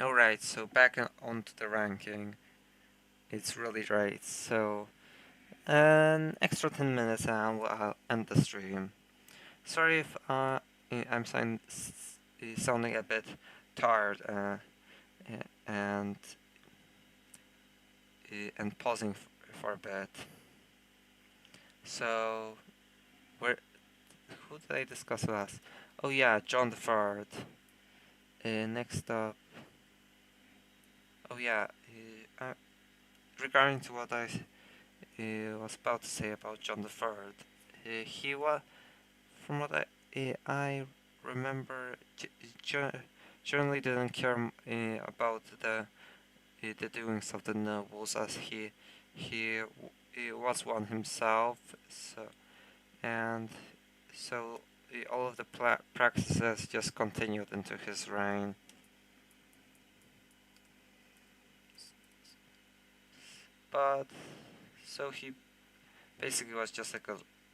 Alright, so back onto the ranking. It's really great. So an extra 10 minutes and I'll end the stream. Sorry if I'm sounding a bit tired and pausing for a bit. So who did I discuss last? Oh yeah, John III. Next up. Oh yeah, regarding to what I was about to say about John III, he was, from what I remember, generally didn't care about the doings of the nobles, as he was one himself. And so all of the practices just continued into his reign. But so he basically was just a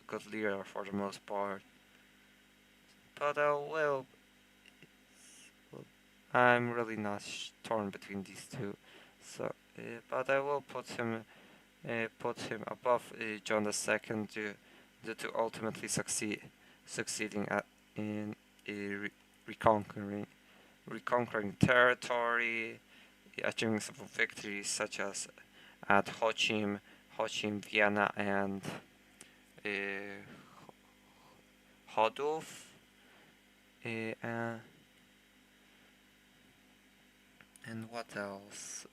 good leader for the most part. But well, I'm really not torn between these two. So, but I will put him above John II due to ultimately succeeding in reconquering territory, achieving several victories such as at Hochim, Vienna, and uh, Hodów. And what else?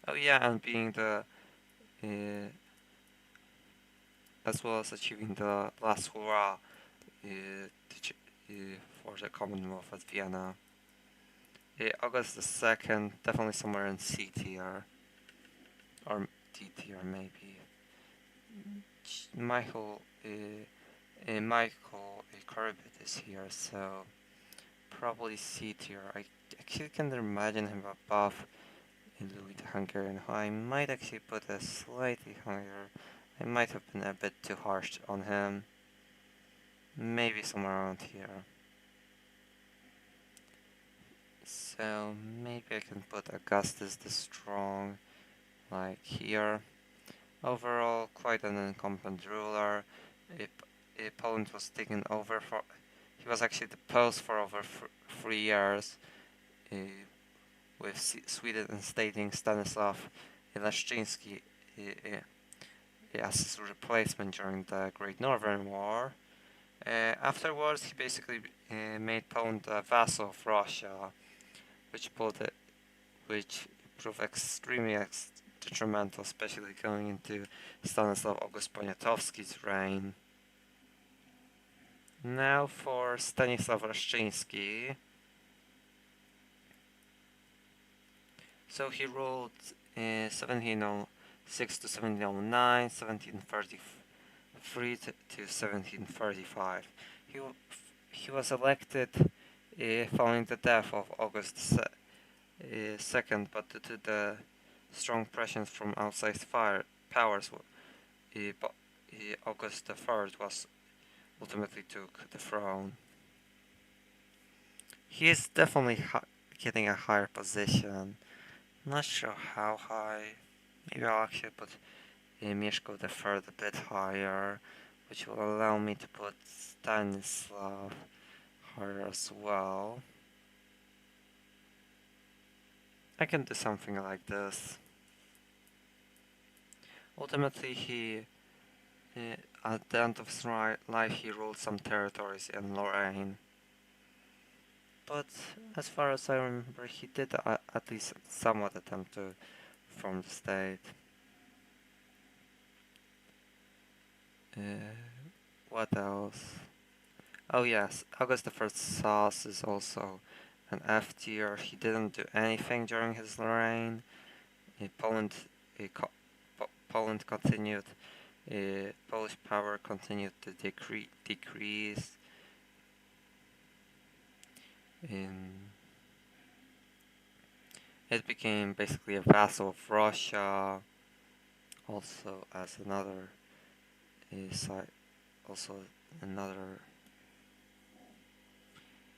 Oh yeah, and being as well as achieving the last hurrah for the Commonwealth at Vienna. August the 2nd, definitely somewhere in C tier. Or D tier, maybe. Michael Corbett is here, so probably C tier. I actually can imagine him above Louis the Hungarian, who I might actually put a slightly higher. I might have been a bit too harsh on him. Maybe somewhere around here. So maybe I can put Augustus the Strong, like here. Overall, quite an incompetent ruler. Poland was taken over for. He was actually deposed for over 3 years, with Sweden instating Stanislaw Leszczyński as his replacement during the Great Northern War. Afterwards, he basically made Poland a vassal of Russia, which proved extremely detrimental, especially going into Stanislaw August Poniatowski's reign. Now for Stanislaw Leszczyński. So he ruled 1706 to 1709, 1733 to 1735. He was elected following the death of August II, but due to the strong pressures from outside powers, August III was ultimately took the throne. He is definitely getting a higher position. Not sure how high. Maybe I'll actually put Mieszko III a bit higher, which will allow me to put Stanislav higher as well. I can do something like this. Ultimately, at the end of his life, he ruled some territories in Lorraine. But as far as I remember, he did at least somewhat attempt to form the state. What else? Oh yes, August I's sauce is also an F tier. He didn't do anything during his reign. Poland continued. Polish power continued to decrease. It became basically a vassal of Russia. Also, as another side,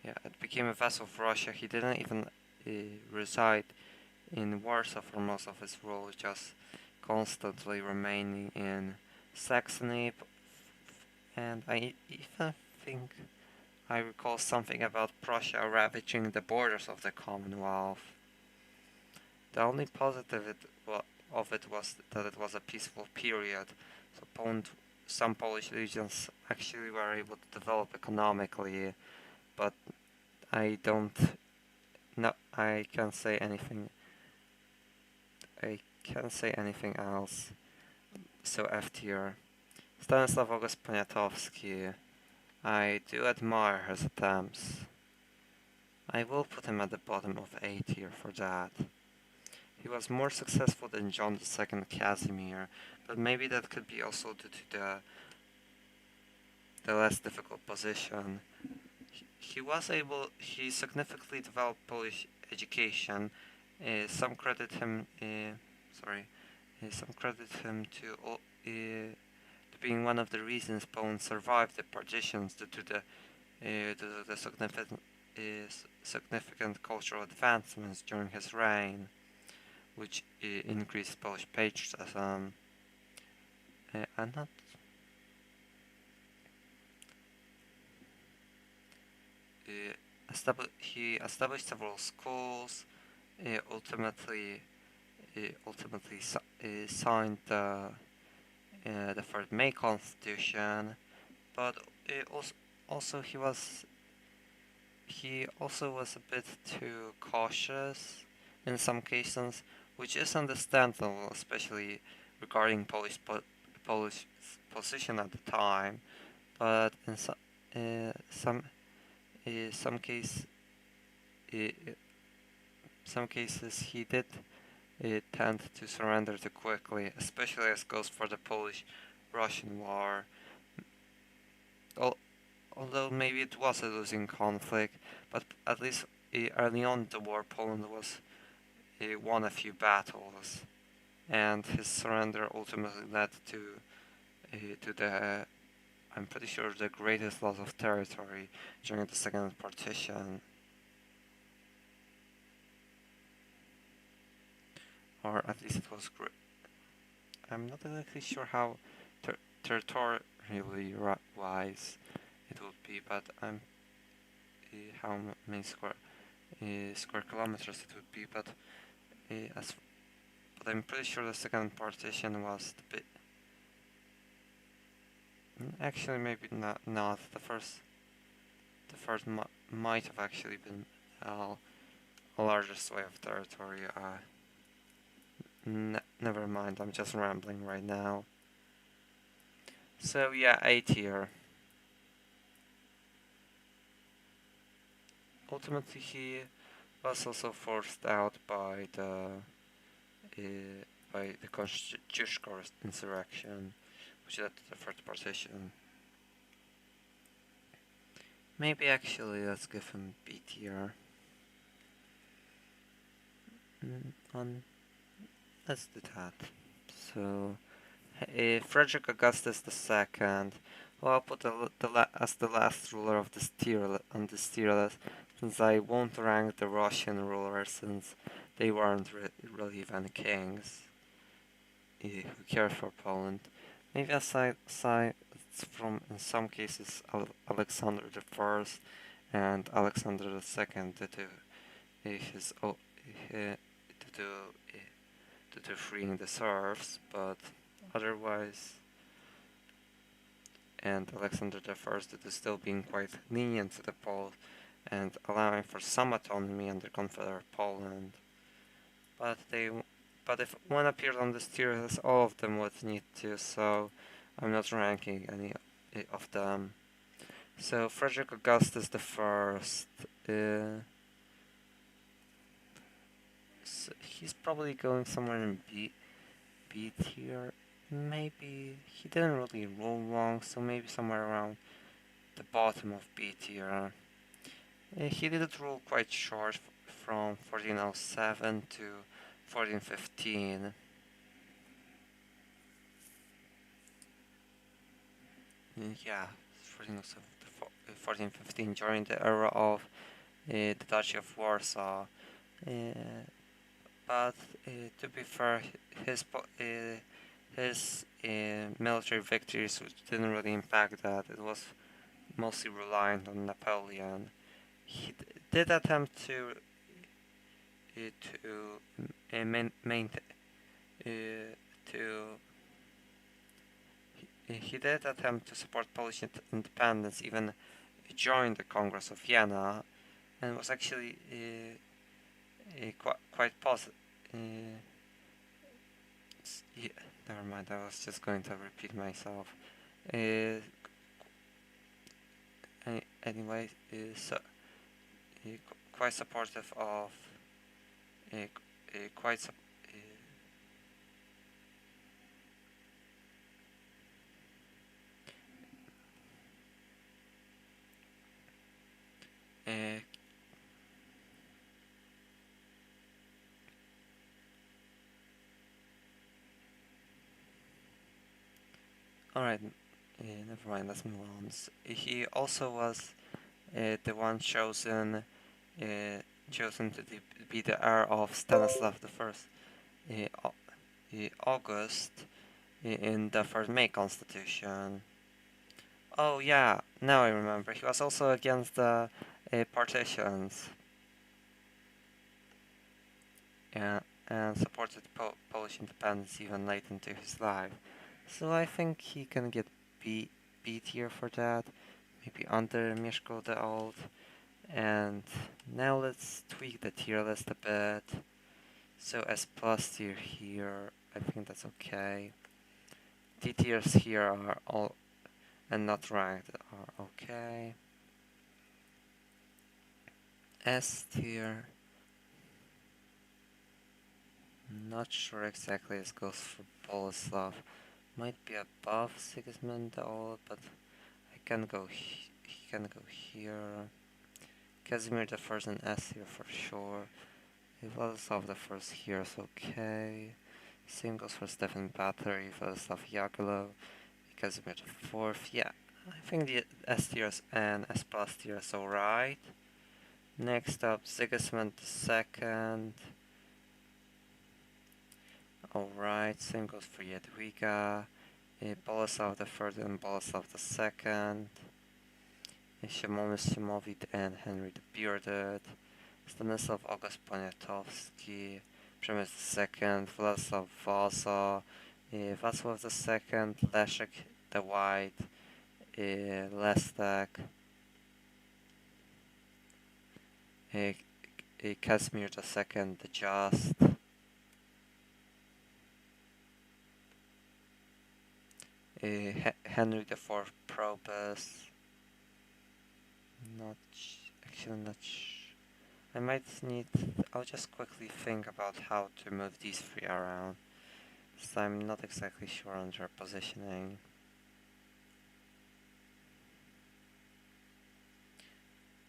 it became a vassal of Russia. He didn't even reside in Warsaw for most of his rule, just constantly remaining in Saxony. And I even think I recall something about Prussia ravaging the borders of the Commonwealth. The only positive of it was that it was a peaceful period, so some Polish regions actually were able to develop economically, but I can't say anything. I can't say anything else. So F tier. Stanislaw August Poniatowski. I do admire his attempts. I will put him at the bottom of A tier for that. He was more successful than John II Casimir, but maybe that could be also due to the less difficult position. He significantly developed Polish education. Some credit him, some credit him to being one of the reasons Poland survived the partitions due to the significant cultural advancements during his reign, which increased Polish patriotism. And not he established several schools. Ultimately signed the Third May Constitution, but also he also was a bit too cautious in some cases, which is understandable, especially regarding Polish position at the time. But in some cases he did tend to surrender too quickly, especially as goes for the Polish-Russian War. Although maybe it was a losing conflict, but at least early on in the war, Poland won a few battles, and his surrender ultimately led to the, I'm pretty sure, the greatest loss of territory during the Second Partition. Or at least it was great. I'm not exactly sure how territorially wise it would be, but how many square kilometers it would be. But I'm pretty sure the Second Partition was the bit. Actually, maybe not. The first might have actually been a larger sway of territory. Never mind, I'm just rambling right now. So yeah, A tier. Ultimately, he was also forced out by the Kosciuszko insurrection, which led to the Third Partition. Maybe actually let's give him B tier. Let's do that. So, Frederick Augustus II. Well, I'll put as the last ruler of this tier on this tier list, since I won't rank the Russian rulers, since they weren't really even kings who cared for Poland. Maybe aside from, in some cases, Alexander I and Alexander II due to his due to freeing the serfs, but otherwise, and Alexander I due to still being quite lenient to the Poles and allowing for some autonomy under Confederate Poland. But if one appeared on this tier list, all of them would need to, so I'm not ranking any of them. So Frederick Augustus I, so he's probably going somewhere in B tier. Maybe he didn't really rule long, so maybe somewhere around the bottom of B tier. He did rule quite short, from 1407 to 1415. Yeah, 1407 to 1415, during the era of the Duchy of Warsaw. But to be fair, his military victories didn't really impact that. It was mostly reliant on Napoleon. He did attempt to he did attempt to support Polish independence, even joined the Congress of Vienna, and was actually quite positive. Never mind, I was just going to repeat myself. Uh, anyway, so quite supportive of quite su uh, Alright, never mind, let's move on. He also was the one chosen to be the heir of Stanislav I, August in the first May Constitution. Oh yeah, now I remember. He was also against the partitions. Yeah, and supported Polish independence even late into his life. So I think he can get B tier for that, maybe under Mieszko the Old. And now let's tweak the tier list a bit. So S plus tier here, I think that's okay. D tiers here are all and not ranked are okay. S tier, not sure exactly. This goes for Boleslav. Might be above Sigismund the Old, but he can go here. Casimir the First and S here for sure. Vladislav the First here is okay. Same goes for Stefan Bathory, Vladislav Yagulov, Casimir the Fourth. Yeah, I think the S tiers and S plus tier is alright. Next up, Sigismund the Second. Alright, same goes for Jadwiga, Boleslav the Third and Boleslav the Second, Szymon Szymowit and Henry the Bearded, Stanislav August Poniatowski, Przemysl the Second, Władysław Waza, Wacław the Second, Leszek the White, Lestak, Casimir the Second the Just, Henry the Fourth Probus. I might need. I'll just quickly think about how to move these three around, so I'm not exactly sure on their positioning.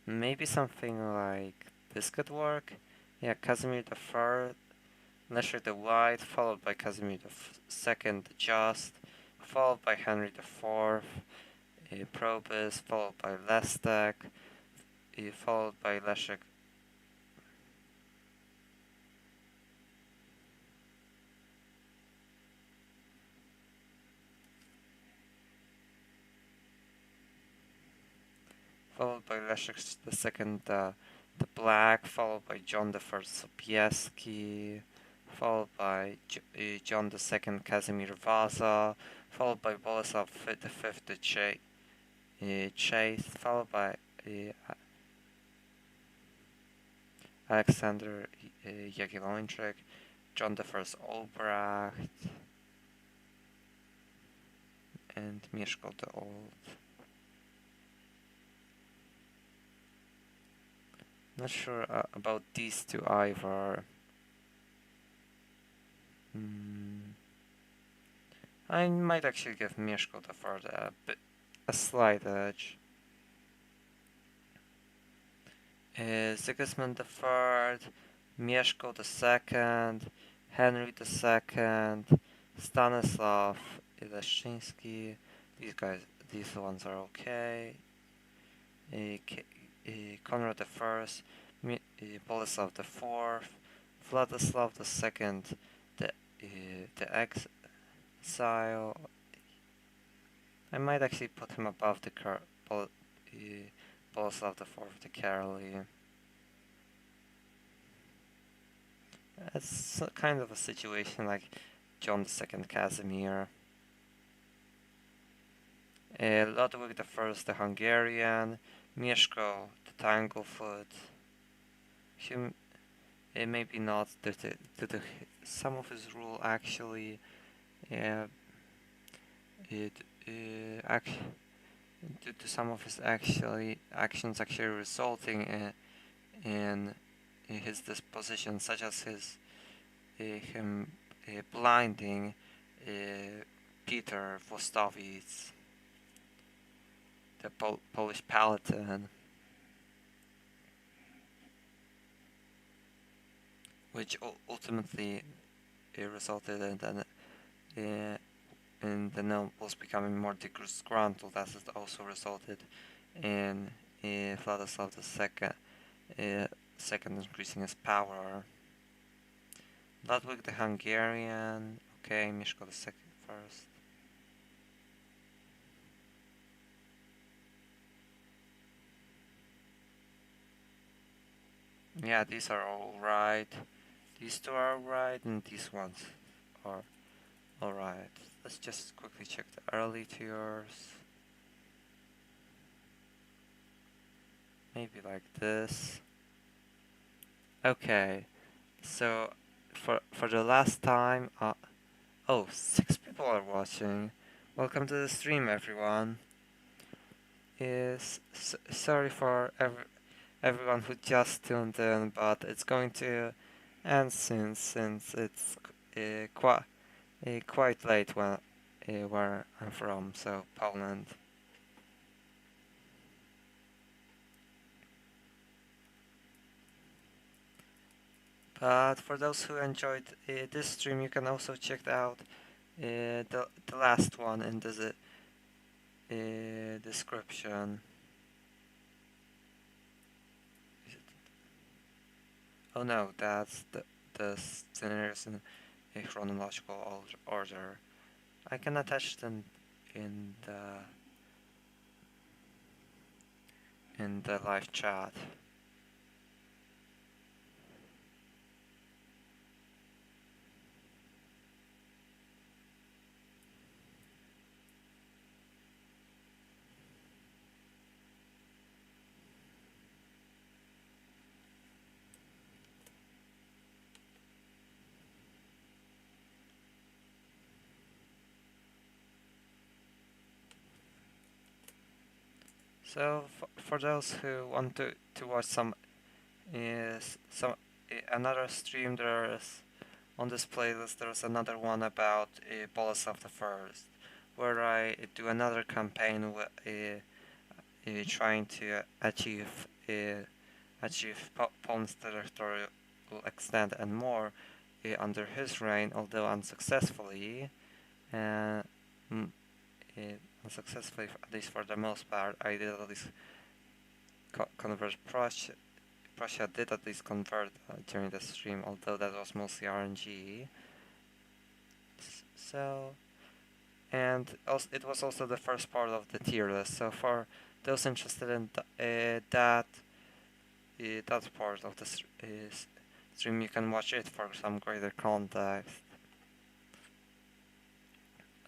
Maybe something like this could work. Yeah, Casimir the Third, Leszek the White, followed by Casimir the Second the Just, followed by Henry the Fourth, Probus, followed by Lestak, followed by Leszek. Followed by Leszek the Second the Black, followed by John the First Sobieski, followed by John the Second Casimir Waza, followed by Boleslav the Fifth the Chase, followed by Alexander Jagiellończyk, John the First Olbracht, and Mieszko the Old. Not sure about these two either. I might actually give Mieszko the Third a slight edge. Sigismund the Third, Mieszko the Second, Henry the Second, Stanislav Leszczyński. These ones are okay. Konrad the First, Boleslav the Fourth, Vladislav the Second, the Exile. I might actually put him above the Boleslav the Fourth, the Caroly. It's kind of a situation like John the Second Casimir. Ludwig the First, the Hungarian, Mieszko the Tanglefoot. Maybe not due to some of his rule actually. uh, it, due to some of his actions actually resulting in his disposition, such as him blinding Peter Wostowicz, the Polish Palatine, which ultimately resulted in the nobles becoming more disgruntled, as it also resulted in Vladislav II increasing his power. Ludwig the Hungarian, okay, Mieszko II first. Yeah, these are all right. These two are right, and these ones are alright. Let's just quickly check the early tiers. Maybe like this. Okay, so for the last time, oh, 6 people are watching. Welcome to the stream, everyone. Sorry for everyone who just tuned in, but it's going to end soon since it's quite late where I'm from, so Poland. But for those who enjoyed this stream, you can also check out the last one in the description. Oh no, that's the scenarios in a chronological order. I can attach them in the live chat. So for those who want to watch some another stream, there's on this playlist there's another one about Boleslav I, where I do another campaign trying to achieve Poland's territorial extent and more under his reign, although unsuccessfully. Uh, Unsuccessfully, at least for the most part. I did at least convert Prussia. Prussia did at least convert during the stream, although that was mostly RNG. So, and also, it was also the first part of the tier list. So for those interested in that part of the stream, you can watch it for some greater context.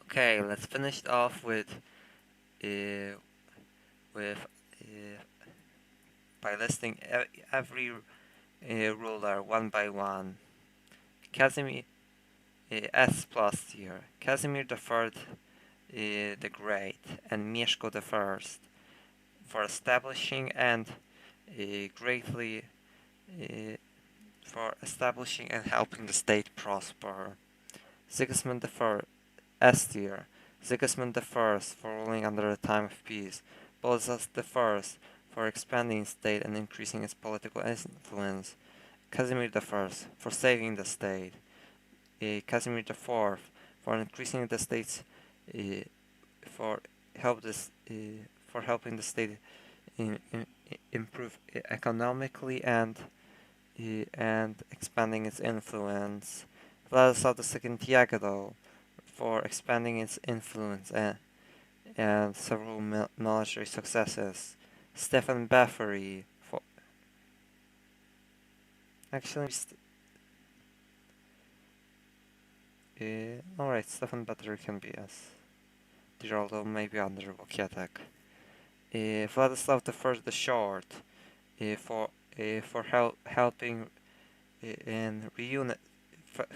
Okay, let's finish it off with by listing every ruler one by one. Casimir S plus tier. Casimir III the Great and Mieszko I for establishing and greatly for establishing and helping the state prosper. Sigismund I S tier. Sigismund I for ruling under a time of peace. Boleslav I for expanding state and increasing its political influence. Casimir I for saving the state. Casimir IV for increasing the state's for helping the state improve economically and expanding its influence. Vladislav II Jagero for expanding its influence and several military successes. Stefan Batory for actually. Alright, Stefan Batory can be as dear, although maybe under Wokietek. Vladislav I the Short for helping in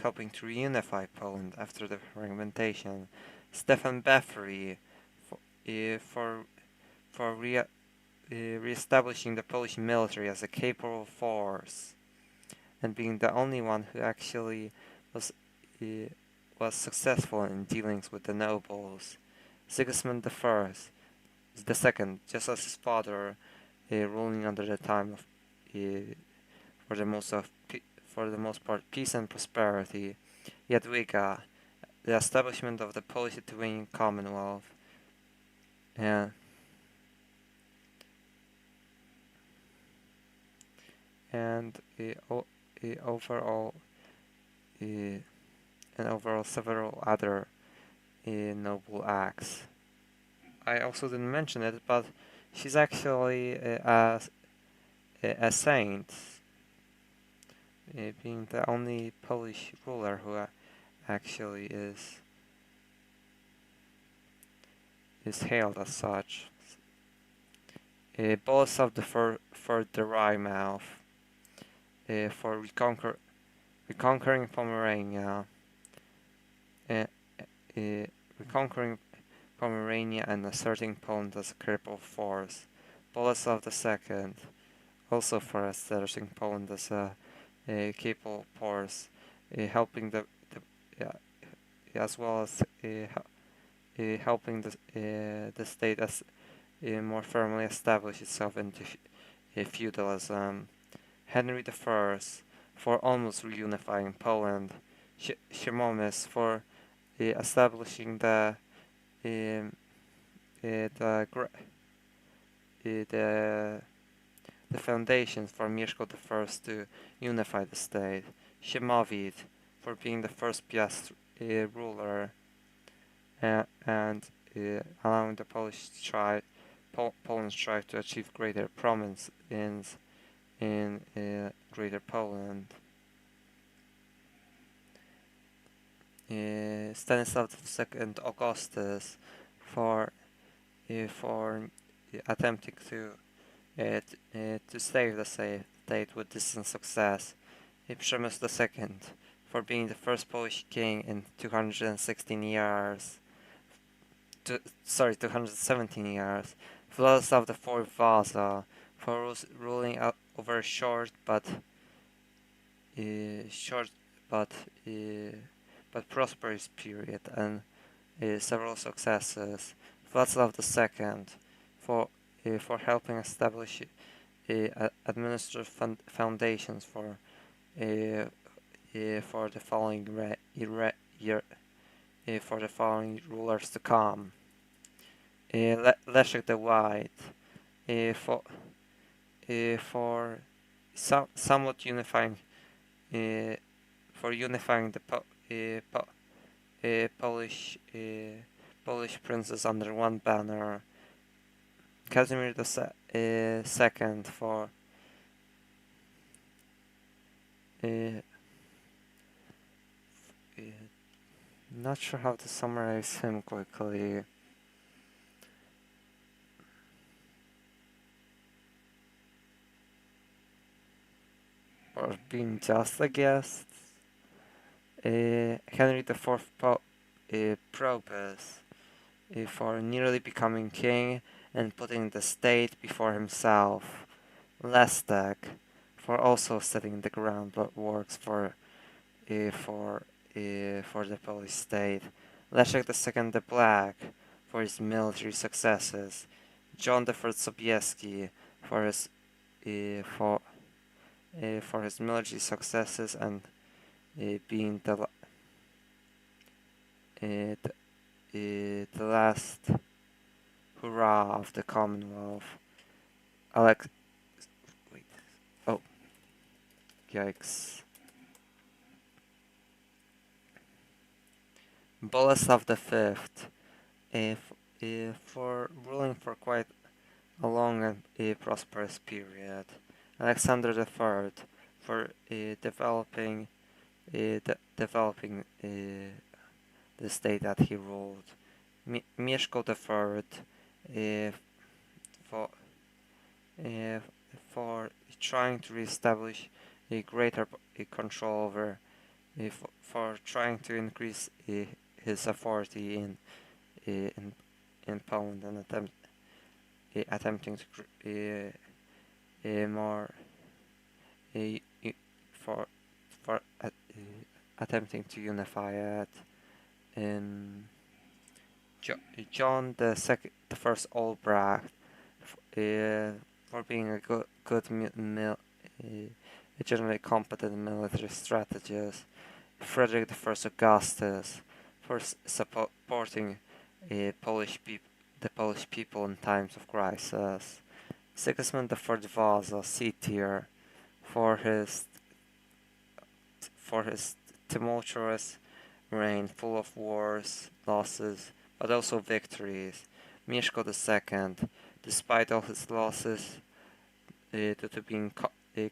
helping to reunify Poland after the fragmentation. Stefan Batory for re-establishing the Polish military as a capable force, and being the only one who actually was was successful in dealings with the nobles. Sigismund the second, just as his father, ruling under the time of for the most part peace and prosperity. Jadwiga, the establishment of the Polish-Lithuanian Commonwealth, and and overall and overall several other noble acts. I also didn't mention it, but she's actually a saint, being the only Polish ruler who actually is hailed as such. Boleslav the Wry-Mouth for reconquering Pomerania, reconquering Pomerania and asserting Poland as a crippled force. Boleslav II, also for establishing Poland as a capable force, helping as well as helping the state as more firmly establish itself into feudalism. Henry I for almost reunifying Poland. Szymomis for establishing the foundations for Mieszko I to unify the state. Siemowit for being the first Piast ruler and allowing the Poland's tribe to achieve greater prominence in Greater Poland. Stanislav II Augustus for attempting to save the state with distant success. Przemysl II for being the first Polish king in 217 years. Władysław IV Vasa for ruling over a short but prosperous period and several successes. Władysław II for helping establish administrative foundations for the following for the following rulers to come. Leszek the White for somewhat unifying the Polish princes under one banner. Casimir II for not sure how to summarize him quickly. Or being just a guest. Henry IV Probus for nearly becoming king and putting the state before himself. Lestek for also setting the groundworks for the Polish state. Leszek II the Black for his military successes. John III Sobieski for his military successes and being the last hurrah of the Commonwealth. Yikes. Boleslav V for ruling for quite a long and prosperous period. Alexander III for developing the state that he ruled. Mieszko III for trying to reestablish a greater control over for trying to increase his authority uh, in in Poland and attempting to more uh, for attempting to unify it. Um, John the first Albrecht, for being a a generally competent military strategist. Frederick the First Augustus, for supporting the Polish people in times of crisis. Sigismund IV Vasa, C tier, for his tumultuous reign full of wars, losses, but also victories. Mieszko II, despite all his losses, due to being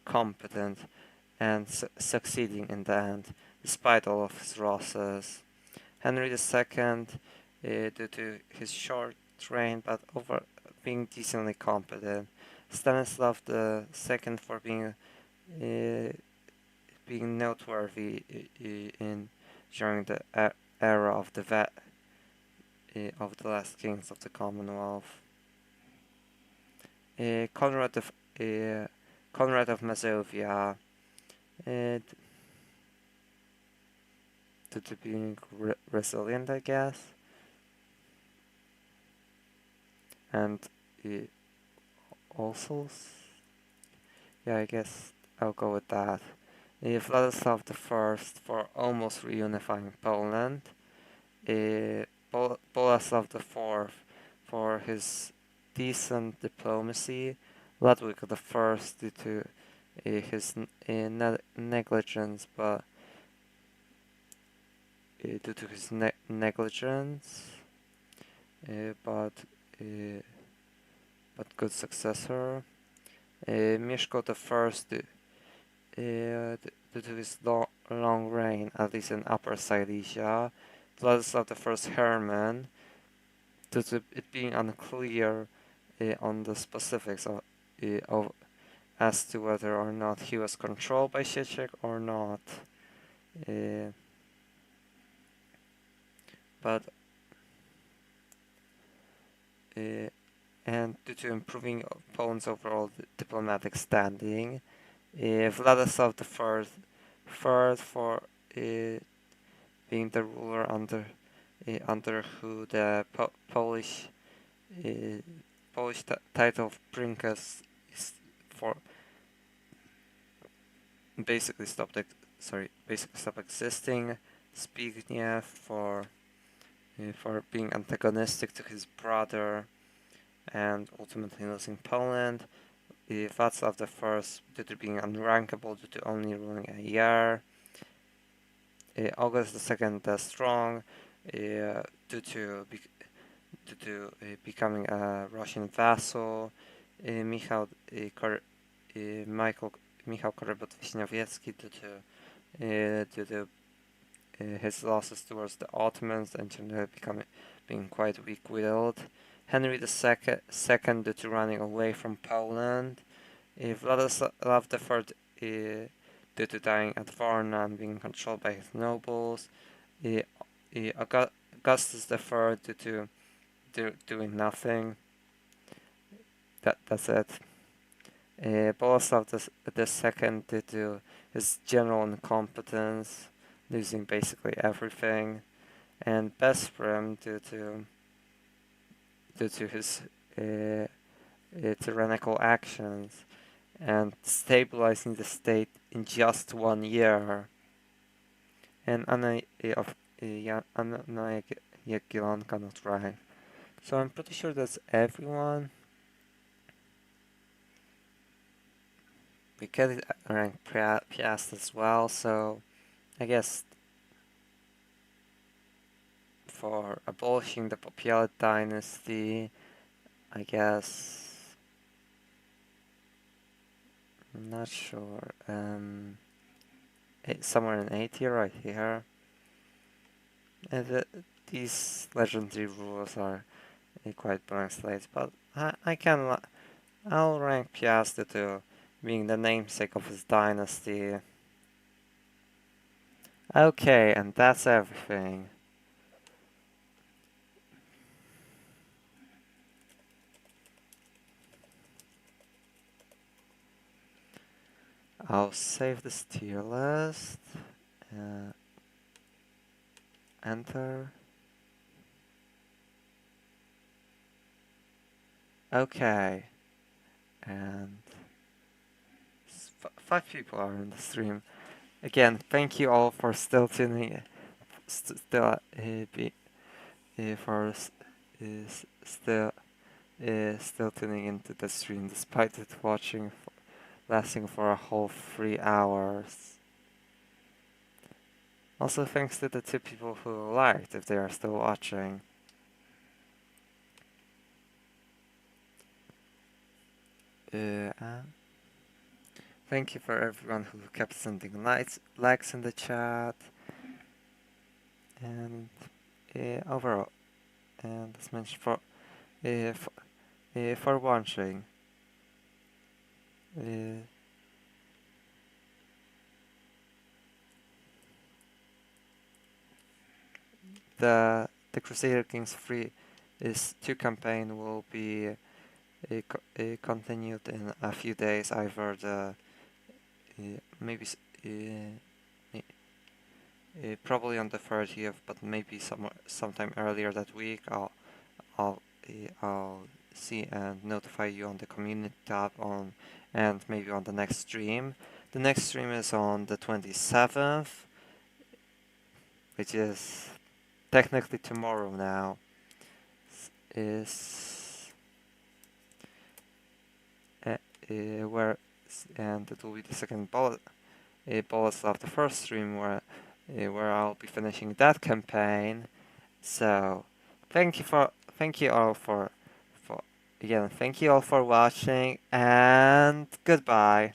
competent and succeeding in the end, despite all of his losses. Henry II, due to his short reign, but over being decently competent. Stanislav II for being noteworthy during the era of the last kings of the Commonwealth. Conrad of Mazovia, due to being resilient, I guess, and also, yeah, I guess I'll go with that. Vladislav I for almost reunifying Poland. Boleslav IV for his decent diplomacy. Ludwig I due to his negligence, but due to his negligence, but good successor. Mieszko I due to his long reign, at least in Upper Silesia. Vladislav I Herman, due to it being unclear on the specifics of as to whether or not he was controlled by Sieciek or not. And due to improving Poland's overall diplomatic standing, Vladislav I for being the ruler under who the Polish title of Prince is for basically stopped existing. Zbigniew for being antagonistic to his brother and ultimately losing Poland. Václav I due to being unrankable due to only ruling a year. August II the Strong due to becoming a Russian vassal. Michał Korybut-Wiśniowiecki due to his losses towards the Ottomans and generally being quite weak-willed. Henry II due to running away from Poland. Vladislav IV due to dying at Varna and being controlled by his nobles. Augustus III due to doing nothing. That's it. Boleslav II due to his general incompetence, losing basically everything, and Besprem due to his tyrannical actions and stabilizing the state in just 1 year. And Anna Jagiellonka not right. So I'm pretty sure that's everyone. We get rank Piast as well, so I guess for abolishing the Popielid dynasty, I guess, I'm not sure, somewhere in A tier right here. And these legendary rules are quite blank slates, but I'll rank Piast to being the namesake of his dynasty. Okay, and that's everything. I'll save this tier list. Enter. Okay. And 5 people are in the stream. Again, thank you all for still tuning, still be, for still still tuning into the stream despite it lasting for a whole 3 hours. Also, thanks to the 2 people who liked, if they are still watching. Thank you for everyone who kept sending likes in the chat. And overall, and as mentioned for watching. The Crusader Kings 3 is 2 campaign will be continued in a few days. Either the maybe probably on the 30th, but maybe sometime earlier that week. I'll I'll see and notify you on the community tab and maybe on the next stream. The next stream is on the 27th, which is technically tomorrow now. Is where and it will be the second bullet of the first stream where I'll be finishing that campaign. So thank you all for again, thank you all for watching, and goodbye.